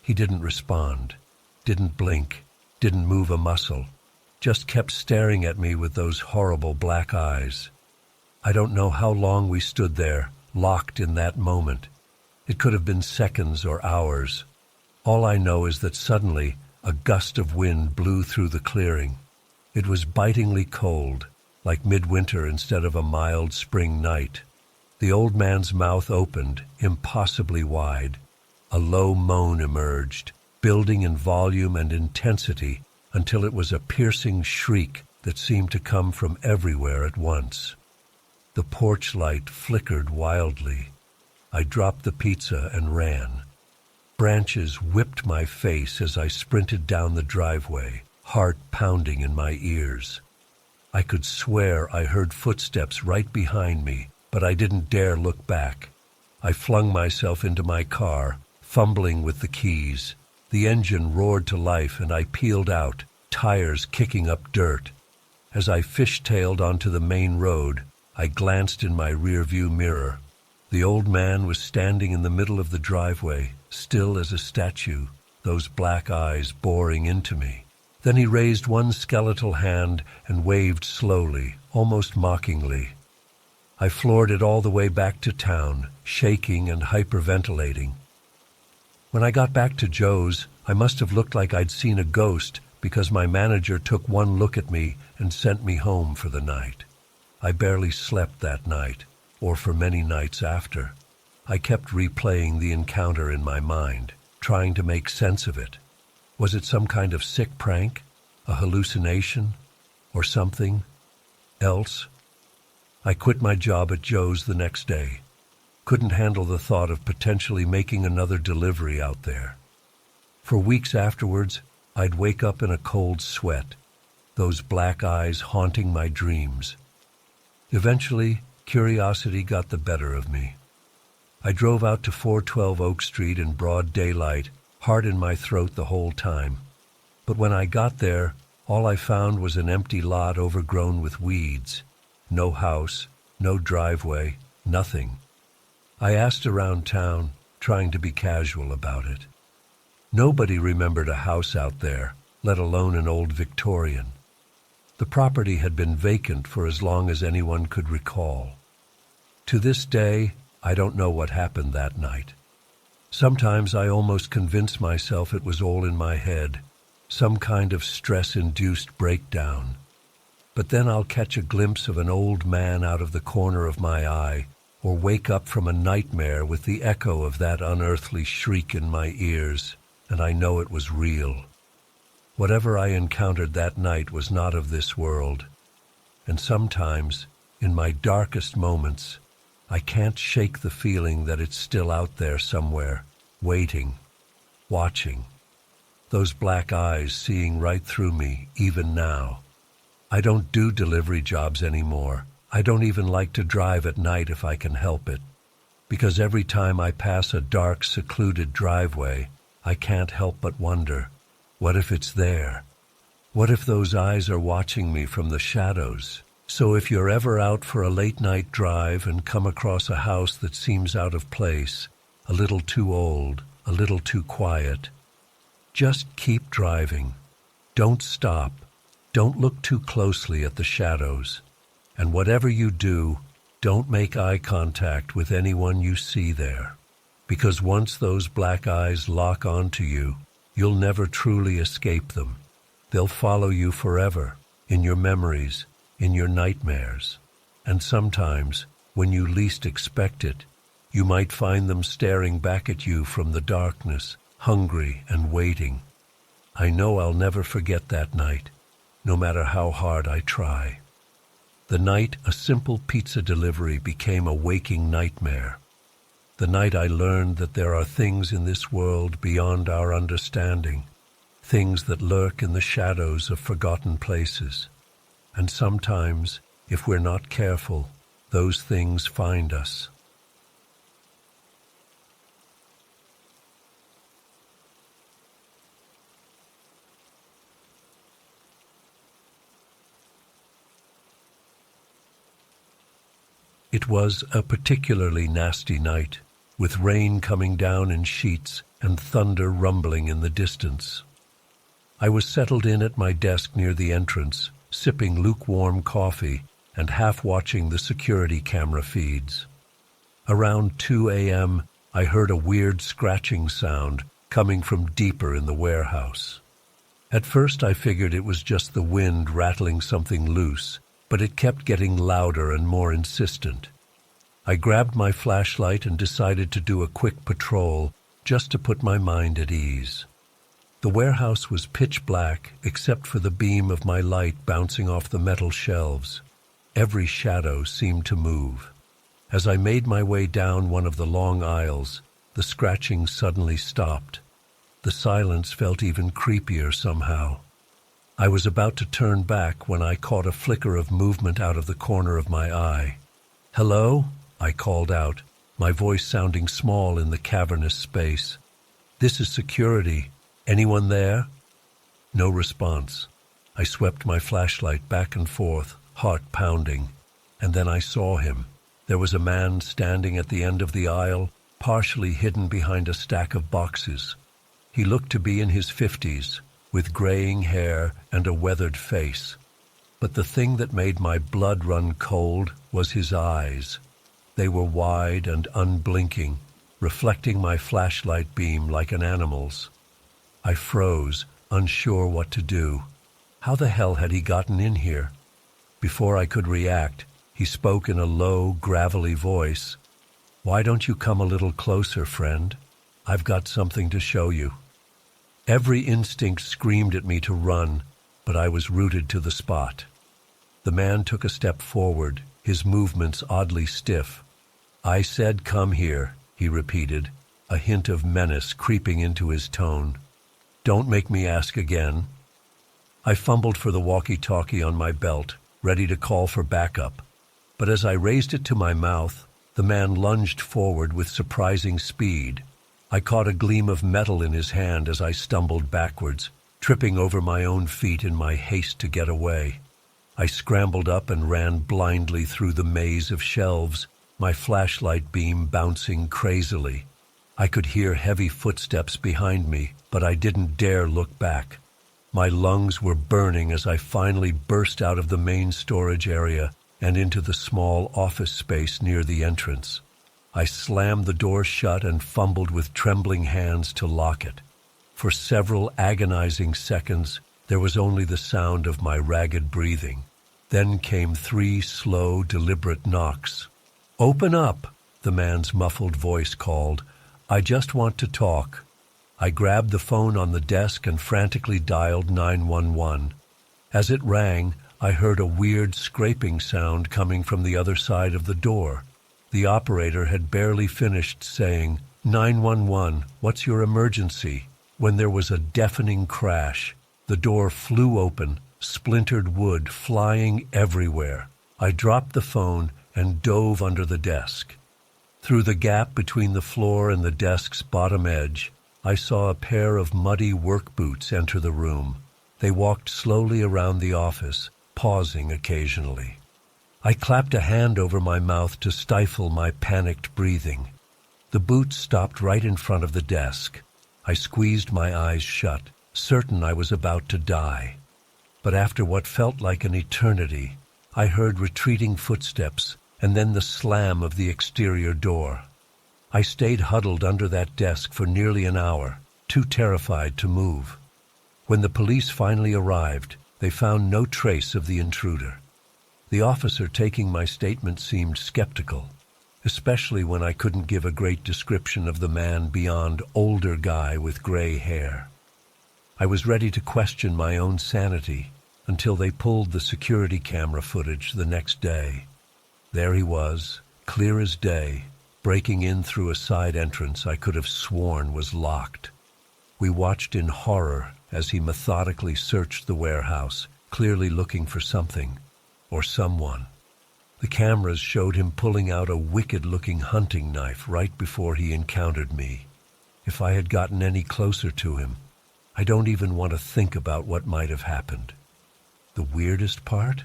He didn't respond, didn't blink, didn't move a muscle, just kept staring at me with those horrible black eyes. I don't know how long we stood there, locked in that moment. It could have been seconds or hours. All I know is that suddenly a gust of wind blew through the clearing. It was bitingly cold, like midwinter instead of a mild spring night. The old man's mouth opened, impossibly wide. A low moan emerged, building in volume and intensity until it was a piercing shriek that seemed to come from everywhere at once. The porch light flickered wildly. I dropped the pizza and ran. Branches whipped my face as I sprinted down the driveway, heart pounding in my ears. I could swear I heard footsteps right behind me, but I didn't dare look back. I flung myself into my car, fumbling with the keys. The engine roared to life and I peeled out, tires kicking up dirt. As I fishtailed onto the main road, I glanced in my rearview mirror. The old man was standing in the middle of the driveway, still as a statue, those black eyes boring into me. Then he raised one skeletal hand and waved slowly, almost mockingly. I floored it all the way back to town, shaking and hyperventilating. When I got back to Joe's, I must have looked like I'd seen a ghost because my manager took one look at me and sent me home for the night. I barely slept that night, or for many nights after. I kept replaying the encounter in my mind, trying to make sense of it. Was it some kind of sick prank, a hallucination, or something else? I quit my job at Joe's the next day. Couldn't handle the thought of potentially making another delivery out there. For weeks afterwards, I'd wake up in a cold sweat, those black eyes haunting my dreams. Eventually, curiosity got the better of me. I drove out to 412 Oak Street in broad daylight, heart in my throat the whole time. But when I got there, all I found was an empty lot overgrown with weeds. No house, no driveway, nothing. I asked around town, trying to be casual about it. Nobody remembered a house out there, let alone an old Victorian. The property had been vacant for as long as anyone could recall. To this day, I don't know what happened that night. Sometimes I almost convince myself it was all in my head, some kind of stress-induced breakdown. But then I'll catch a glimpse of an old man out of the corner of my eye, or wake up from a nightmare with the echo of that unearthly shriek in my ears, and I know it was real. Whatever I encountered that night was not of this world. And sometimes, in my darkest moments, I can't shake the feeling that it's still out there somewhere, waiting, watching. Those black eyes seeing right through me, even now. I don't do delivery jobs anymore. I don't even like to drive at night if I can help it. Because every time I pass a dark, secluded driveway, I can't help but wonder, what if it's there? What if those eyes are watching me from the shadows? So if you're ever out for a late-night drive and come across a house that seems out of place, a little too old, a little too quiet, just keep driving. Don't stop. Don't look too closely at the shadows. And whatever you do, don't make eye contact with anyone you see there. Because once those black eyes lock onto you, you'll never truly escape them. They'll follow you forever, in your memories, in your nightmares. And sometimes, when you least expect it, you might find them staring back at you from the darkness, hungry and waiting. I know I'll never forget that night, no matter how hard I try. The night a simple pizza delivery became a waking nightmare. The night I learned that there are things in this world beyond our understanding, things that lurk in the shadows of forgotten places. And sometimes, if we're not careful, those things find us. It was a particularly nasty night, with rain coming down in sheets and thunder rumbling in the distance. I was settled in at my desk near the entrance, sipping lukewarm coffee and half watching the security camera feeds. Around 2 a.m., I heard a weird scratching sound coming from deeper in the warehouse. At first I figured it was just the wind rattling something loose, but it kept getting louder and more insistent. I grabbed my flashlight and decided to do a quick patrol, just to put my mind at ease. The warehouse was pitch black, except for the beam of my light bouncing off the metal shelves. Every shadow seemed to move. As I made my way down one of the long aisles, the scratching suddenly stopped. The silence felt even creepier somehow. I was about to turn back when I caught a flicker of movement out of the corner of my eye. "Hello?" I called out, my voice sounding small in the cavernous space. "This is security. Anyone there?" No response. I swept my flashlight back and forth, heart pounding. And then I saw him. There was a man standing at the end of the aisle, partially hidden behind a stack of boxes. He looked to be in his 50s, with graying hair and a weathered face. But the thing that made my blood run cold was his eyes. They were wide and unblinking, reflecting my flashlight beam like an animal's. I froze, unsure what to do. How the hell had he gotten in here? Before I could react, he spoke in a low, gravelly voice. "Why don't you come a little closer, friend? I've got something to show you." Every instinct screamed at me to run, but I was rooted to the spot. The man took a step forward, his movements oddly stiff. "I said come here," he repeated, a hint of menace creeping into his tone. Don't make me ask again. I fumbled for the walkie-talkie on my belt, ready to call for backup. But as I raised it to my mouth, the man lunged forward with surprising speed. I caught a gleam of metal in his hand as I stumbled backwards, tripping over my own feet in my haste to get away. I scrambled up and ran blindly through the maze of shelves, my flashlight beam bouncing crazily. I could hear heavy footsteps behind me, but I didn't dare look back. My lungs were burning as I finally burst out of the main storage area and into the small office space near the entrance. I slammed the door shut and fumbled with trembling hands to lock it. For several agonizing seconds, there was only the sound of my ragged breathing. Then came 3 slow, deliberate knocks. "Open up," the man's muffled voice called. "I just want to talk." I grabbed the phone on the desk and frantically dialed 911. As it rang, I heard a weird scraping sound coming from the other side of the door. The operator had barely finished saying, "911, what's your emergency?" when there was a deafening crash. The door flew open, splintered wood flying everywhere. I dropped the phone and dove under the desk. Through the gap between the floor and the desk's bottom edge, I saw a pair of muddy work boots enter the room. They walked slowly around the office, pausing occasionally. I clapped a hand over my mouth to stifle my panicked breathing. The boots stopped right in front of the desk. I squeezed my eyes shut, certain I was about to die. But after what felt like an eternity, I heard retreating footsteps and then the slam of the exterior door. I stayed huddled under that desk for nearly an hour, too terrified to move. When the police finally arrived, they found no trace of the intruder. The officer taking my statement seemed skeptical, especially when I couldn't give a great description of the man beyond older guy with gray hair. I was ready to question my own sanity until they pulled the security camera footage the next day. There he was, clear as day, breaking in through a side entrance I could have sworn was locked. We watched in horror as he methodically searched the warehouse, clearly looking for something or someone. The cameras showed him pulling out a wicked-looking hunting knife right before he encountered me. If I had gotten any closer to him, I don't even want to think about what might have happened. The weirdest part?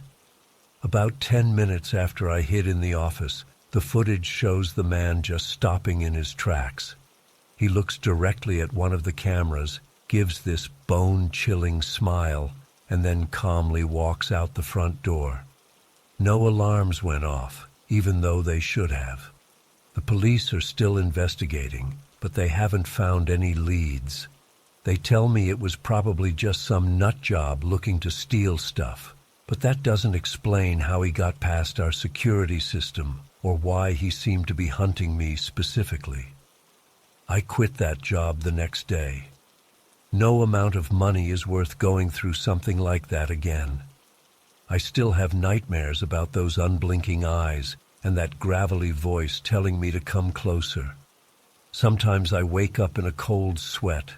About 10 minutes after I hid in the office, the footage shows the man just stopping in his tracks. He looks directly at one of the cameras, gives this bone-chilling smile, and then calmly walks out the front door. No alarms went off, even though they should have. The police are still investigating, but they haven't found any leads. They tell me it was probably just some nut job looking to steal stuff, but that doesn't explain how he got past our security system or why he seemed to be hunting me specifically. I quit that job the next day. No amount of money is worth going through something like that again. I still have nightmares about those unblinking eyes and that gravelly voice telling me to come closer. Sometimes I wake up in a cold sweat,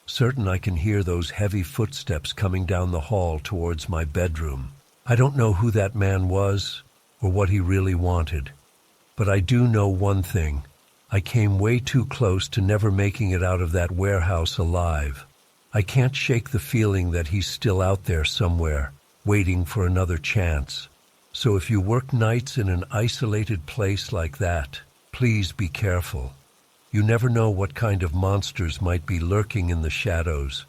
certain I can hear those heavy footsteps coming down the hall towards my bedroom. I don't know who that man was or what he really wanted, but I do know one thing. I came way too close to never making it out of that warehouse alive. I can't shake the feeling that he's still out there somewhere, waiting for another chance. So if you work nights in an isolated place like that, please be careful. You never know what kind of monsters might be lurking in the shadows.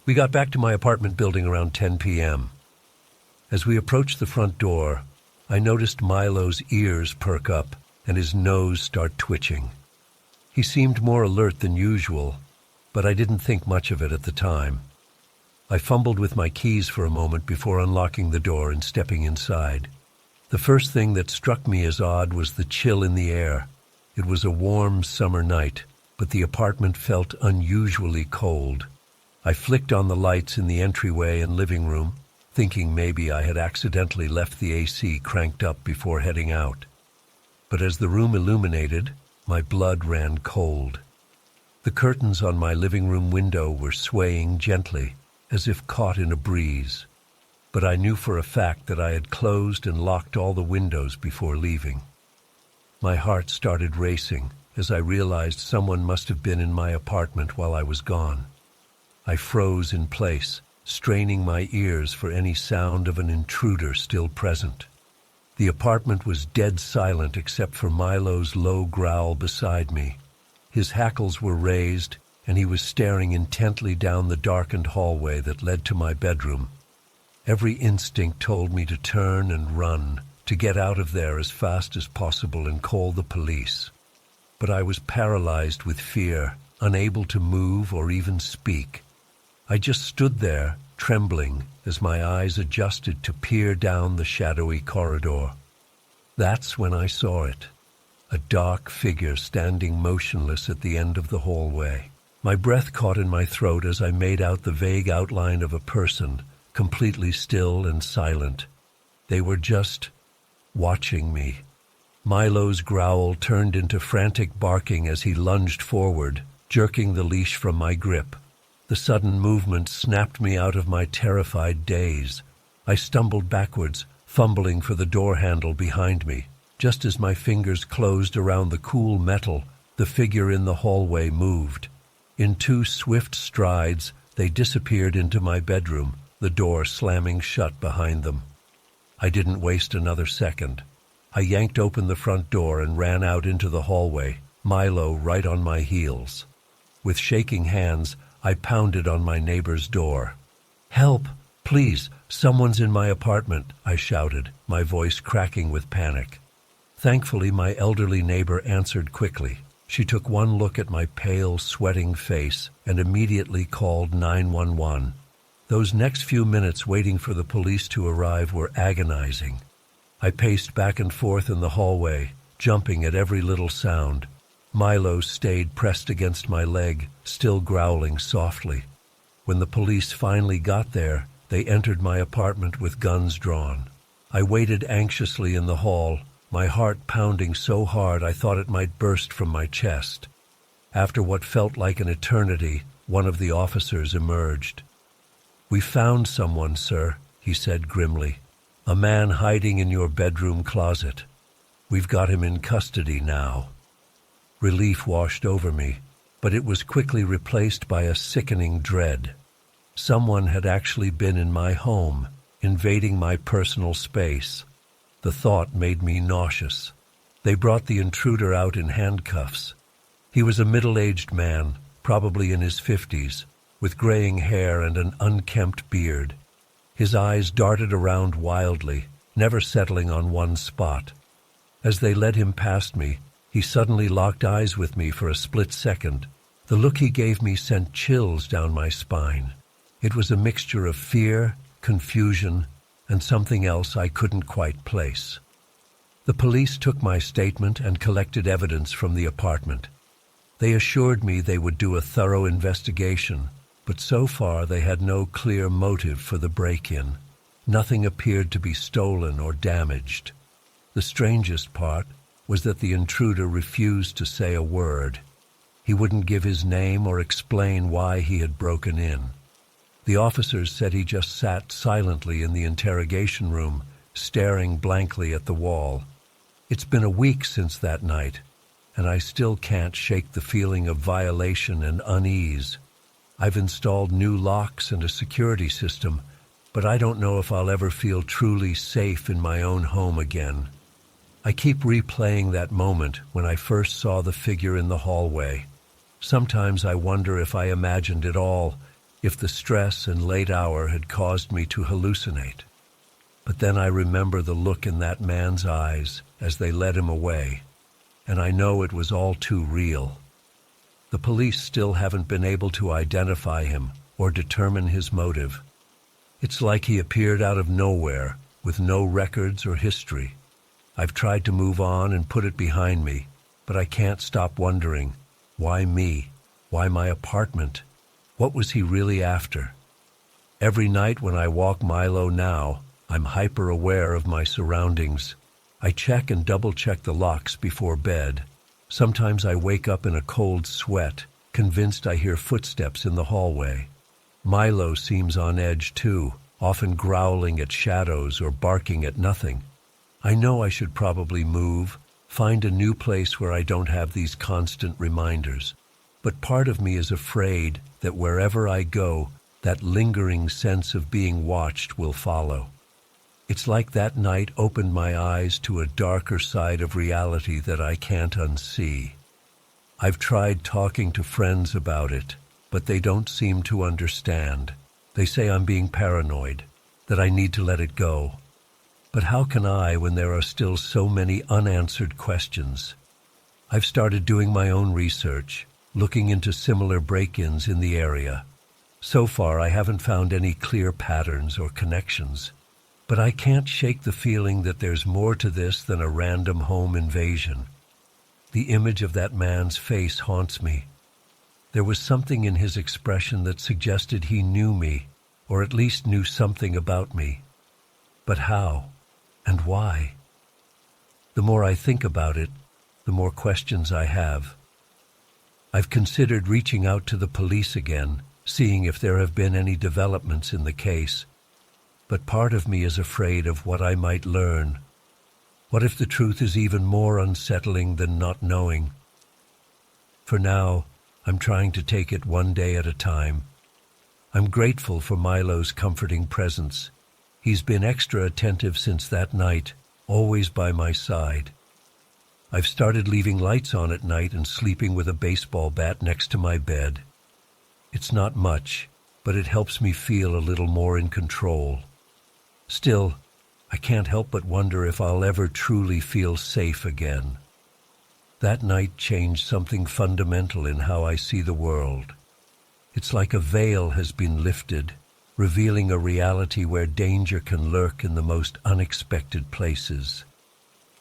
We got back to my apartment building around 10 p.m. As we approached the front door, I noticed Milo's ears perk up and his nose start twitching. He seemed more alert than usual, but I didn't think much of it at the time. I fumbled with my keys for a moment before unlocking the door and stepping inside. The first thing that struck me as odd was the chill in the air. It was a warm summer night, but the apartment felt unusually cold. I flicked on the lights in the entryway and living room, thinking maybe I had accidentally left the AC cranked up before heading out. But as the room illuminated, my blood ran cold. The curtains on my living room window were swaying gently, as if caught in a breeze. But I knew for a fact that I had closed and locked all the windows before leaving. My heart started racing as I realized someone must have been in my apartment while I was gone. I froze in place, straining my ears for any sound of an intruder still present. The apartment was dead silent except for Milo's low growl beside me. His hackles were raised, and he was staring intently down the darkened hallway that led to my bedroom. Every instinct told me to turn and run, to get out of there as fast as possible and call the police. But I was paralyzed with fear, unable to move or even speak. I just stood there, trembling, as my eyes adjusted to peer down the shadowy corridor. That's when I saw it, a dark figure standing motionless at the end of the hallway. My breath caught in my throat as I made out the vague outline of a person, completely still and silent. They were just watching me. Milo's growl turned into frantic barking as he lunged forward, jerking the leash from my grip. The sudden movement snapped me out of my terrified daze. I stumbled backwards, fumbling for the door handle behind me. Just as my fingers closed around the cool metal, the figure in the hallway moved. In 2 swift strides, they disappeared into my bedroom, the door slamming shut behind them. I didn't waste another second. I yanked open the front door and ran out into the hallway, Milo right on my heels. With shaking hands, I pounded on my neighbor's door. "Help! Please! Someone's in my apartment!" I shouted, my voice cracking with panic. Thankfully, my elderly neighbor answered quickly. She took one look at my pale, sweating face and immediately called 911. Those next few minutes waiting for the police to arrive were agonizing. I paced back and forth in the hallway, jumping at every little sound. Milo stayed pressed against my leg, still growling softly. When the police finally got there, they entered my apartment with guns drawn. I waited anxiously in the hall, my heart pounding so hard I thought it might burst from my chest. After what felt like an eternity, one of the officers emerged. "We found someone, sir," he said grimly. "A man hiding in your bedroom closet. We've got him in custody now." Relief washed over me, but it was quickly replaced by a sickening dread. Someone had actually been in my home, invading my personal space. The thought made me nauseous. They brought the intruder out in handcuffs. He was a middle-aged man, probably in his 50s, with graying hair and an unkempt beard. His eyes darted around wildly, never settling on one spot. As they led him past me, he suddenly locked eyes with me for a split second. The look he gave me sent chills down my spine. It was a mixture of fear, confusion, and something else I couldn't quite place. The police took my statement and collected evidence from the apartment. They assured me they would do a thorough investigation, but so far they had no clear motive for the break-in. Nothing appeared to be stolen or damaged. The strangest part was that the intruder refused to say a word. He wouldn't give his name or explain why he had broken in. The officers said he just sat silently in the interrogation room, staring blankly at the wall. It's been a week since that night, and I still can't shake the feeling of violation and unease. I've installed new locks and a security system, but I don't know if I'll ever feel truly safe in my own home again. I keep replaying that moment when I first saw the figure in the hallway. Sometimes I wonder if I imagined it all, if the stress and late hour had caused me to hallucinate. But then I remember the look in that man's eyes as they led him away, and I know it was all too real. The police still haven't been able to identify him or determine his motive. It's like he appeared out of nowhere, with no records or history. I've tried to move on and put it behind me, but I can't stop wondering, why me? Why my apartment? What was he really after? Every night when I walk Milo now, I'm hyper-aware of my surroundings. I check and double-check the locks before bed. Sometimes I wake up in a cold sweat, convinced I hear footsteps in the hallway. Milo seems on edge too, often growling at shadows or barking at nothing. I know I should probably move, find a new place where I don't have these constant reminders. But part of me is afraid that wherever I go, that lingering sense of being watched will follow. It's like that night opened my eyes to a darker side of reality that I can't unsee. I've tried talking to friends about it, but they don't seem to understand. They say I'm being paranoid, that I need to let it go. But how can I when there are still so many unanswered questions? I've started doing my own research, looking into similar break-ins in the area. So far, I haven't found any clear patterns or connections. But I can't shake the feeling that there's more to this than a random home invasion. The image of that man's face haunts me. There was something in his expression that suggested he knew me, or at least knew something about me. But how? And why? The more I think about it, the more questions I have. I've considered reaching out to the police again, seeing if there have been any developments in the case. But part of me is afraid of what I might learn. What if the truth is even more unsettling than not knowing? For now, I'm trying to take it one day at a time. I'm grateful for Milo's comforting presence. He's been extra attentive since that night, always by my side. I've started leaving lights on at night and sleeping with a baseball bat next to my bed. It's not much, but it helps me feel a little more in control. Still, I can't help but wonder if I'll ever truly feel safe again. That night changed something fundamental in how I see the world. It's like a veil has been lifted, revealing a reality where danger can lurk in the most unexpected places.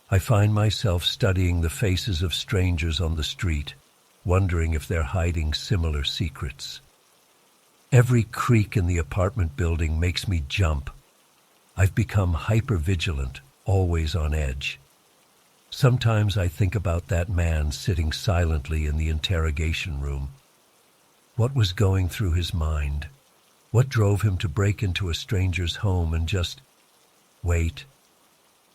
I find myself studying the faces of strangers on the street, wondering if they're hiding similar secrets. Every creak in the apartment building makes me jump. I've become hyper-vigilant, always on edge. Sometimes I think about that man sitting silently in the interrogation room. What was going through his mind? What drove him to break into a stranger's home and just wait?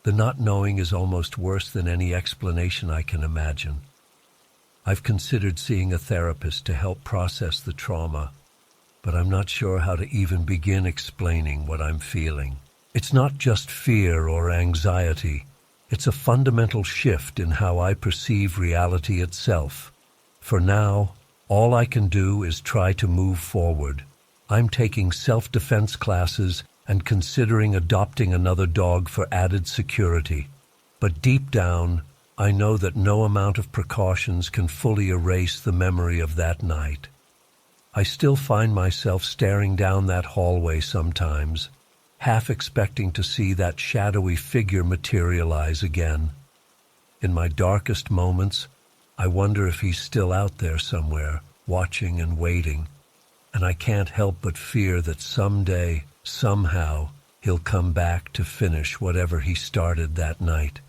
The not knowing is almost worse than any explanation I can imagine. I've considered seeing a therapist to help process the trauma, but I'm not sure how to even begin explaining what I'm feeling. It's not just fear or anxiety. It's a fundamental shift in how I perceive reality itself. For now, all I can do is try to move forward. I'm taking self-defense classes and considering adopting another dog for added security. But deep down, I know that no amount of precautions can fully erase the memory of that night. I still find myself staring down that hallway sometimes, half expecting to see that shadowy figure materialize again. In my darkest moments, I wonder if he's still out there somewhere, watching and waiting. And I can't help but fear that someday, somehow, he'll come back to finish whatever he started that night.